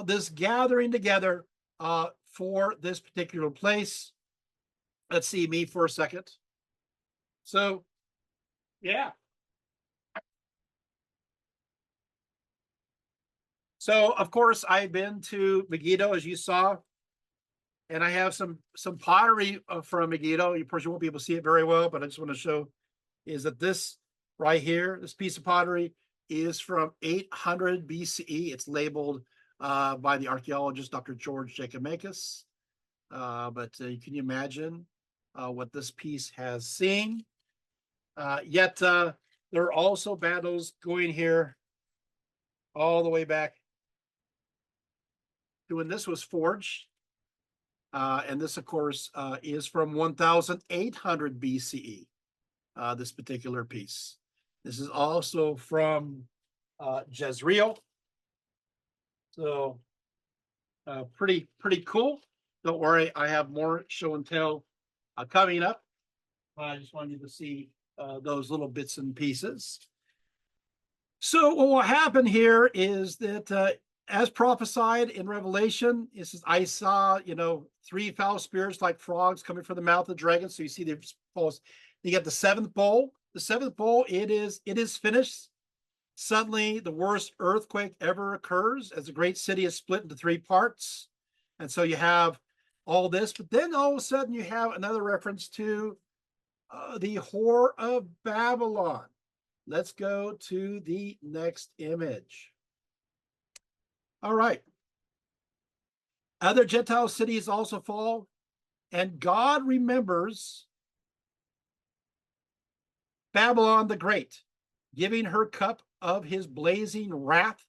this gathering together for this particular place. Let's see me for a second. So, yeah. So, of course, I've been to Megiddo, as you saw, and I have some pottery from Megiddo. Of course, you won't be able to see it very well, but I just want to show is that this right here, this piece of pottery is from 800 BCE. It's labeled by the archaeologist, Dr. George Jacomakis. But can you imagine what this piece has seen? Yet there are also battles going here all the way back to when this was forged. And this, of course, is from 1800 BCE, this particular piece. This is also from Jezreel. So pretty cool. Don't worry, I have more show and tell coming up. I just wanted you to see those little bits and pieces. So what will happen here is that as prophesied in Revelation, it says, I saw, 3 foul spirits like frogs coming from the mouth of the dragon. So you see the false. You get the 7th bowl. The 7th bowl, it is finished. Suddenly, the worst earthquake ever occurs as the great city is split into 3 parts. And so you have all this, but then all of a sudden you have another reference to the whore of Babylon. Let's go to the next image. All right. Other Gentile cities also fall, and God remembers Babylon the Great, giving her cup of his blazing wrath.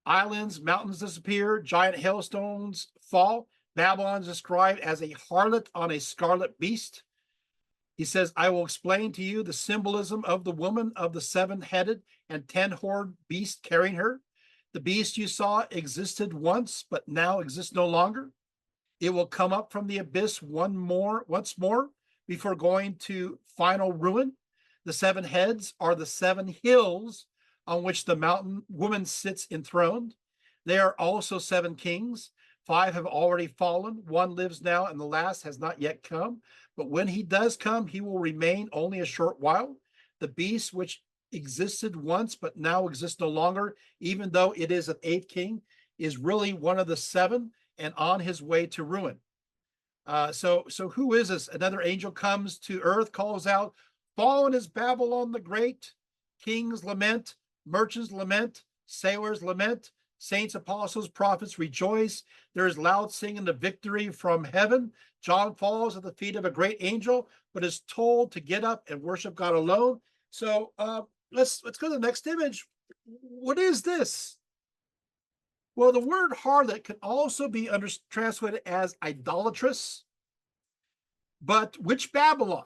Islands, mountains disappear, giant hailstones fall. Babylon is described as a harlot on a scarlet beast. He says, I will explain to you the symbolism of the woman of the 7-headed and 10-horned beast carrying her. The beast you saw existed once, but now exists no longer. It will come up from the abyss once more before going to final ruin. The 7 heads are the 7 hills on which the mountain woman sits enthroned. They are also 7 kings. 5 have already fallen. 1 lives now, and the last has not yet come. But when he does come, he will remain only a short while. The beast which existed once, but now exists no longer, even though it is an 8th king, is really one of the 7 and on his way to ruin. So who is this? Another angel comes to earth, calls out, fallen is Babylon the Great. Kings lament, merchants lament, sailors lament, saints, apostles, prophets rejoice. There is loud singing the victory from heaven. John falls at the feet of a great angel, but is told to get up and worship God alone. So let's go to the next image. What is this? Well, the word harlot can also be translated as idolatrous. But which Babylon?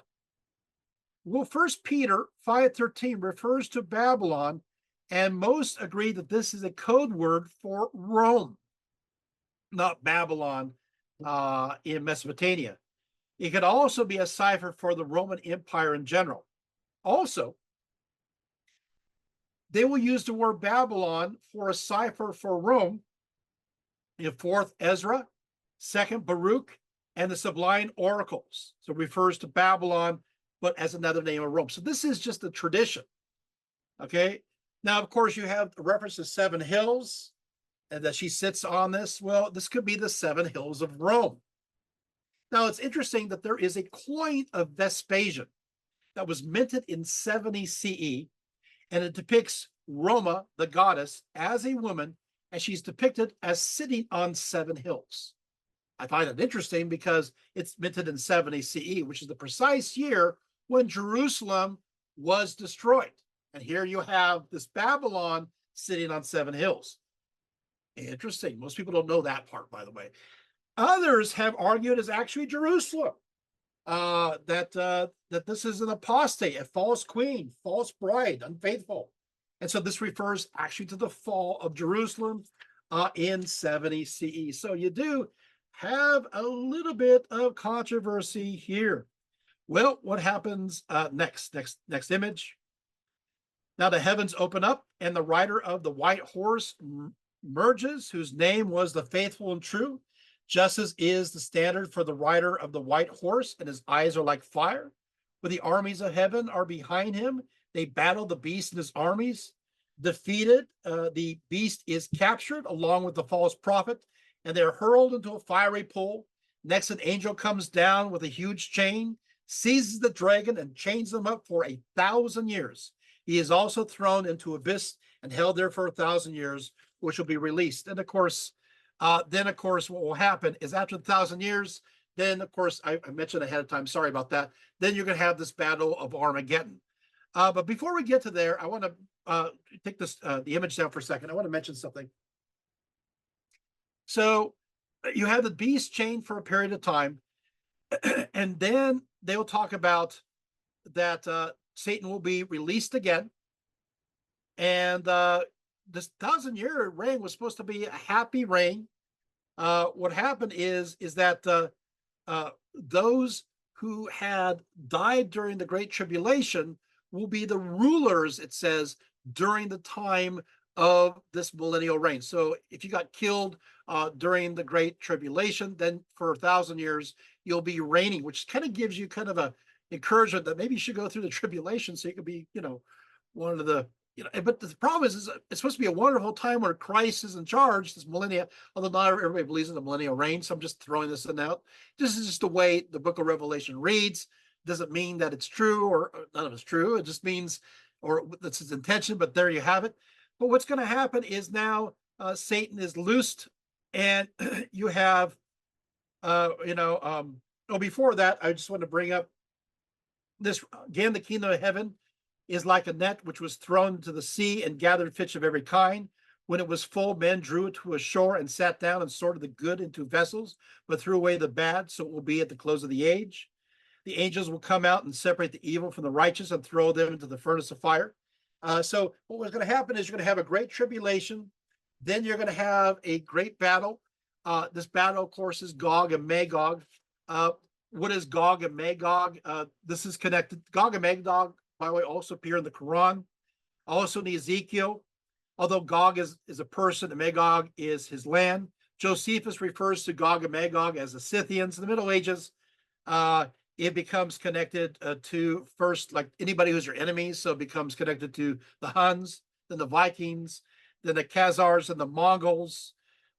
Well, 1 Peter 5:13 refers to Babylon, and most agree that this is a code word for Rome, not Babylon in Mesopotamia. It could also be a cipher for the Roman Empire in general. Also, they will use the word Babylon for a cipher for Rome in 4th Ezra, 2nd Baruch, and the Sublime Oracles. So it refers to Babylon, but as another name of Rome. So this is just a tradition. Okay. Now, of course, you have the reference to 7 hills and that she sits on this. Well, this could be the 7 hills of Rome. Now, it's interesting that there is a coin of Vespasian that was minted in 70 CE, and it depicts Roma, the goddess, as a woman, and she's depicted as sitting on 7 hills. I find it interesting because it's minted in 70 CE, which is the precise year when Jerusalem was destroyed. And here you have this Babylon sitting on 7 hills. Interesting. Most people don't know that part, by the way. Others have argued it's actually Jerusalem. That this is an apostate, a false queen, false bride, unfaithful. And so this refers actually to the fall of Jerusalem in 70 CE. So you do have a little bit of controversy here. Well, what happens next? Next image. Now the heavens open up, and the rider of the white horse merges, whose name was the faithful and true. Justice is the standard for the rider of the white horse, and his eyes are like fire. But the armies of heaven are behind him. They battle the beast and his armies. Defeated, the beast is captured along with the false prophet, and they're hurled into a fiery pool. Next, an angel comes down with a huge chain, seizes the dragon, and chains him up for 1,000 years. He is also thrown into abyss and held there for 1,000 years, which will be released. And of course, what will happen is after 1,000 years, then of course, I mentioned ahead of time, sorry about that, then you're going to have this battle of Armageddon. But before we get to there, I want to take the image down for a second. I want to mention something. So you have the beast chained for a period of time, and then they'll talk about that Satan will be released again. And this 1,000-year reign was supposed to be a happy reign. What happened is that those who had died during the Great Tribulation will be the rulers, it says, during the time of this millennial reign. So if you got killed during the Great Tribulation, then for 1,000 years, you'll be reigning, which kind of gives you kind of a encouragement that maybe you should go through the tribulation so you could be, one of the, but the problem is it's supposed to be a wonderful time where Christ is in charge, this millennia, although not everybody believes in the millennial reign. So I'm just throwing this in out. This is just the way the book of Revelation reads. Doesn't mean that it's true or none of it's true. It just means, or that's his intention, but there you have it. But what's going to happen is now Satan is loosed, and you have, before that, I just want to bring up this again. The kingdom of heaven is like a net which was thrown into the sea and gathered fish of every kind. When it was full, men drew it to a shore and sat down and sorted the good into vessels, but threw away the bad. So it will be at the close of the age. The angels will come out and separate the evil from the righteous and throw them into the furnace of fire. So what was going to happen is you're going to have a great tribulation. Then you're going to have a great battle. This battle, of course, is Gog and Magog. What is Gog and Magog? This is connected. Gog and Magog, by the way, also appear in the Quran, also in Ezekiel. Although Gog is a person and Magog is his land. Josephus refers to Gog and Magog as the Scythians. In the Middle Ages, it becomes connected to first, like anybody who's your enemy. So it becomes connected to the Huns, then the Vikings, then the Khazars and the Mongols.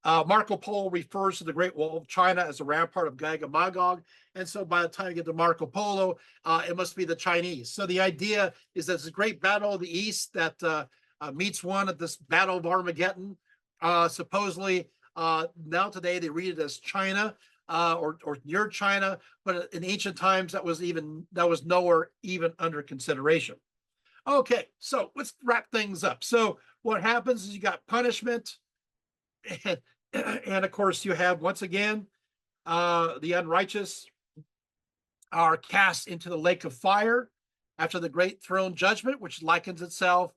Marco Polo refers to the Great Wall of China as a rampart of Gog and Magog. And so by the time you get to Marco Polo, it must be the Chinese. So the idea is that it's a great battle of the East that meets one at this Battle of Armageddon. Supposedly, now today they read it as China or near China, but in ancient times that was nowhere even under consideration. Okay, so let's wrap things up. So what happens is you got punishment, and of course you have once again the unrighteous are cast into the lake of fire after the great throne judgment, which likens itself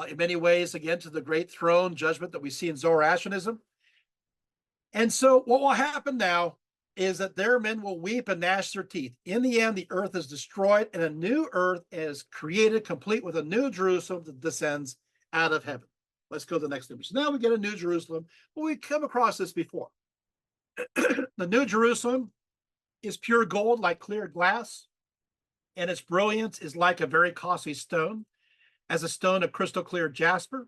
in many ways again to the great throne judgment that we see in Zoroastrianism. And so what will happen now is that their men will weep and gnash their teeth. In the end, the earth is destroyed and a new earth is created, complete with a new Jerusalem that descends out of heaven. Let's go to the next image. Now we get a new Jerusalem. Well, we come across this before. The new Jerusalem is pure gold like clear glass, and its brilliance is like a very costly stone, as a stone of crystal clear jasper.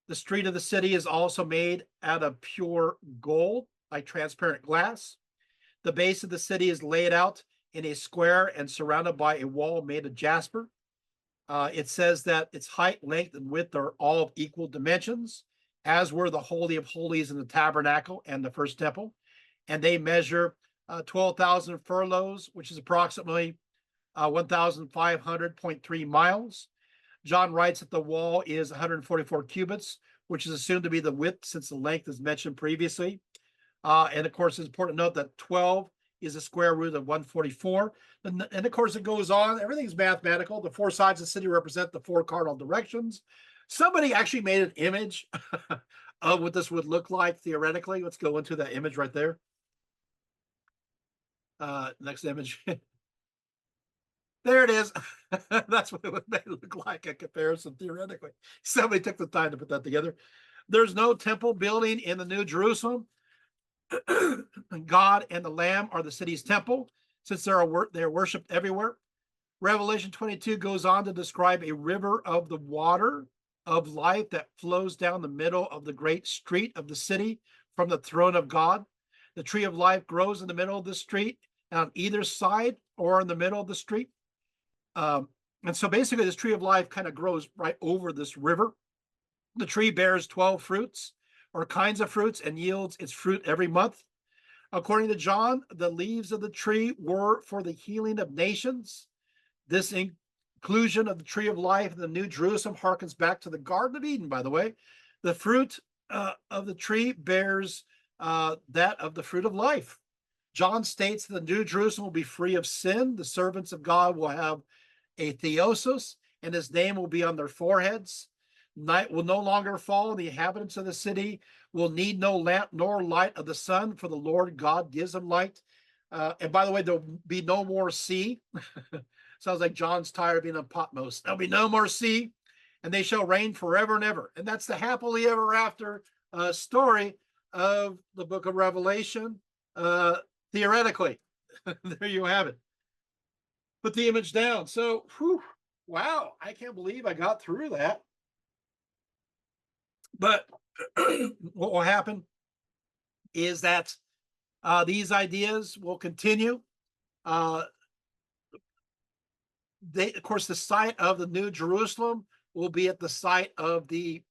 The street of the city is also made out of pure gold, like transparent glass. The base of the city is laid out in a square and surrounded by a wall made of jasper. It says that its height, length, and width are all of equal dimensions, as were the Holy of Holies in the tabernacle and the first temple. And they measure 12,000 furlongs, which is approximately 1,500.3 miles. John writes that the wall is 144 cubits, which is assumed to be the width since the length is mentioned previously. And of course, it's important to note that 12 is the square root of 144. And of course, it goes on. Everything's mathematical. The four sides of the city represent the four cardinal directions. Somebody actually made an image of what this would look like theoretically. Let's go into that image right there. Next image. There it is. That's what it would look like in comparison theoretically. Somebody took the time to put that together. There's no temple building in the New Jerusalem. God and the Lamb are the city's temple, since they are worshipped everywhere. Revelation 22 goes on to describe a river of the water of life that flows down the middle of the great street of the city from the throne of God. The tree of life grows in the middle of the street, and on either side or in the middle of the street. And so basically, this tree of life kind of grows right over this river. The tree bears 12 fruits or kinds of fruits and yields its fruit every month. According to John, the leaves of the tree were for the healing of nations. This inclusion of the tree of life in the New Jerusalem harkens back to the Garden of Eden, by the way. The fruit of the tree bears that of the fruit of life. John states that the New Jerusalem will be free of sin. The servants of God will have a theosis, and his name will be on their foreheads. Night will no longer fall. The inhabitants of the city will need no lamp nor light of the sun, for the Lord God gives them light. And by the way, there'll be no more sea. Sounds like John's tired of being on Patmos. There'll be no more sea, and they shall reign forever and ever. And that's the happily ever after story of the book of Revelation, theoretically. There you have it. Put the image down. So, wow, I can't believe I got through that. But what will happen is that these ideas will continue. Of course, the site of the New Jerusalem will be at the site of the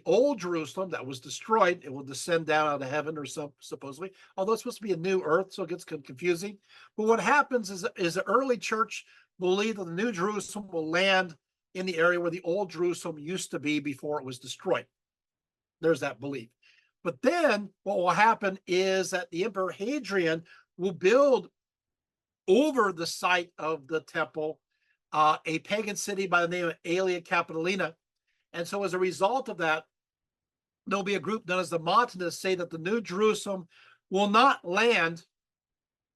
old Jerusalem that was destroyed. It will descend down out of heaven, or supposedly, although it's supposed to be a new earth, so it gets confusing. But what happens is the early church believed that the New Jerusalem will land in the area where the old Jerusalem used to be before it was destroyed. There's that belief. But then what will happen is that the Emperor Hadrian will build over the site of the temple a pagan city by the name of Aelia Capitolina. And so as a result of that, there'll be a group known as the Montanists say that the New Jerusalem will not land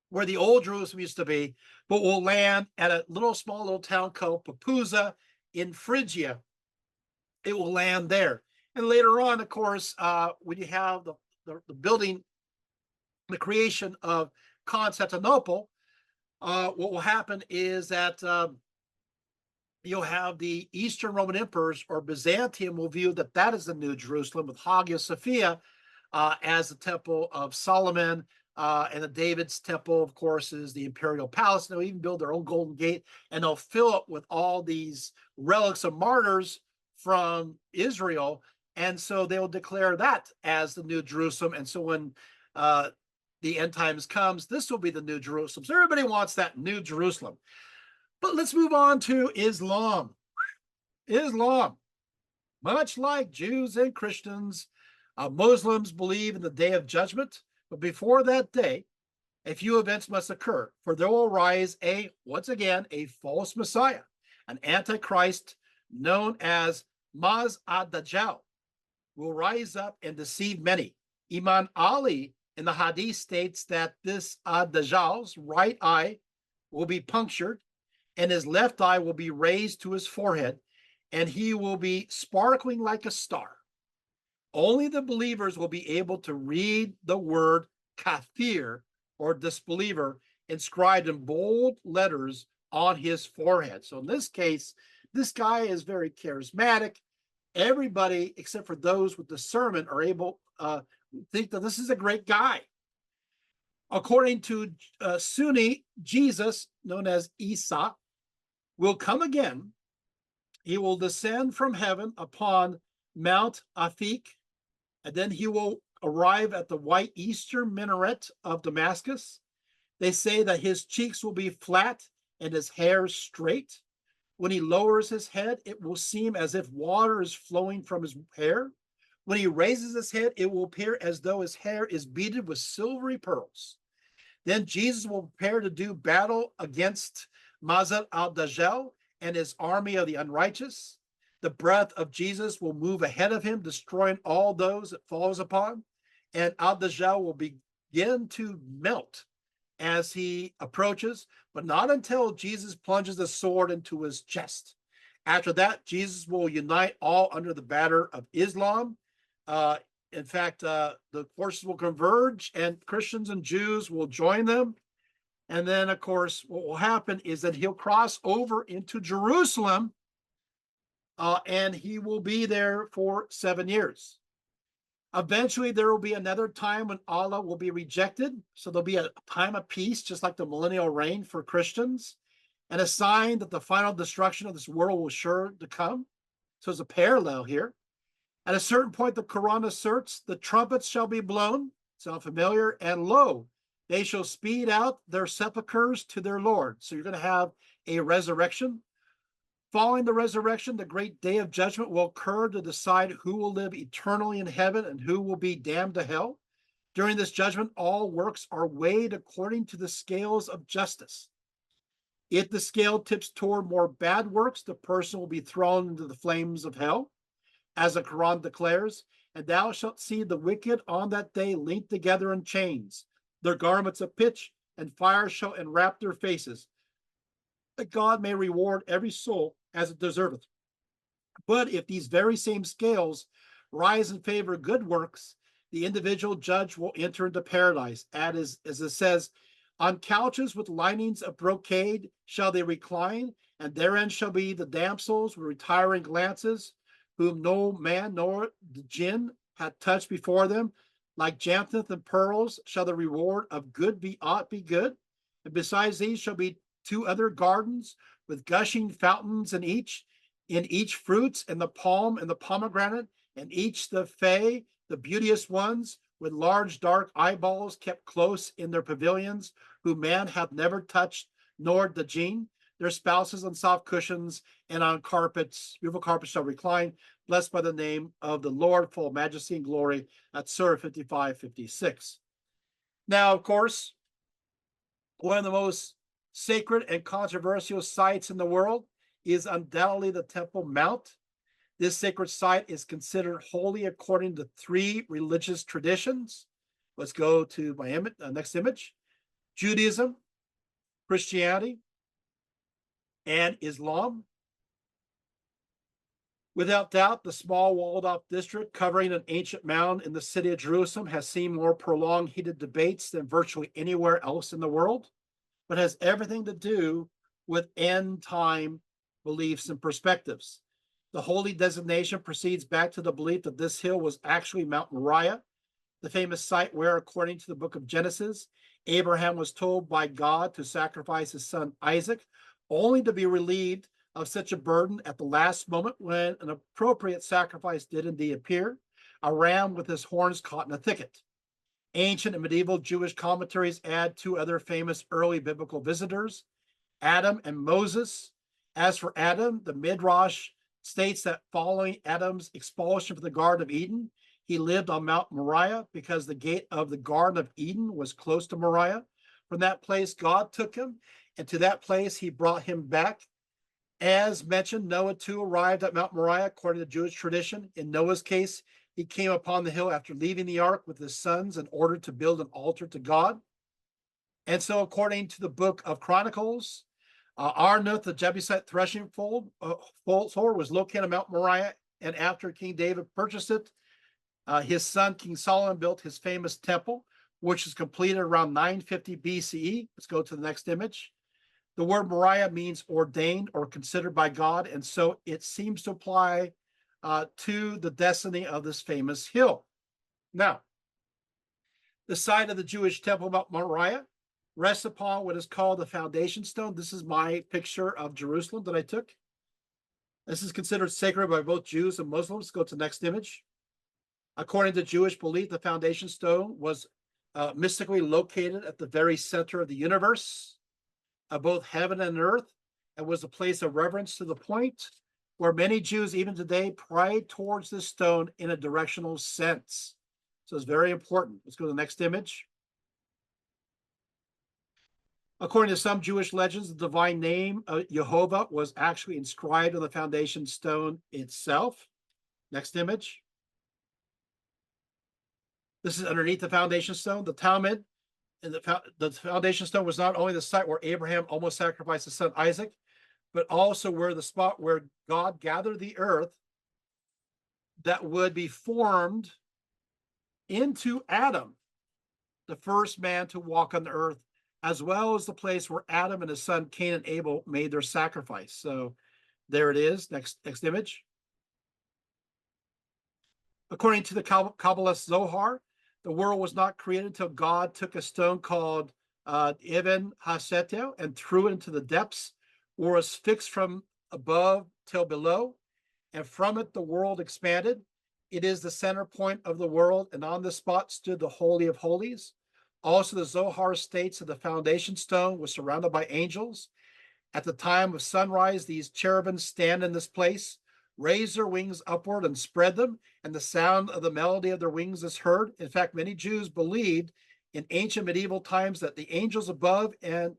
where the old Jerusalem used to be, but will land at a small little town called Papusa in Phrygia. It will land there. And later on, of course, when you have the building, the creation of Constantinople, what will happen is that you'll have the Eastern Roman emperors, or Byzantium, will view that is the New Jerusalem, with Hagia Sophia as the temple of Solomon, and the David's temple, of course, is the imperial palace. And they'll even build their own golden gate, and they'll fill it with all these relics of martyrs from Israel. And so they'll declare that as the New Jerusalem. And so when the end times comes, this will be the New Jerusalem. So everybody wants that New Jerusalem. But let's move on to Islam. Islam, much like Jews and Christians, Muslims believe in the Day of Judgment. But before that day, a few events must occur, for there will rise once again, a false Messiah, an Antichrist known as Maz ad-Dajjal, will rise up and deceive many. Imam Ali in the Hadith states that this ad-Dajjal's right eye will be punctured, and his left eye will be raised to his forehead, and he will be sparkling like a star. Only the believers will be able to read the word kafir, or disbeliever, inscribed in bold letters on his forehead. So in this case, this guy is very charismatic. Everybody, except for those with discernment, are able to think that this is a great guy. According to Sunni, Jesus, known as Isa, will come again. He will descend from heaven upon Mount Afik, and then he will arrive at the white eastern minaret of Damascus. They say that his cheeks will be flat and his hair straight. When he lowers his head, it will seem as if water is flowing from his hair. When he raises his head, it will appear as though his hair is beaded with silvery pearls. Then Jesus will prepare to do battle against Mazar al-Dajjal and his army of the unrighteous. The breath of Jesus will move ahead of him, destroying all those it falls upon, and al-Dajjal will begin to melt as he approaches, but not until Jesus plunges the sword into his chest. After that, Jesus will unite all under the banner of Islam. In fact, the forces will converge and Christians and Jews will join them. And then, of course, what will happen is that he'll cross over into Jerusalem and he will be there for 7 years. Eventually, there will be another time when Allah will be rejected. So there'll be a time of peace, just like the millennial reign for Christians, and a sign that the final destruction of this world will sure to come. So there's a parallel here. At a certain point, the Quran asserts, the trumpets shall be blown, sound familiar, and lo, they shall speed out their sepulchres to their Lord. So you're going to have a resurrection. Following the resurrection, the great day of judgment will occur to decide who will live eternally in heaven and who will be damned to hell. During this judgment, all works are weighed according to the scales of justice. If the scale tips toward more bad works, the person will be thrown into the flames of hell. As the Quran declares, and thou shalt see the wicked on that day linked together in chains, their garments of pitch, and fire shall enwrap their faces, that God may reward every soul as it deserveth. But if these very same scales rise in favor of good works, the individual judge will enter into paradise. As it says, on couches with linings of brocade shall they recline, and therein shall be the damsels with retiring glances, whom no man nor the jinn hath touched before them. Like jacinth and pearls shall the reward of good be good. And besides these shall be 2 other gardens with gushing fountains in each fruits, and the palm and the pomegranate, and each the fay, the beauteous ones, with large dark eyeballs kept close in their pavilions, whom man hath never touched, nor the jinn. Their spouses on soft cushions and on carpets, beautiful carpets shall recline, blessed by the name of the Lord, full of majesty and glory. That's Surah 55:56. Now, of course, one of the most sacred and controversial sites in the world is undoubtedly the Temple Mount. This sacred site is considered holy according to 3 religious traditions. Let's go to my next image. Judaism, Christianity, and Islam. Without doubt, the small walled-off district covering an ancient mound in the city of Jerusalem has seen more prolonged heated debates than virtually anywhere else in the world, but has everything to do with end-time beliefs and perspectives. The holy designation proceeds back to the belief that this hill was actually Mount Moriah, the famous site where, according to the book of Genesis, Abraham was told by God to sacrifice his son Isaac, only to be relieved of such a burden at the last moment when an appropriate sacrifice did indeed appear, a ram with his horns caught in a thicket. Ancient and medieval Jewish commentaries add 2 other famous early biblical visitors, Adam and Moses. As for Adam, the Midrash states that following Adam's expulsion from the Garden of Eden, he lived on Mount Moriah because the gate of the Garden of Eden was close to Moriah. From that place, God took him, and to that place he brought him back. As mentioned, Noah too arrived at Mount Moriah according to Jewish tradition. In Noah's case, he came upon the hill after leaving the ark with his sons in order to build an altar to God. And so, according to the book of Chronicles, Arnoth, the Jebusite threshing floor, was located on Mount Moriah, and after King David purchased it, his son King Salon built his famous temple, which is completed around 950 BCE. Let's go to the next image. The word Moriah means ordained or considered by God, and so it seems to apply to the destiny of this famous hill. Now, the site of the Jewish temple, Mount Moriah, rests upon what is called the foundation stone. This is my picture of Jerusalem that I took. This is considered sacred by both Jews and Muslims. Go to the next image. According to Jewish belief, the foundation stone was mystically located at the very center of the universe, of both heaven and earth, and was a place of reverence to the point where many Jews, even today, pray towards this stone in a directional sense. So it's very important. Let's go to the next image. According to some Jewish legends, the divine name of Jehovah was actually inscribed on the foundation stone itself. Next image. This is underneath the foundation stone. The Talmud, and the foundation stone was not only the site where Abraham almost sacrificed his son Isaac, but also where the spot where God gathered the earth that would be formed into Adam, the first man to walk on the earth, as well as the place where Adam and his son Cain and Abel made their sacrifice. So there it is. Next image. According to the Kabbalist Zohar, the world was not created until God took a stone called Ibn Hasetel and threw it into the depths, or was fixed from above till below, and from it the world expanded. It is the center point of the world, and on the spot stood the Holy of Holies. Also, the Zohar states that the foundation stone was surrounded by angels. At the time of sunrise, these cherubims stand in this place, raise their wings upward and spread them, and the sound of the melody of their wings is heard. In fact, many Jews believed in ancient medieval times that the angels above and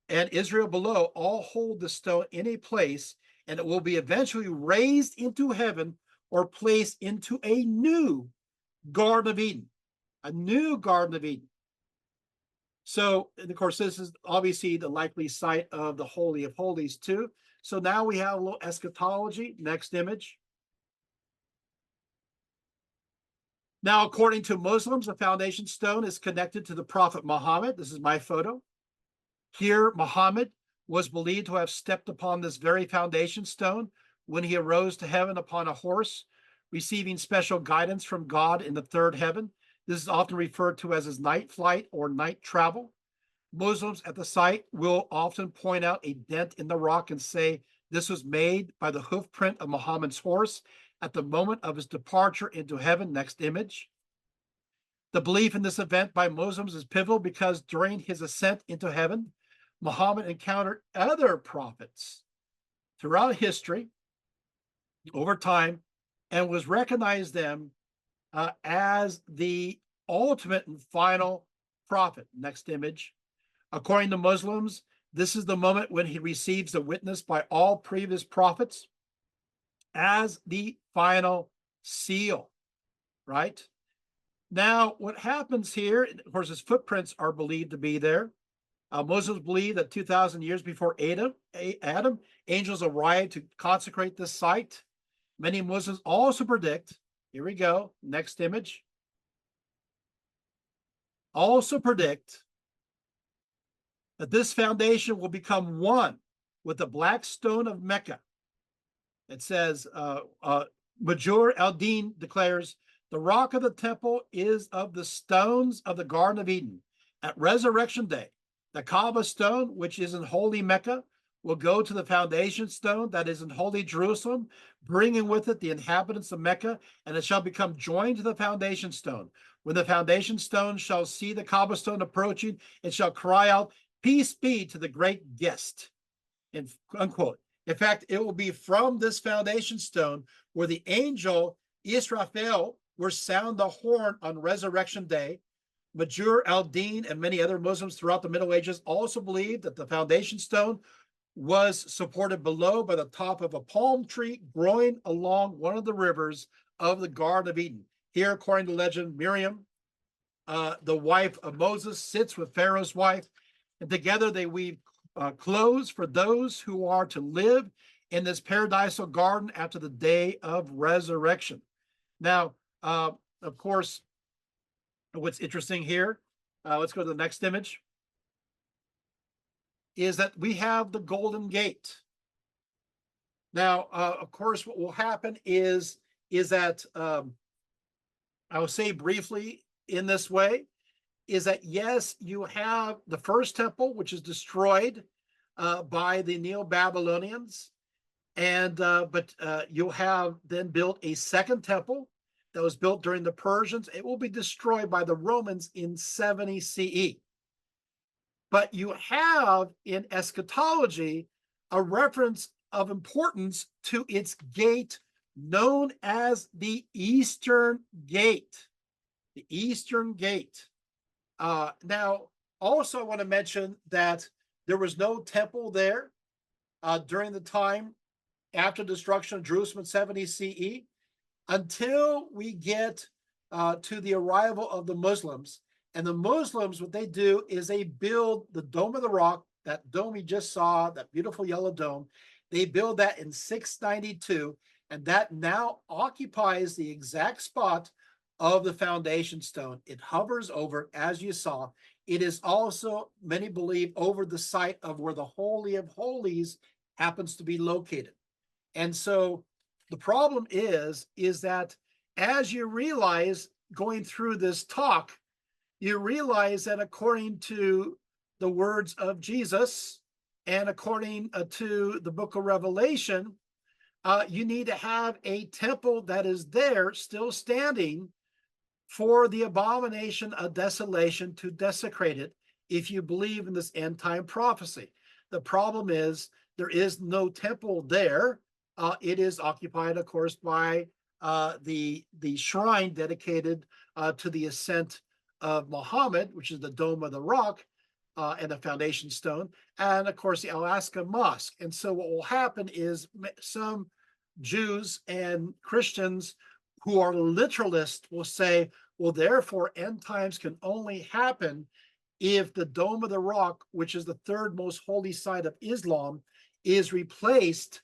Israel below all hold the stone in a place, and it will be eventually raised into heaven or placed into a new Garden of Eden. A new Garden of Eden. So, and of course, this is obviously the likely site of the Holy of Holies too. So now we have a little eschatology. Next image. Now, according to Muslims, the foundation stone is connected to the Prophet Muhammad. This is my photo. Here, Muhammad was believed to have stepped upon this very foundation stone when he arose to heaven upon a horse, receiving special guidance from God in the third heaven. This is often referred to as his night flight or night travel. Muslims at the site will often point out a dent in the rock and say this was made by the hoof print of Muhammad's horse at the moment of his departure into heaven. Next image. The belief in this event by Muslims is pivotal because during his ascent into heaven, Muhammad encountered other prophets throughout history over time and was recognized them as the ultimate and final prophet. Next image. According to Muslims, this is the moment when he receives the witness by all previous prophets as the final seal, right? Now, what happens here, of course, his footprints are believed to be there. Muslims believe that 2,000 years before Adam, angels arrived to consecrate this site. Many Muslims also predict, here we go, next image, also predict that this foundation will become one with the black stone of Mecca. It says, Majur al-Din declares, the rock of the temple is of the stones of the Garden of Eden. At Resurrection Day, the Kaaba stone, which is in holy Mecca, will go to the foundation stone that is in holy Jerusalem, bringing with it the inhabitants of Mecca, and it shall become joined to the foundation stone. When the foundation stone shall see the Kaaba stone approaching, it shall cry out, peace be to the great guest, unquote. In fact, it will be from this foundation stone where the angel Israfel will sound the horn on Resurrection Day. Majur al-Din and many other Muslims throughout the Middle Ages also believed that the foundation stone was supported below by the top of a palm tree growing along one of the rivers of the Garden of Eden. Here, according to legend, Miriam, the wife of Moses, sits with Pharaoh's wife, and together they weave clothes for those who are to live in this paradisal garden after the day of resurrection. Now, of course, what's interesting here, let's go to the next image, is that we have the Golden Gate. Now, of course, what will happen is that, I will say briefly in this way, is that yes, you have the first temple, which is destroyed by the Neo-Babylonians, and but you'll have then built a second temple that was built during the Persians. It will be destroyed by the Romans in 70 CE. But you have in eschatology a reference of importance to its gate known as the Eastern Gate. The Eastern Gate. Now, also, I want to mention that there was no temple there during the time after destruction of Jerusalem in 70 CE until we get to the arrival of the Muslims. And the Muslims, what they do is they build the Dome of the Rock, that dome you just saw, that beautiful yellow dome. They build that in 692, and that now occupies the exact spot of the foundation stone. It hovers over, as you saw. It is also, many believe, over the site of where the Holy of Holies happens to be located. And so the problem is that as you realize going through this talk, you realize that according to the words of Jesus and according to the book of Revelation, you need to have a temple that is there still standing for the abomination of desolation to desecrate it if you believe in this end time prophecy. The problem is there is no temple there. It is occupied, of course, by the shrine dedicated to the ascent of Muhammad, which is the Dome of the Rock and the foundation stone, and of course the Alaska Mosque. And so what will happen is some Jews and Christians who are literalists will say, well, therefore end times can only happen if the Dome of the Rock, which is the third most holy site of Islam, is replaced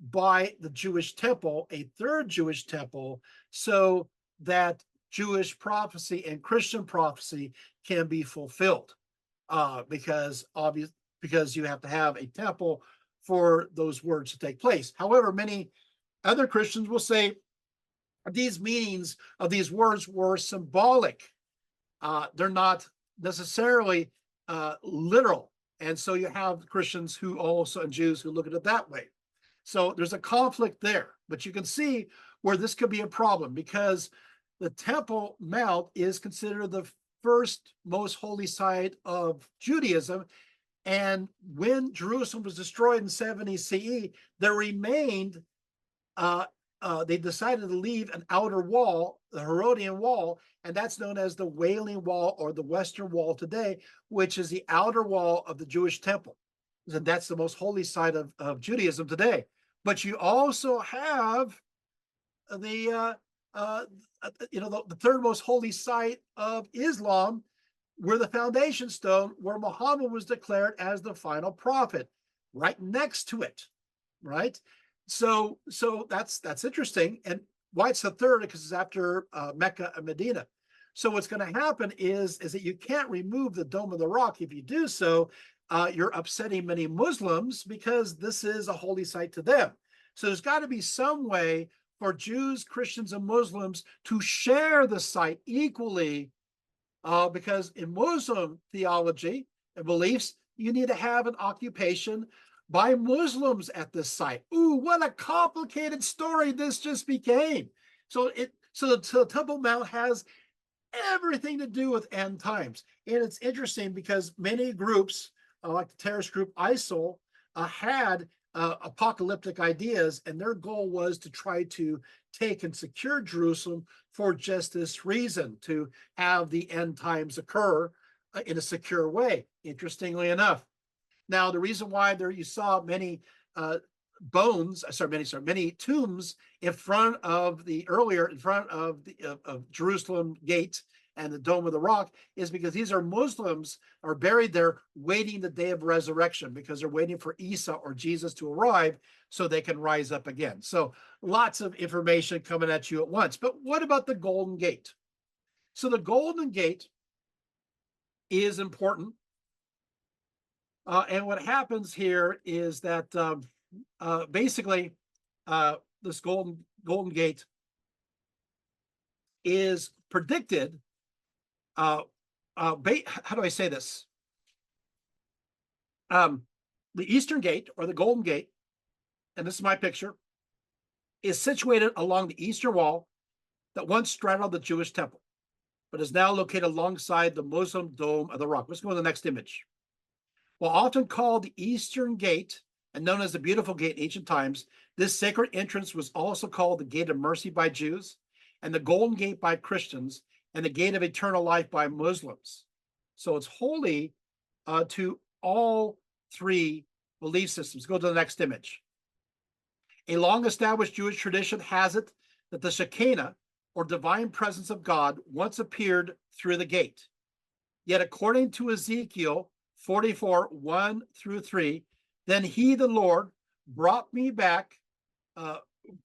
by the Jewish temple, a third Jewish temple, so that Jewish prophecy and Christian prophecy can be fulfilled. Because you have to have a temple for those words to take place. However, many other Christians will say these meanings of these words were symbolic. They're not necessarily literal. And so you have Christians who also, and Jews who look at it that way. So there's a conflict there, but you can see where this could be a problem because the Temple Mount is considered the first most holy site of Judaism. And when Jerusalem was destroyed in 70 CE, there remained, they decided to leave an outer wall, the Herodian wall, and that's known as the Wailing Wall or the Western Wall today, which is the outer wall of the Jewish temple. And that's the most holy site of Judaism today. But you also have the third most holy site of Islam, where the foundation stone, where Muhammad was declared as the final prophet, right next to it, right? So that's interesting. And why it's the third, because it's after Mecca and Medina. So what's going to happen is that you can't remove the Dome of the Rock. If you do so, you're upsetting many Muslims because this is a holy site to them. So there's got to be some way for Jews, Christians, and Muslims to share the site equally, because in Muslim theology and beliefs, you need to have an occupation by Muslims at this site. Ooh, what a complicated story this just became. So the Temple Mount has everything to do with end times. And it's interesting because many groups, like the terrorist group ISIL, had apocalyptic ideas, and their goal was to try to take and secure Jerusalem for just this reason, to have the end times occur in a secure way, interestingly enough. Now, the reason why there you saw many many tombs in front of Jerusalem Gate and the Dome of the Rock is because these are Muslims are buried there waiting the day of resurrection, because they're waiting for Isa or Jesus to arrive so they can rise up again. So lots of information coming at you at once. But what about the Golden Gate? So the Golden Gate is important. And what happens here is that basically this Golden Gate is predicted. How do I say this? The Eastern Gate, or the Golden Gate, and this is my picture, is situated along the eastern wall that once straddled the Jewish temple, but is now located alongside the Muslim Dome of the Rock. Let's go to the next image. While often called the Eastern Gate, and known as the Beautiful Gate in ancient times. This sacred entrance was also called the Gate of Mercy by Jews, and the Golden Gate by Christians, and the Gate of Eternal Life by Muslims. So it's holy to all three belief systems. Go to the next image. A long-established Jewish tradition has it that the Shekinah, or divine presence of God, once appeared through the gate. Yet according to Ezekiel 44, 1 through 3, then he, the Lord, brought me back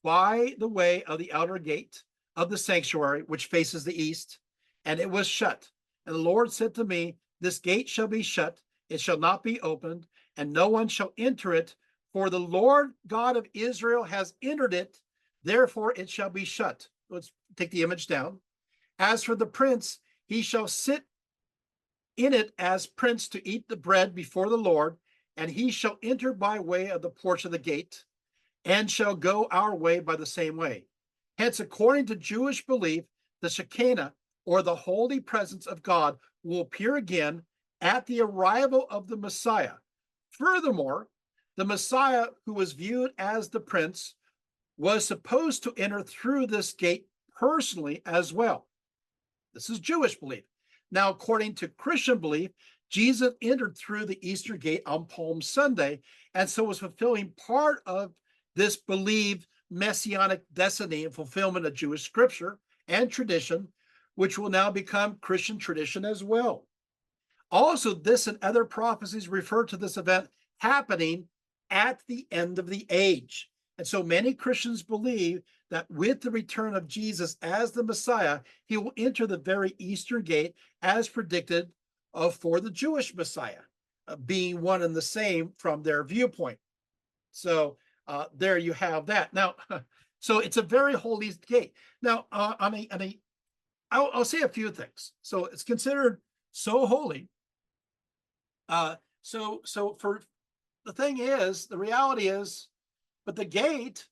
by the way of the outer gate of the sanctuary, which faces the east, and it was shut. And the Lord said to me, this gate shall be shut, it shall not be opened, and no one shall enter it, for the Lord God of Israel has entered it, therefore it shall be shut. Let's take the image down. As for the prince, he shall sit in it as prince to eat the bread before the Lord, and he shall enter by way of the porch of the gate, and shall go our way by the same way. Hence, according to Jewish belief, the Shekinah, or the holy presence of God, will appear again at the arrival of the Messiah. Furthermore, the Messiah, who was viewed as the prince, was supposed to enter through this gate personally as well. This is Jewish belief. Now, according to Christian belief, Jesus entered through the Easter gate on Palm Sunday, and so was fulfilling part of this believed messianic destiny and fulfillment of Jewish scripture and tradition, which will now become Christian tradition as well. Also, this and other prophecies refer to this event happening at the end of the age. And so many Christians believe that with the return of Jesus as the Messiah, he will enter the very Eastern gate as predicted for the Jewish Messiah, being one and the same from their viewpoint. So there you have that. Now, so it's a very holy gate. Now, I'll say a few things. So it's considered so holy. So for the thing is, the reality is, but the gate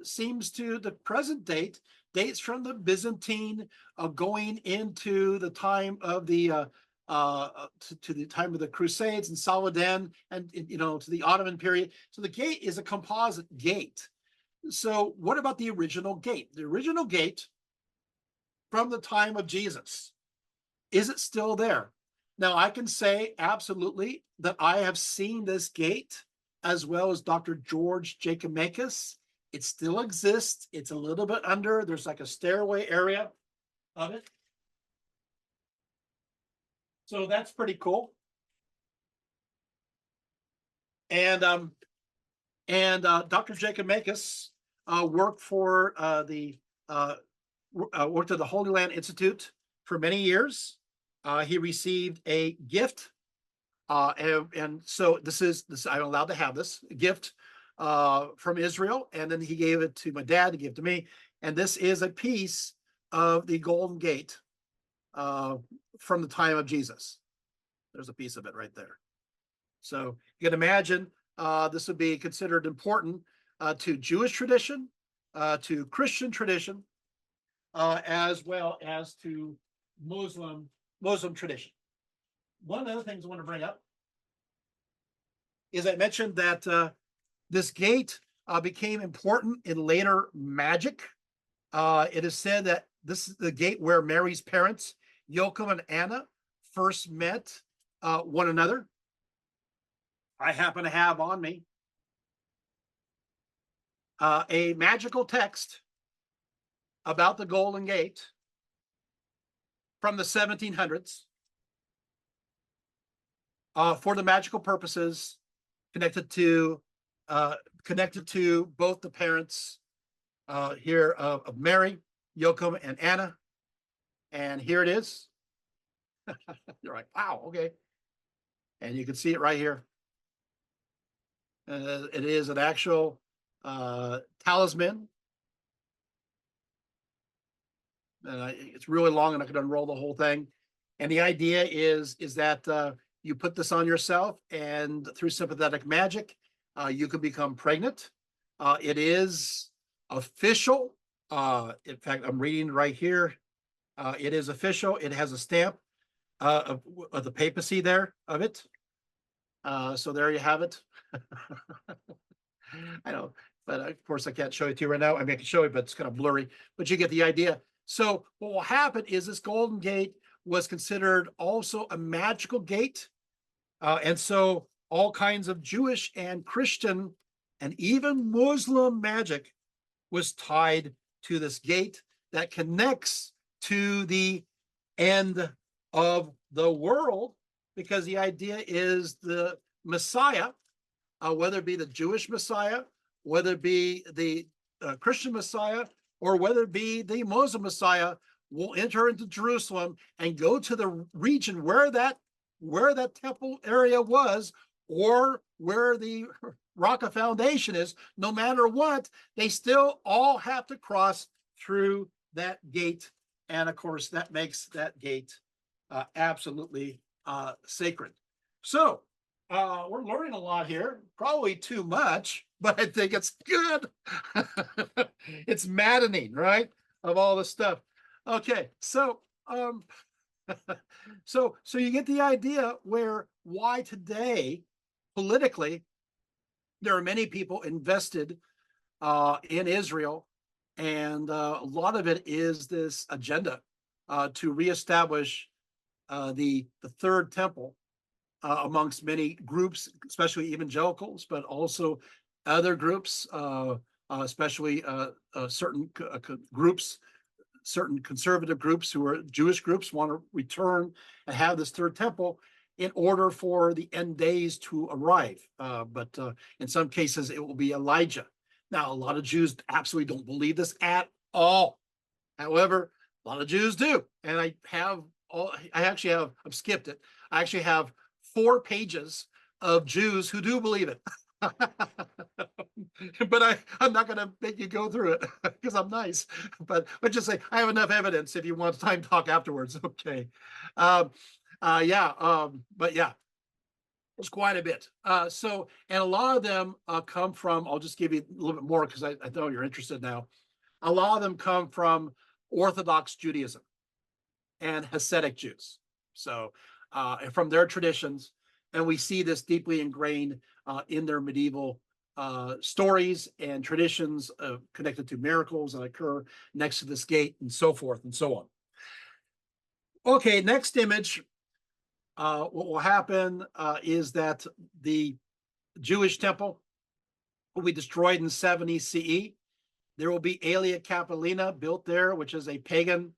seems to the present date dates from the Byzantine going into the time of the to the time of the Crusades and Saladin, and to the Ottoman period. So the gate is a composite gate. So what about the original gate? The original gate from the time of Jesus, is it still there? Now, I can say absolutely that I have seen this gate, as well as Dr. George Jacomakis. It still exists. It's a little bit under. There's like a stairway area of it. So that's pretty cool. And Dr. Jacomakis worked for worked at the Holy Land Institute for many years. He received a gift, and so this I'm allowed to have this gift from Israel, and then he gave it to my dad to give to me, and this is a piece of the Golden Gate from the time of Jesus. There's a piece of it right there. So you can imagine this would be considered important to Jewish tradition, to Christian tradition, as well as to Muslim tradition. One of the other things I want to bring up is I mentioned that this gate became important in later magic. It is said that this is the gate where Mary's parents, Joachim and Anna, first met one another. I happen to have on me a magical text about the Golden Gate from the 1700s for the magical purposes connected to both the parents here of Mary, Joachim, and Anna. And here it is. You're like, wow, okay. And you can see it right here. It is an actual talisman. And it's really long, and I could unroll the whole thing. And the idea is that you put this on yourself, and through sympathetic magic, you can become pregnant. It is official. In fact, I'm reading right here. It is official. It has a stamp of the papacy there of it. So there you have it. I know, but of course I can't show it to you right now. I mean, I can show you, but it's kind of blurry. But you get the idea. So what will happen is this Golden Gate was considered also a magical gate, and so all kinds of Jewish and Christian and even Muslim magic was tied to this gate that connects to the end of the world, because the idea is the Messiah, whether it be the Jewish Messiah, whether it be the Christian Messiah, or whether it be the Muslim Messiah, will enter into Jerusalem and go to the region where that temple area was, or where the rock of foundation is. No matter what, they still all have to cross through that gate, and of course that makes that gate absolutely sacred. So we're learning a lot here, probably too much, but I think it's good. It's maddening, right? Of all the stuff. Okay, so so you get the idea why today politically there are many people invested in Israel, and a lot of it is this agenda to reestablish the third temple amongst many groups, especially evangelicals, but also other groups, especially certain groups, certain conservative groups who are Jewish groups, want to return and have this third temple in order for the end days to arrive. But in some cases, it will be Elijah. Now, a lot of Jews absolutely don't believe this at all. However, a lot of Jews do. And I've skipped it. I actually have 4 pages of Jews who do believe it. But I'm not going to make you go through it because I'm nice. But just say I have enough evidence if you want time to talk afterwards. Okay. But yeah, it's quite a bit. And a lot of them come from, I'll just give you a little bit more because I know you're interested now. A lot of them come from Orthodox Judaism and Hasidic Jews. So from their traditions, and we see this deeply ingrained in their medieval stories and traditions connected to miracles that occur next to this gate, and so forth and so on. Okay, next image. What will happen is that the Jewish temple will be destroyed in 70 CE. There will be Aelia Capitolina built there, which is a pagan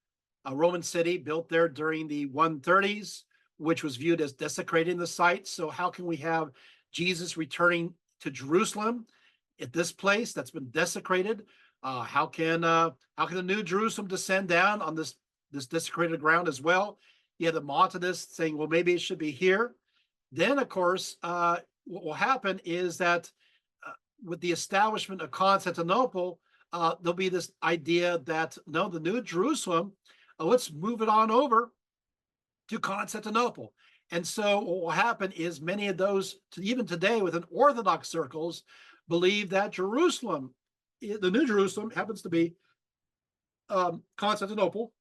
Roman city built there during the 130s, which was viewed as desecrating the site. So how can we have Jesus returning to Jerusalem at this place that's been desecrated? How can the New Jerusalem descend down on this desecrated ground as well? You have the Montanists saying, well, maybe it should be here. Then, of course, what will happen is that with the establishment of Constantinople, there'll be this idea that, no, the New Jerusalem, let's move it on over to Constantinople. And so what will happen is many of those, even today within Orthodox circles, believe that Jerusalem, the New Jerusalem, happens to be Constantinople.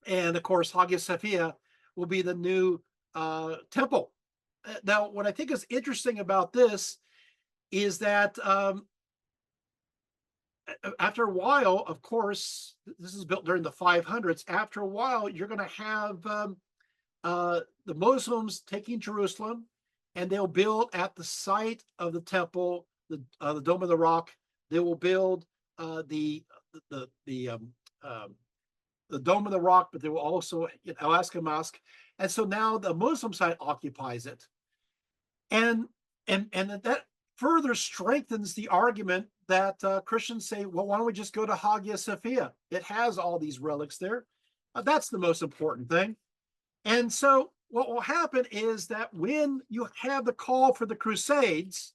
And of course, Hagia Sophia will be the new temple. Now, what I think is interesting about this is that after a while, of course, this is built during the 500s. After a while, you're going to have the Muslims taking Jerusalem, and they'll build at the site of the temple, the Dome of the Rock. They will build the Dome of the Rock, but they will also Al-Aqsa Mosque. And so now the Muslim side occupies it. And that further strengthens the argument that Christians say, well, why don't we just go to Hagia Sophia? It has all these relics there. That's the most important thing. And so what will happen is that when you have the call for the Crusades,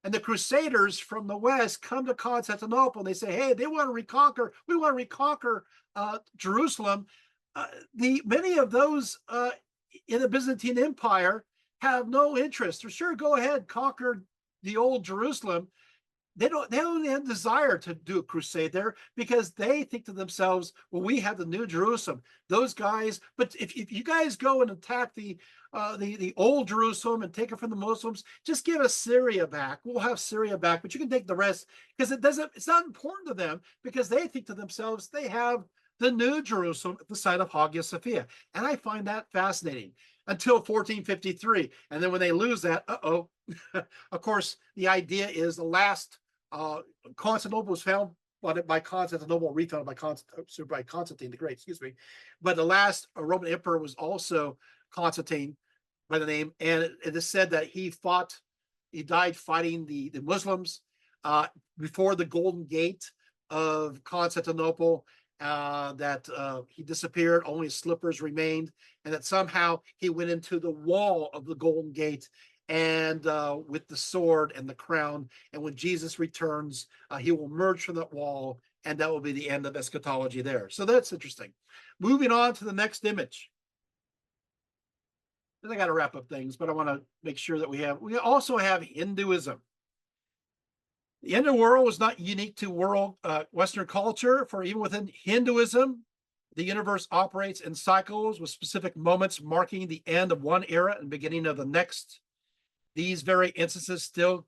and the Crusaders from the West come to Constantinople, and they say, hey, we want to reconquer Jerusalem. Many of those in the Byzantine Empire have no interest. Or sure, go ahead, conquer the old Jerusalem. they don't have desire to do a crusade there because they think to themselves, well, we have the New Jerusalem. Those guys, but if you guys go and attack the old Jerusalem and take it from the Muslims, just give us Syria back. We'll have Syria back, but you can take the rest because it's not important to them because they think to themselves they have the New Jerusalem at the site of Hagia Sophia. And I find that fascinating until 1453. And then when they lose that, uh-oh. Of course, the idea is the last Constantinople was found by Constantinople, refounded by Constantine the Great, excuse me. But the last Roman emperor was also Constantine by the name. And it is said that he died fighting the Muslims before the Golden Gate of Constantinople. That he disappeared, only his slippers remained, and that somehow he went into the wall of the Golden Gate and with the sword and the crown. And when Jesus returns, he will emerge from that wall, and that will be the end of eschatology there. So that's interesting. Moving on to the next image. I got to wrap up things, but I want to make sure that we also have Hinduism. The end of the world was not unique to Western culture, for even within Hinduism, the universe operates in cycles with specific moments marking the end of one era and beginning of the next. These very instances still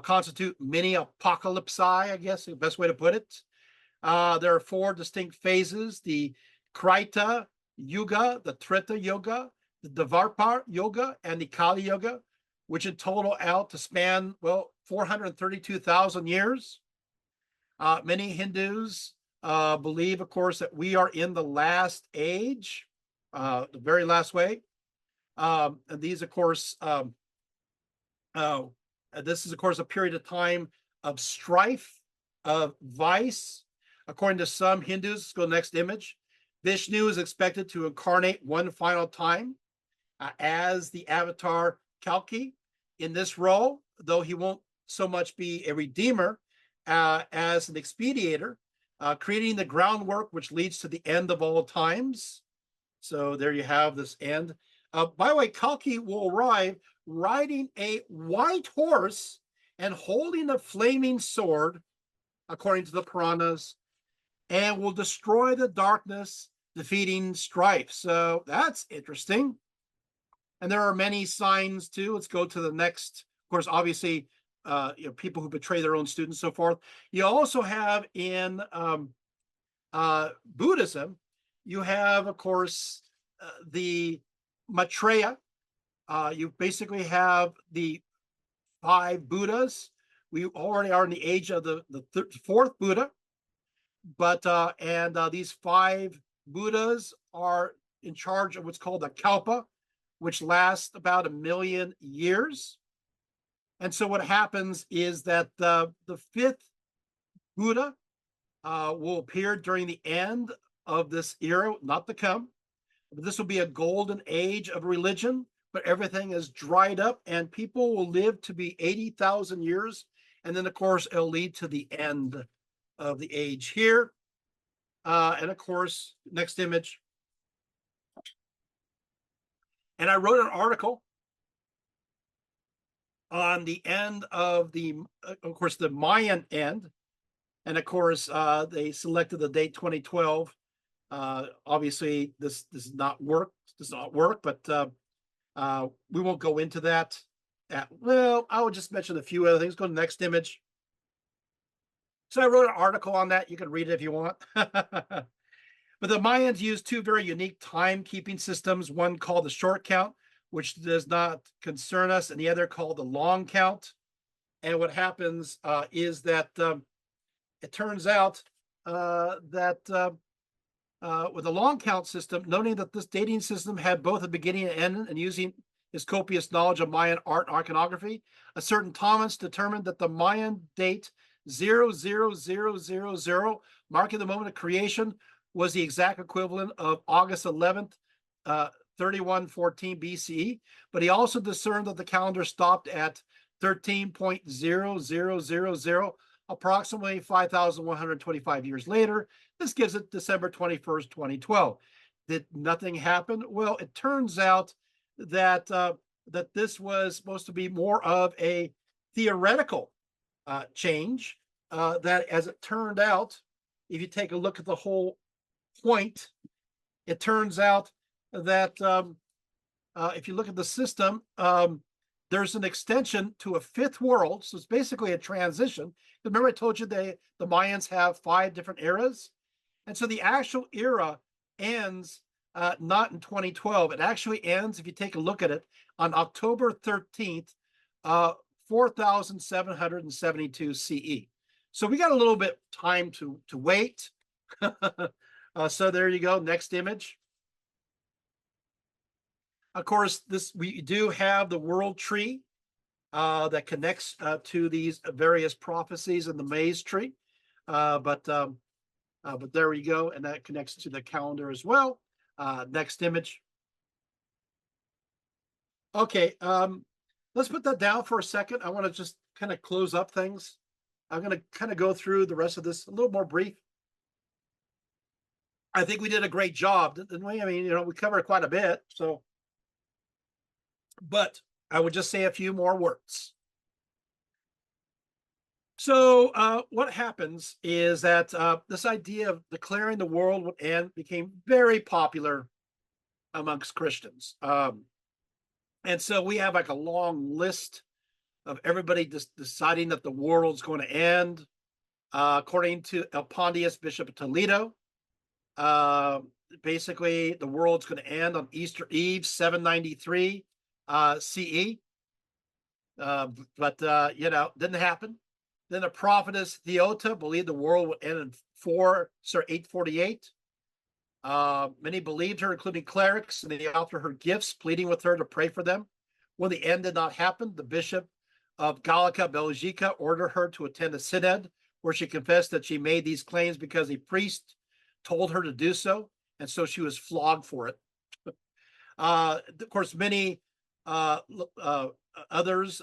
constitute mini apocalypse, I guess, the best way to put it. There are four distinct phases: the Krita Yuga, the Treta Yuga, the Dvarpar Yuga, and the Kali Yuga, which in total out to span, 432,000 years. Many Hindus believe, of course, that we are in the last age, the very last way. And these, of course, this is, of course, a period of time of strife, of vice. According to some Hindus, let's go to the next image. Vishnu is expected to incarnate one final time as the avatar Kalki in this role, though he won't so much be a redeemer as an expediator, creating the groundwork which leads to the end of all times. So there you have this end. By the way, Kalki will arrive riding a white horse and holding a flaming sword, according to the Puranas, and will destroy the darkness, defeating strife. So that's interesting. And there are many signs too. Let's go to the next. Of course, obviously, people who betray their own students, so forth. You also have in Buddhism, you have, of course, the Maitreya. You basically have the 5 Buddhas. We already are in the age of the fourth Buddha, but these 5 Buddhas are in charge of what's called a kalpa, which lasts about 1 million years. And so what happens is that the 5th Buddha will appear during the end of this era, not to come. But this will be a golden age of religion, but everything is dried up and people will live to be 80,000 years. And then, of course, it'll lead to the end of the age here. And of course, next image. And I wrote an article on the end of course, the Mayan end. And of course, they selected the date 2012. Obviously, this does not work, but we won't go into that. I will just mention a few other things. Go to the next image. So I wrote an article on that. You can read it if you want. But the Mayans used 2 very unique timekeeping systems, one called the short count, which does not concern us, and the other called the long count. And what happens is that it turns out that with the long count system, noting that this dating system had both a beginning and end, and using his copious knowledge of Mayan art and iconography, a certain Thomas determined that the Mayan date 00000, marking the moment of creation, was the exact equivalent of August 11th, 3114 BCE. But he also discerned that the calendar stopped at 13.0000, approximately 5,125 years later. This gives it December 21st, 2012. Did nothing happen? Well, it turns out that that this was supposed to be more of a theoretical change. That, as it turned out, if you take a look at the whole point, it turns out that if you look at the system, there's an extension to a fifth world. So it's basically a transition. Remember I told you the Mayans have 5 different eras? And so the actual era ends not in 2012. It actually ends, if you take a look at it, on October 13th, 4772 CE. So we got a little bit time to wait. So there you go. Next image. Of course, we do have the world tree that connects to these various prophecies in the maize tree. But there we go, and that connects to the calendar as well. Next image. Okay, let's put that down for a second. I want to just kind of close up things. I'm going to kind of go through the rest of this a little more brief. I think we did a great job, didn't we? I mean, we covered quite a bit. So, but I would just say a few more words. So what happens is that this idea of declaring the world would end became very popular amongst Christians. And so we have like a long list of everybody just deciding that the world's going to end. According to Elpontius, Bishop of Toledo, basically the world's going to end on Easter Eve, 793 CE. But didn't happen. Then the prophetess Theota believed the world would end in 848. Many believed her, including clerics, and they offered her gifts, pleading with her to pray for them. When the end did not happen, the bishop of Gallica, Belgica, ordered her to attend a synod, where she confessed that she made these claims because a priest told her to do so, and so she was flogged for it. Of course, many others,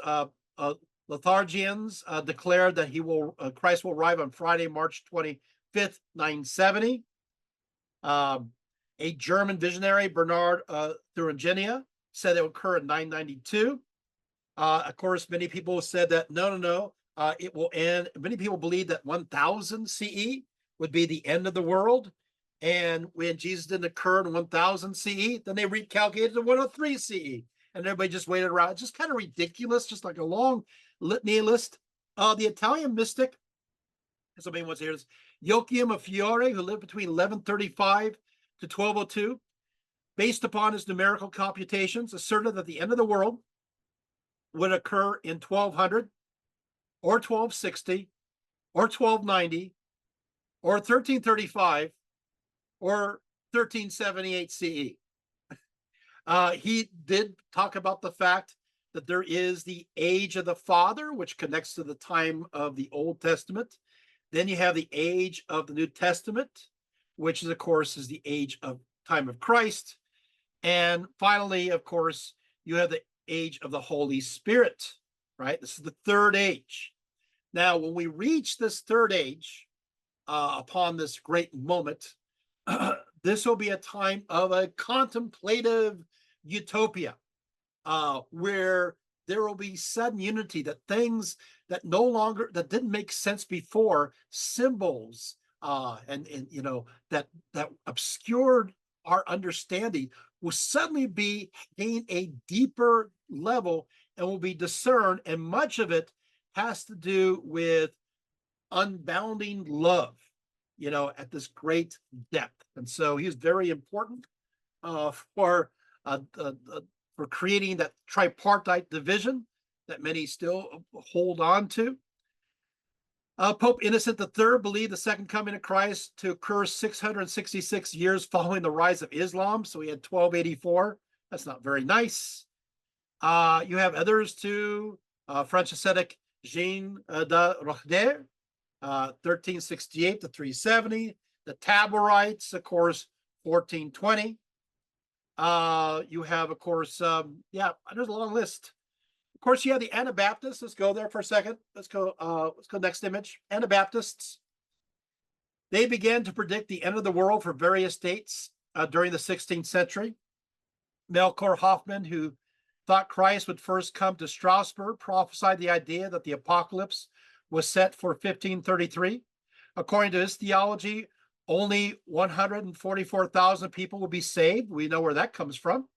Lethargians, declared that Christ will arrive on Friday, March 25th, 970. A German visionary, Bernard Thuringia, said it would occur in 992. Of course, many people said that no, it will end. Many people believe that 1000 CE would be the end of the world. And when Jesus didn't occur in 1000 CE, then they recalculated to 103 CE. And everybody just waited around. It's just kind of ridiculous, just like a long litany list. The Italian mystic, somebody wants to hear this, Joachim of Fiore, who lived between 1135 to 1202, based upon his numerical computations, asserted that the end of the world would occur in 1200 or 1260 or 1290 or 1335 or 1378 CE. He did talk about the fact that there is the age of the Father, which connects to the time of the Old Testament. Then you have the age of the New Testament, which is, of course, is the age of time of Christ. And finally, of course, you have the age of the Holy Spirit, right? This is the third age. Now, when we reach this third age, upon this great moment, this will be a time of a contemplative utopia, where there will be sudden unity, that things that that didn't make sense before, symbols, and that obscured our understanding, will suddenly gain a deeper level and will be discerned. And much of it has to do with unbounding love, at this great depth. And so he's very important for creating that tripartite division that many still hold on to. Pope Innocent III believed the second coming of Christ to occur 666 years following the rise of Islam. So we had 1284. That's not very nice. You have others too. French ascetic Jean de Rochder, 1368 to 370. The Taborites, of course, 1420. You have, of course, there's a long list. Of course, you have the Anabaptists. Let's go there for a second. Let's go next image. Anabaptists. They began to predict the end of the world for various dates during the 16th century. Melchior Hoffman, who thought Christ would first come to Strasbourg, prophesied the idea that the apocalypse was set for 1533. According to his theology, only 144,000 people will be saved. We know where that comes from,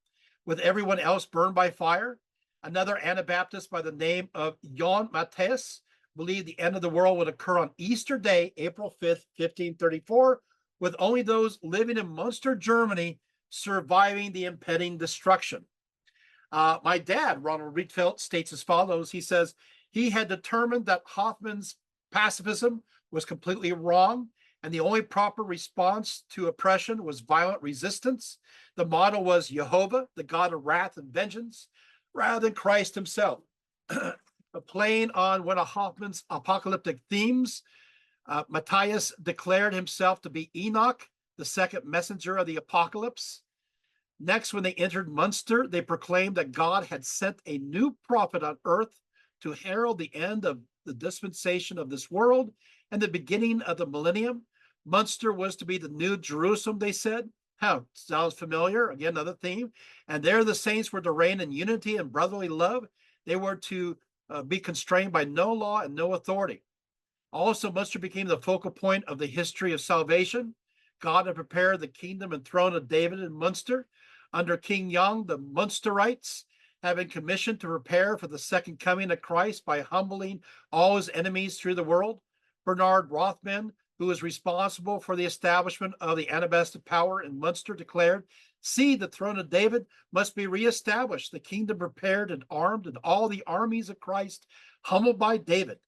with everyone else burned by fire. Another Anabaptist by the name of Jan Matthias believed the end of the world would occur on Easter Day, April 5th, 1534, with only those living in Munster, Germany, surviving the impending destruction. My dad, Ronald Rietveld, states as follows. He says he had determined that Hoffman's pacifism was completely wrong, and the only proper response to oppression was violent resistance. The motto was Jehovah, the God of wrath and vengeance, rather than Christ himself. Playing on one of Hoffman's apocalyptic themes, Matthias declared himself to be Enoch, the second messenger of the apocalypse. Next, when they entered Munster, they proclaimed that God had sent a new prophet on earth to herald the end of the dispensation of this world and the beginning of the millennium. Munster was to be the new Jerusalem, they said. How sounds familiar? Again, another theme. And there the saints were to reign in unity and brotherly love. They were to be constrained by no law and no authority. Also, Munster became the focal point of the history of salvation. God had prepared the kingdom and throne of David in Munster. Under King Young, the Munsterites have been commissioned to prepare for the second coming of Christ by humbling all his enemies through the world. Bernard Rothman, who is responsible for the establishment of the Anabaptist power in Munster, declared, "See, the throne of David must be reestablished, the kingdom prepared and armed, and all the armies of Christ humbled by David.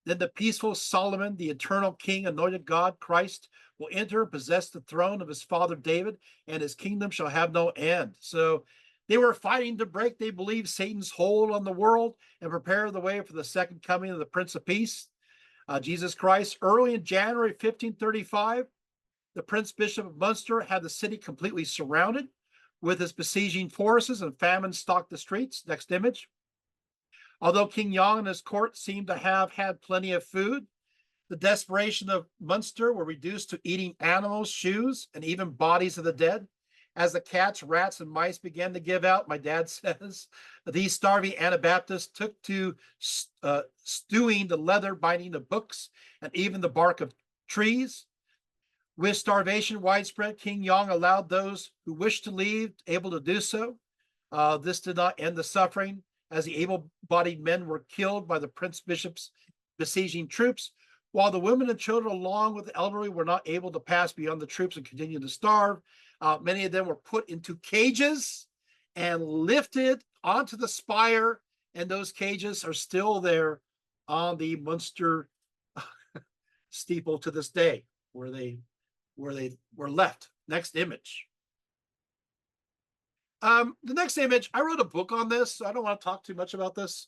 Then the peaceful Solomon, the eternal king, anointed God, Christ, will enter and possess the throne of his father David, and his kingdom shall have no end." So they were fighting to break, they believe, Satan's hold on the world and prepare the way for the second coming of the Prince of Peace, Jesus Christ. Early in January 1535, the Prince Bishop of Munster had the city completely surrounded with his besieging forces, and famine stalked the streets. Next image. Although King Jan and his court seemed to have had plenty of food, the desperation of Munster were reduced to eating animals, shoes, and even bodies of the dead. As the cats, rats, and mice began to give out, my dad says, these starving Anabaptists took to stewing the leather binding of books and even the bark of trees. With starvation widespread, King Yong allowed those who wished to leave able to do so. This did not end the suffering, as the able-bodied men were killed by the Prince Bishop's besieging troops, while the women and children, along with the elderly, were not able to pass beyond the troops and continue to starve. Many of them were put into cages and lifted onto the spire, and those cages are still there on the Munster steeple to this day, where they were left. Next image. The next image, I wrote a book on this, so I don't want to talk too much about this.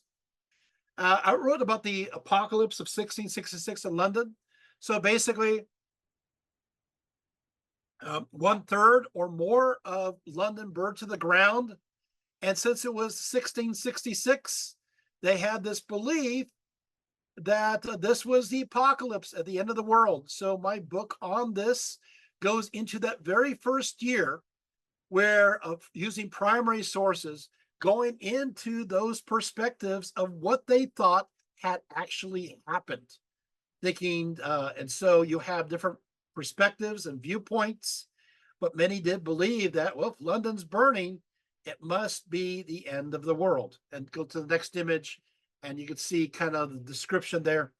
I wrote about the apocalypse of 1666 in London. So basically, 1/3 or more of London burned to the ground. And since it was 1666, they had this belief that this was the apocalypse at the end of the world. So my book on this goes into that very first year, where of using primary sources, going into those perspectives of what they thought had actually happened, thinking, and so you have different perspectives and viewpoints, but many did believe that, well, if London's burning, it must be the end of the world. And go to the next image, and you can see kind of the description there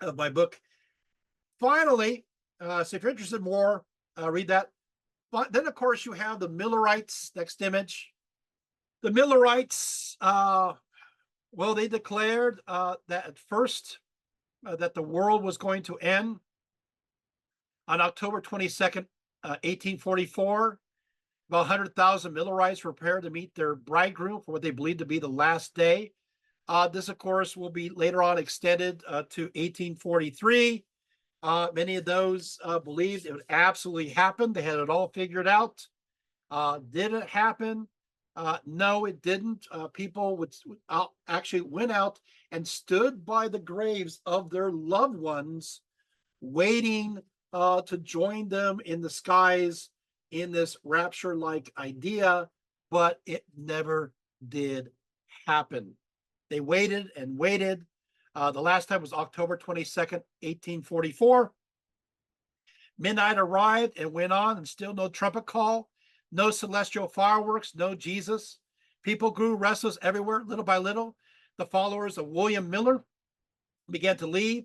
of my book. Finally, so if you're interested more, read that. But then, of course, you have the Millerites. Next image. The Millerites, well, they declared that at first that the world was going to end on October 22nd, 1844. About 100,000 Millerites were prepared to meet their bridegroom for what they believed to be the last day. This, of course, will be later on extended to 1843. Many of those believed it would absolutely happen. They had it all figured out. Did it happen? No, it didn't. People actually went out and stood by the graves of their loved ones, waiting to join them in the skies in this rapture-like idea, but it never did happen. They waited and waited. The last time was October 22nd, 1844. Midnight arrived and went on, and still no trumpet call, no celestial fireworks, no Jesus. People grew restless everywhere, little by little. The followers of William Miller began to leave.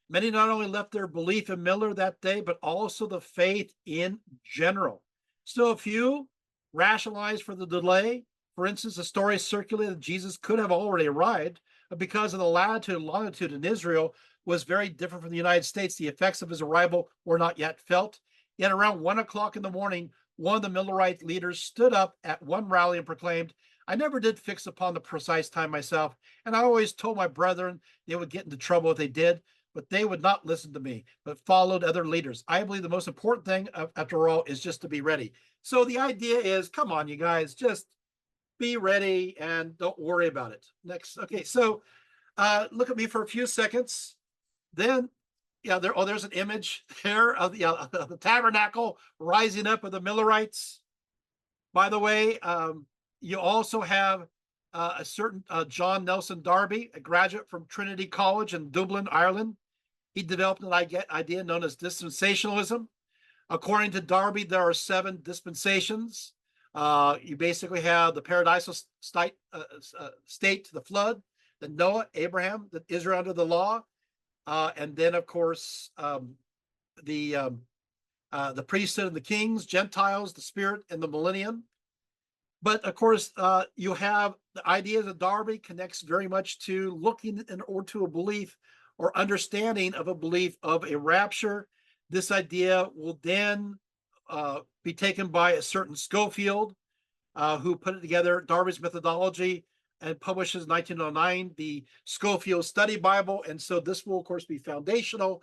Many not only left their belief in Miller that day, but also the faith in general. Still, a few rationalized for the delay. For instance, the story circulated that Jesus could have already arrived, but because of the latitude and longitude in Israel was very different from the United States, the effects of his arrival were not yet felt. Yet around 1 o'clock in the morning, one of the Millerite leaders stood up at one rally and proclaimed, "I never did fix upon the precise time myself, and I always told my brethren they would get into trouble if they did, but they would not listen to me, but followed other leaders. I believe the most important thing, after all, is just to be ready." So the idea is, come on, you guys, just be ready and don't worry about it. Next. Okay, so look at me for a few seconds. Then, yeah, there's an image there of the tabernacle rising up of the Millerites. By the way, you also have a certain John Nelson Darby, a graduate from Trinity College in Dublin, Ireland. He developed an idea known as dispensationalism. According to Darby, there are 7 dispensations. You basically have the paradisal state, the flood, the Noah, Abraham, the Israel under the law, and then, of course, the priesthood and the kings, Gentiles, the Spirit, and the millennium. But of course, you have the idea that Darby connects very much to looking or to a belief or understanding of a belief of a rapture. This idea will then be taken by a certain Schofield, who put it together, Darby's methodology, and publishes in 1909 the Schofield Study Bible. And so this will, of course, be foundational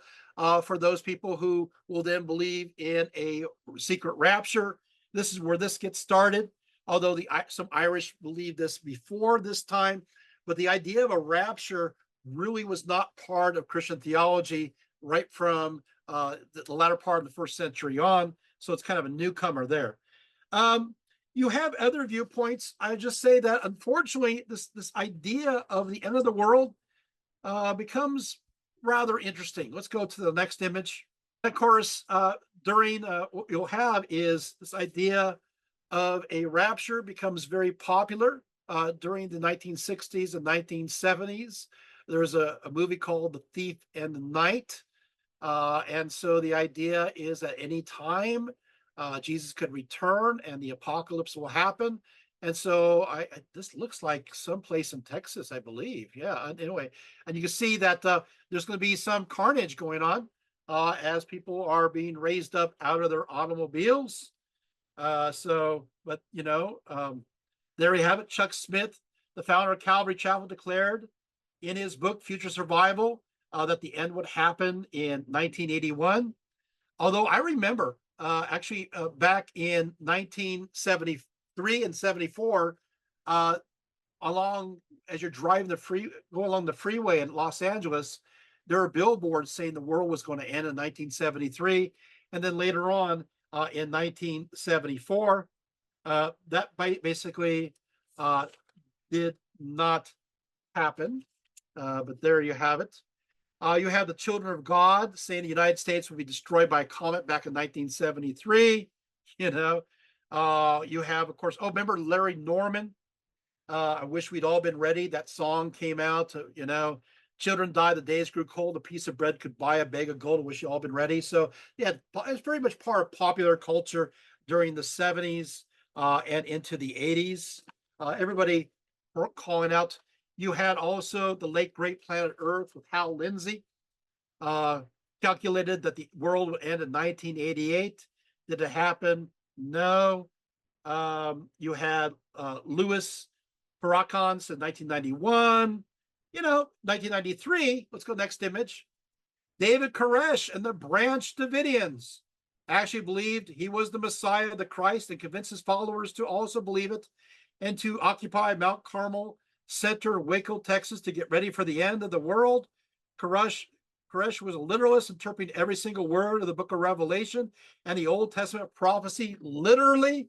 for those people who will then believe in a secret rapture. This is where this gets started, although some Irish believed this before this time. But the idea of a rapture really was not part of Christian theology right from the latter part of the first century on. So it's kind of a newcomer there. You have other viewpoints. I just say that, unfortunately, this idea of the end of the world becomes rather interesting. Let's go to the next image. Of course, during what you'll have is this idea of a rapture becomes very popular during the 1960s and 1970s. There's a movie called The Thief and the Night. And so the idea is that any time Jesus could return and the apocalypse will happen. And so this looks like someplace in Texas, I believe. Yeah. Anyway, and you can see that there's going to be some carnage going on as people are being raised up out of their automobiles. But there you have it. Chuck Smith, the founder of Calvary Chapel, declared in his book Future Survival that the end would happen in 1981. Although I remember back in 1973 and 74, as you're driving going along the freeway in Los Angeles, there were billboards saying the world was going to end in 1973, and then later on in 1974, that basically did not happen. But there you have it. You have the Children of God saying the United States would be destroyed by a comet back in 1973. You have, of course, remember Larry Norman? I wish we'd all been ready. That song came out, children die, the days grew cold, a piece of bread could buy a bag of gold. I wish you all been ready. So yeah, it's very much part of popular culture during the 70s and into the 80s. Everybody calling out. You had also the late great Planet Earth with Hal Lindsey, calculated that the world would end in 1988. Did it happen? No. You had Louis Farrakhan in 1991. 1993. Let's go next image. David Koresh and the Branch Davidians actually believed he was the Messiah, the Christ, and convinced his followers to also believe it and to occupy Mount Carmel Center, Waco, Texas, to get ready for the end of the world. Koresh was a literalist, interpreting every single word of the book of Revelation and the Old Testament prophecy literally.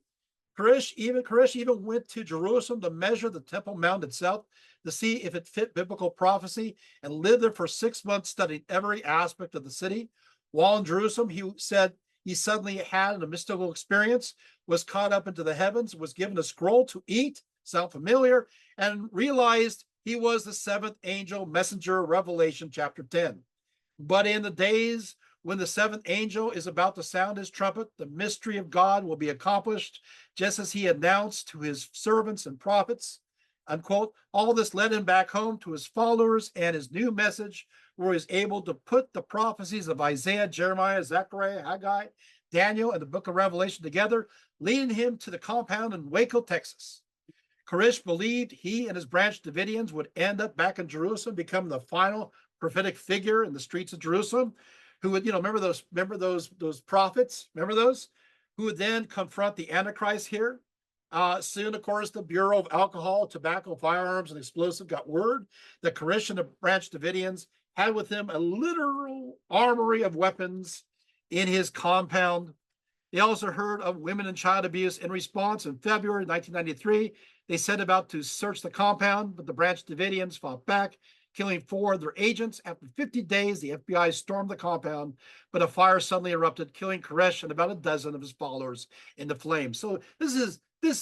Koresh even went to Jerusalem to measure the Temple Mount itself to see if it fit biblical prophecy, and lived there for 6 months studying every aspect of the city. While in Jerusalem, he said he suddenly had a mystical experience, was caught up into the heavens, was given a scroll to eat, sound familiar, and realized he was the seventh angel messenger, Revelation chapter 10. But in the days when the seventh angel is about to sound his trumpet, the mystery of God will be accomplished, just as he announced to his servants and prophets. Unquote. All this led him back home to his followers and his new message, where he was able to put the prophecies of Isaiah, Jeremiah, Zechariah, Haggai, Daniel, and the book of Revelation together, leading him to the compound in Waco, Texas. Koresh believed he and his branch Davidians would end up back in Jerusalem, become the final prophetic figure in the streets of Jerusalem, who would, remember those prophets, remember those, who would then confront the Antichrist here. Soon, of course, the Bureau of Alcohol, Tobacco, Firearms, and Explosive got word that Koresh and the branch Davidians had with him a literal armory of weapons in his compound. They also heard of women and child abuse. In response, in February 1993, they set about to search the compound, but the branch Davidians fought back, killing 4 of their agents. After 50 days, the FBI stormed the compound, but a fire suddenly erupted, killing Koresh and about a dozen of his followers in the flames. So this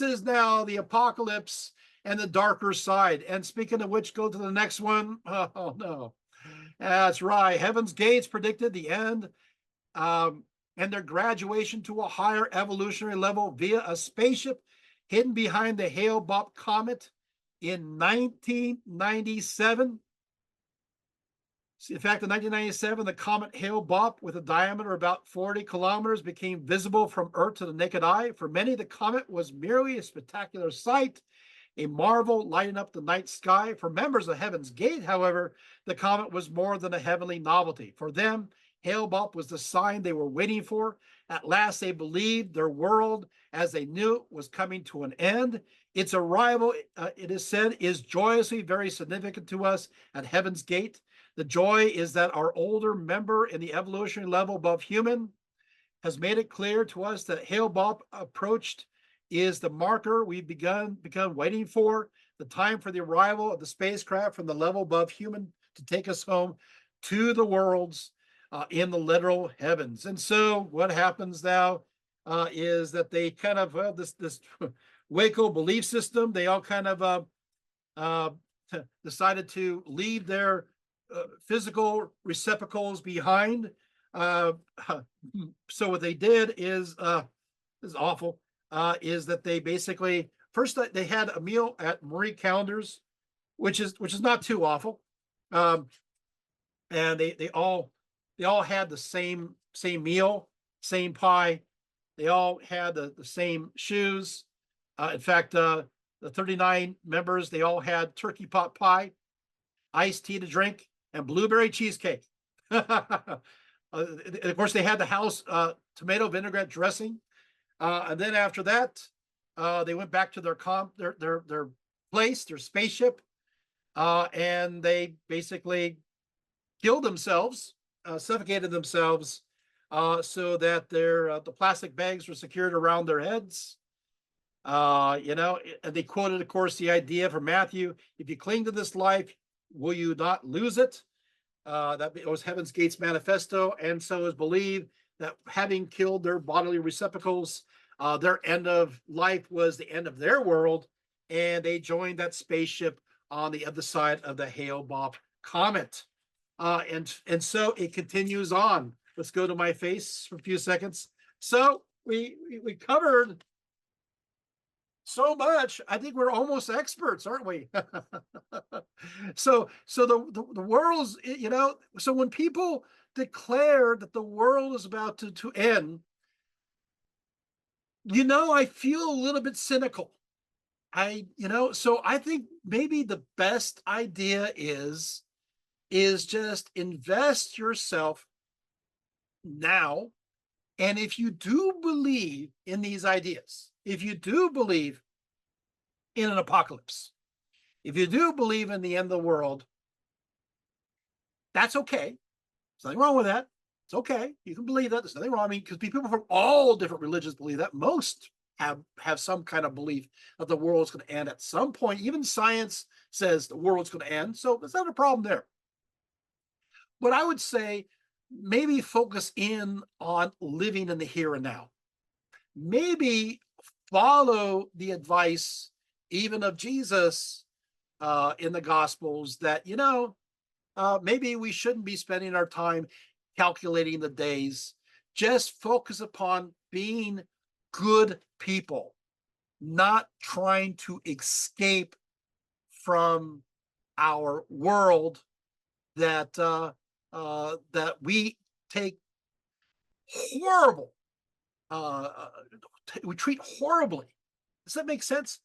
is now the apocalypse and the darker side. And speaking of which, go to the next one. Oh no, that's right. Heaven's Gates predicted the end. And their graduation to a higher evolutionary level via a spaceship hidden behind the Hale-Bopp comet in 1997. In fact, in 1997, the comet Hale-Bopp, with a diameter about 40 kilometers, became visible from Earth to the naked eye. For many, the comet was merely a spectacular sight, a marvel lighting up the night sky. For members of Heaven's Gate, however, the comet was more than a heavenly novelty. For them, Hale-Bopp was the sign they were waiting for. At last, they believed their world, as they knew it, was coming to an end. Its arrival, it is said, is joyously very significant to us at Heaven's Gate. The joy is that our older member in the evolutionary level above human has made it clear to us that Hale-Bopp approached is the marker we've begun waiting for, the time for the arrival of the spacecraft from the level above human to take us home to the worlds in the literal heavens. And so what happens now is that they kind of, this Waco belief system, they all kind of decided to leave their physical receptacles behind. So what they did is awful, is that they basically, first they had a meal at Marie Callender's, which is not too awful. And they all had the same meal, same pie. They all had the same shoes. In fact, the 39 members, they all had turkey pot pie, iced tea to drink, and blueberry cheesecake. Of course, they had the house tomato vinaigrette dressing. And then after that, they went back to their place, their spaceship, and they basically killed themselves, suffocated themselves, so that the plastic bags were secured around their heads. And they quoted, of course, the idea from Matthew: "If you cling to this life, will you not lose it?" That was Heaven's Gates manifesto, and so is believed that having killed their bodily receptacles, their end of life was the end of their world, and they joined that spaceship on the other side of the Hale-Bopp comet. And so it continues on. Let's go to my face for a few seconds. So we covered so much. I think we're almost experts, aren't we? So the world's, so when people declare that the world is about to end, I feel a little bit cynical. So I think maybe the best idea is just invest yourself now. And if you do believe in these ideas, if you do believe in an apocalypse, if you do believe in the end of the world, that's okay. There's nothing wrong with that. It's okay. You can believe that. There's nothing wrong. I mean, because people from all different religions believe that. Most have some kind of belief that the world's going to end at some point. Even science says the world's going to end, so there's not a problem there. But I would say maybe focus in on living in the here and now. Maybe follow the advice even of Jesus in the Gospels that, maybe we shouldn't be spending our time calculating the days. Just focus upon being good people, not trying to escape from our world that we take horrible, we treat horribly. Does that make sense?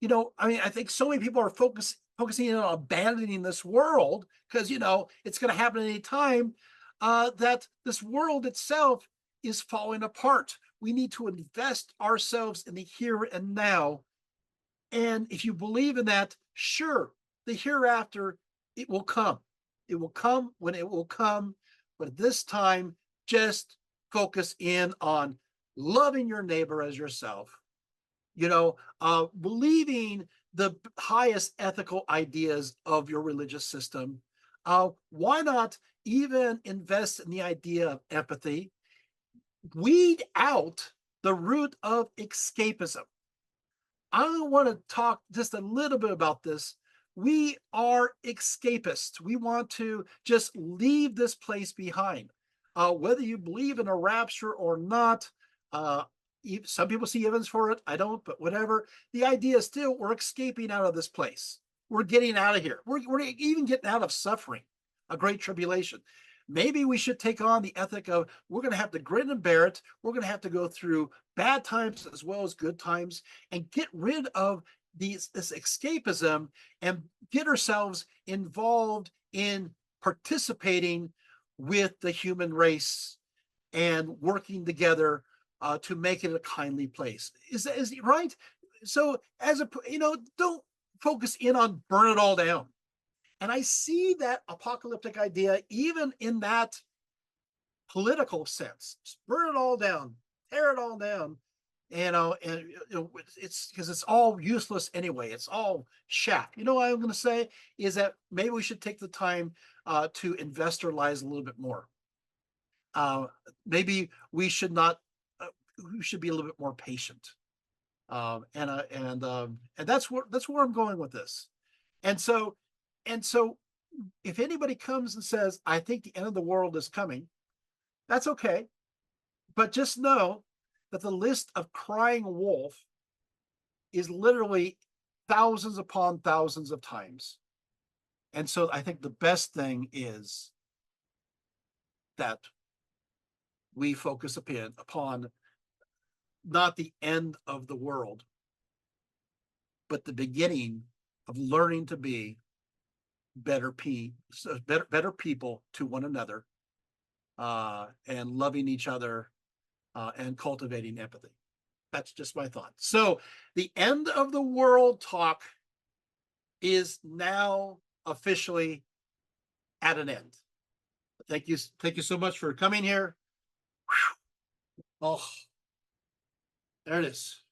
I mean, I think so many people are focusing in on abandoning this world because it's going to happen any time. That this world itself is falling apart. We need to invest ourselves in the here and now. And if you believe in that, sure, the hereafter, it will come. It will come when it will come. But at this time, just focus in on loving your neighbor as yourself, believing the highest ethical ideas of your religious system. Why not even invest in the idea of empathy? Weed out the root of escapism. I want to talk just a little bit about this. We are escapists. We want to just leave this place behind. Whether you believe in a rapture or not, some people see evidence for it. I don't, but whatever. The idea is still we're escaping out of this place. We're getting out of here. We're even getting out of suffering, a great tribulation. Maybe we should take on the ethic of we're going to have to grin and bear it. We're going to have to go through bad times as well as good times and get rid of this escapism and get ourselves involved in participating with the human race and working together to make it a kindly place. Is it right? So don't focus in on burn it all down. And I see that apocalyptic idea even in that political sense. Just burn it all down, tear it all down, it's because it's all useless anyway. It's all shack. What I'm going to say is that maybe we should take the time to invest our lives a little bit more. Maybe we should not. We should be a little bit more patient. And that's where I'm going with this. And so if anybody comes and says, I think the end of the world is coming, that's okay. But just know that the list of crying wolf is literally thousands upon thousands of times. And so I think the best thing is that we focus upon not the end of the world, but the beginning of learning to be better people to one another, and loving each other, and cultivating empathy. That's just my thought. So the end of the world talk is now officially at an end. Thank you so much for coming here. Oh, there it is.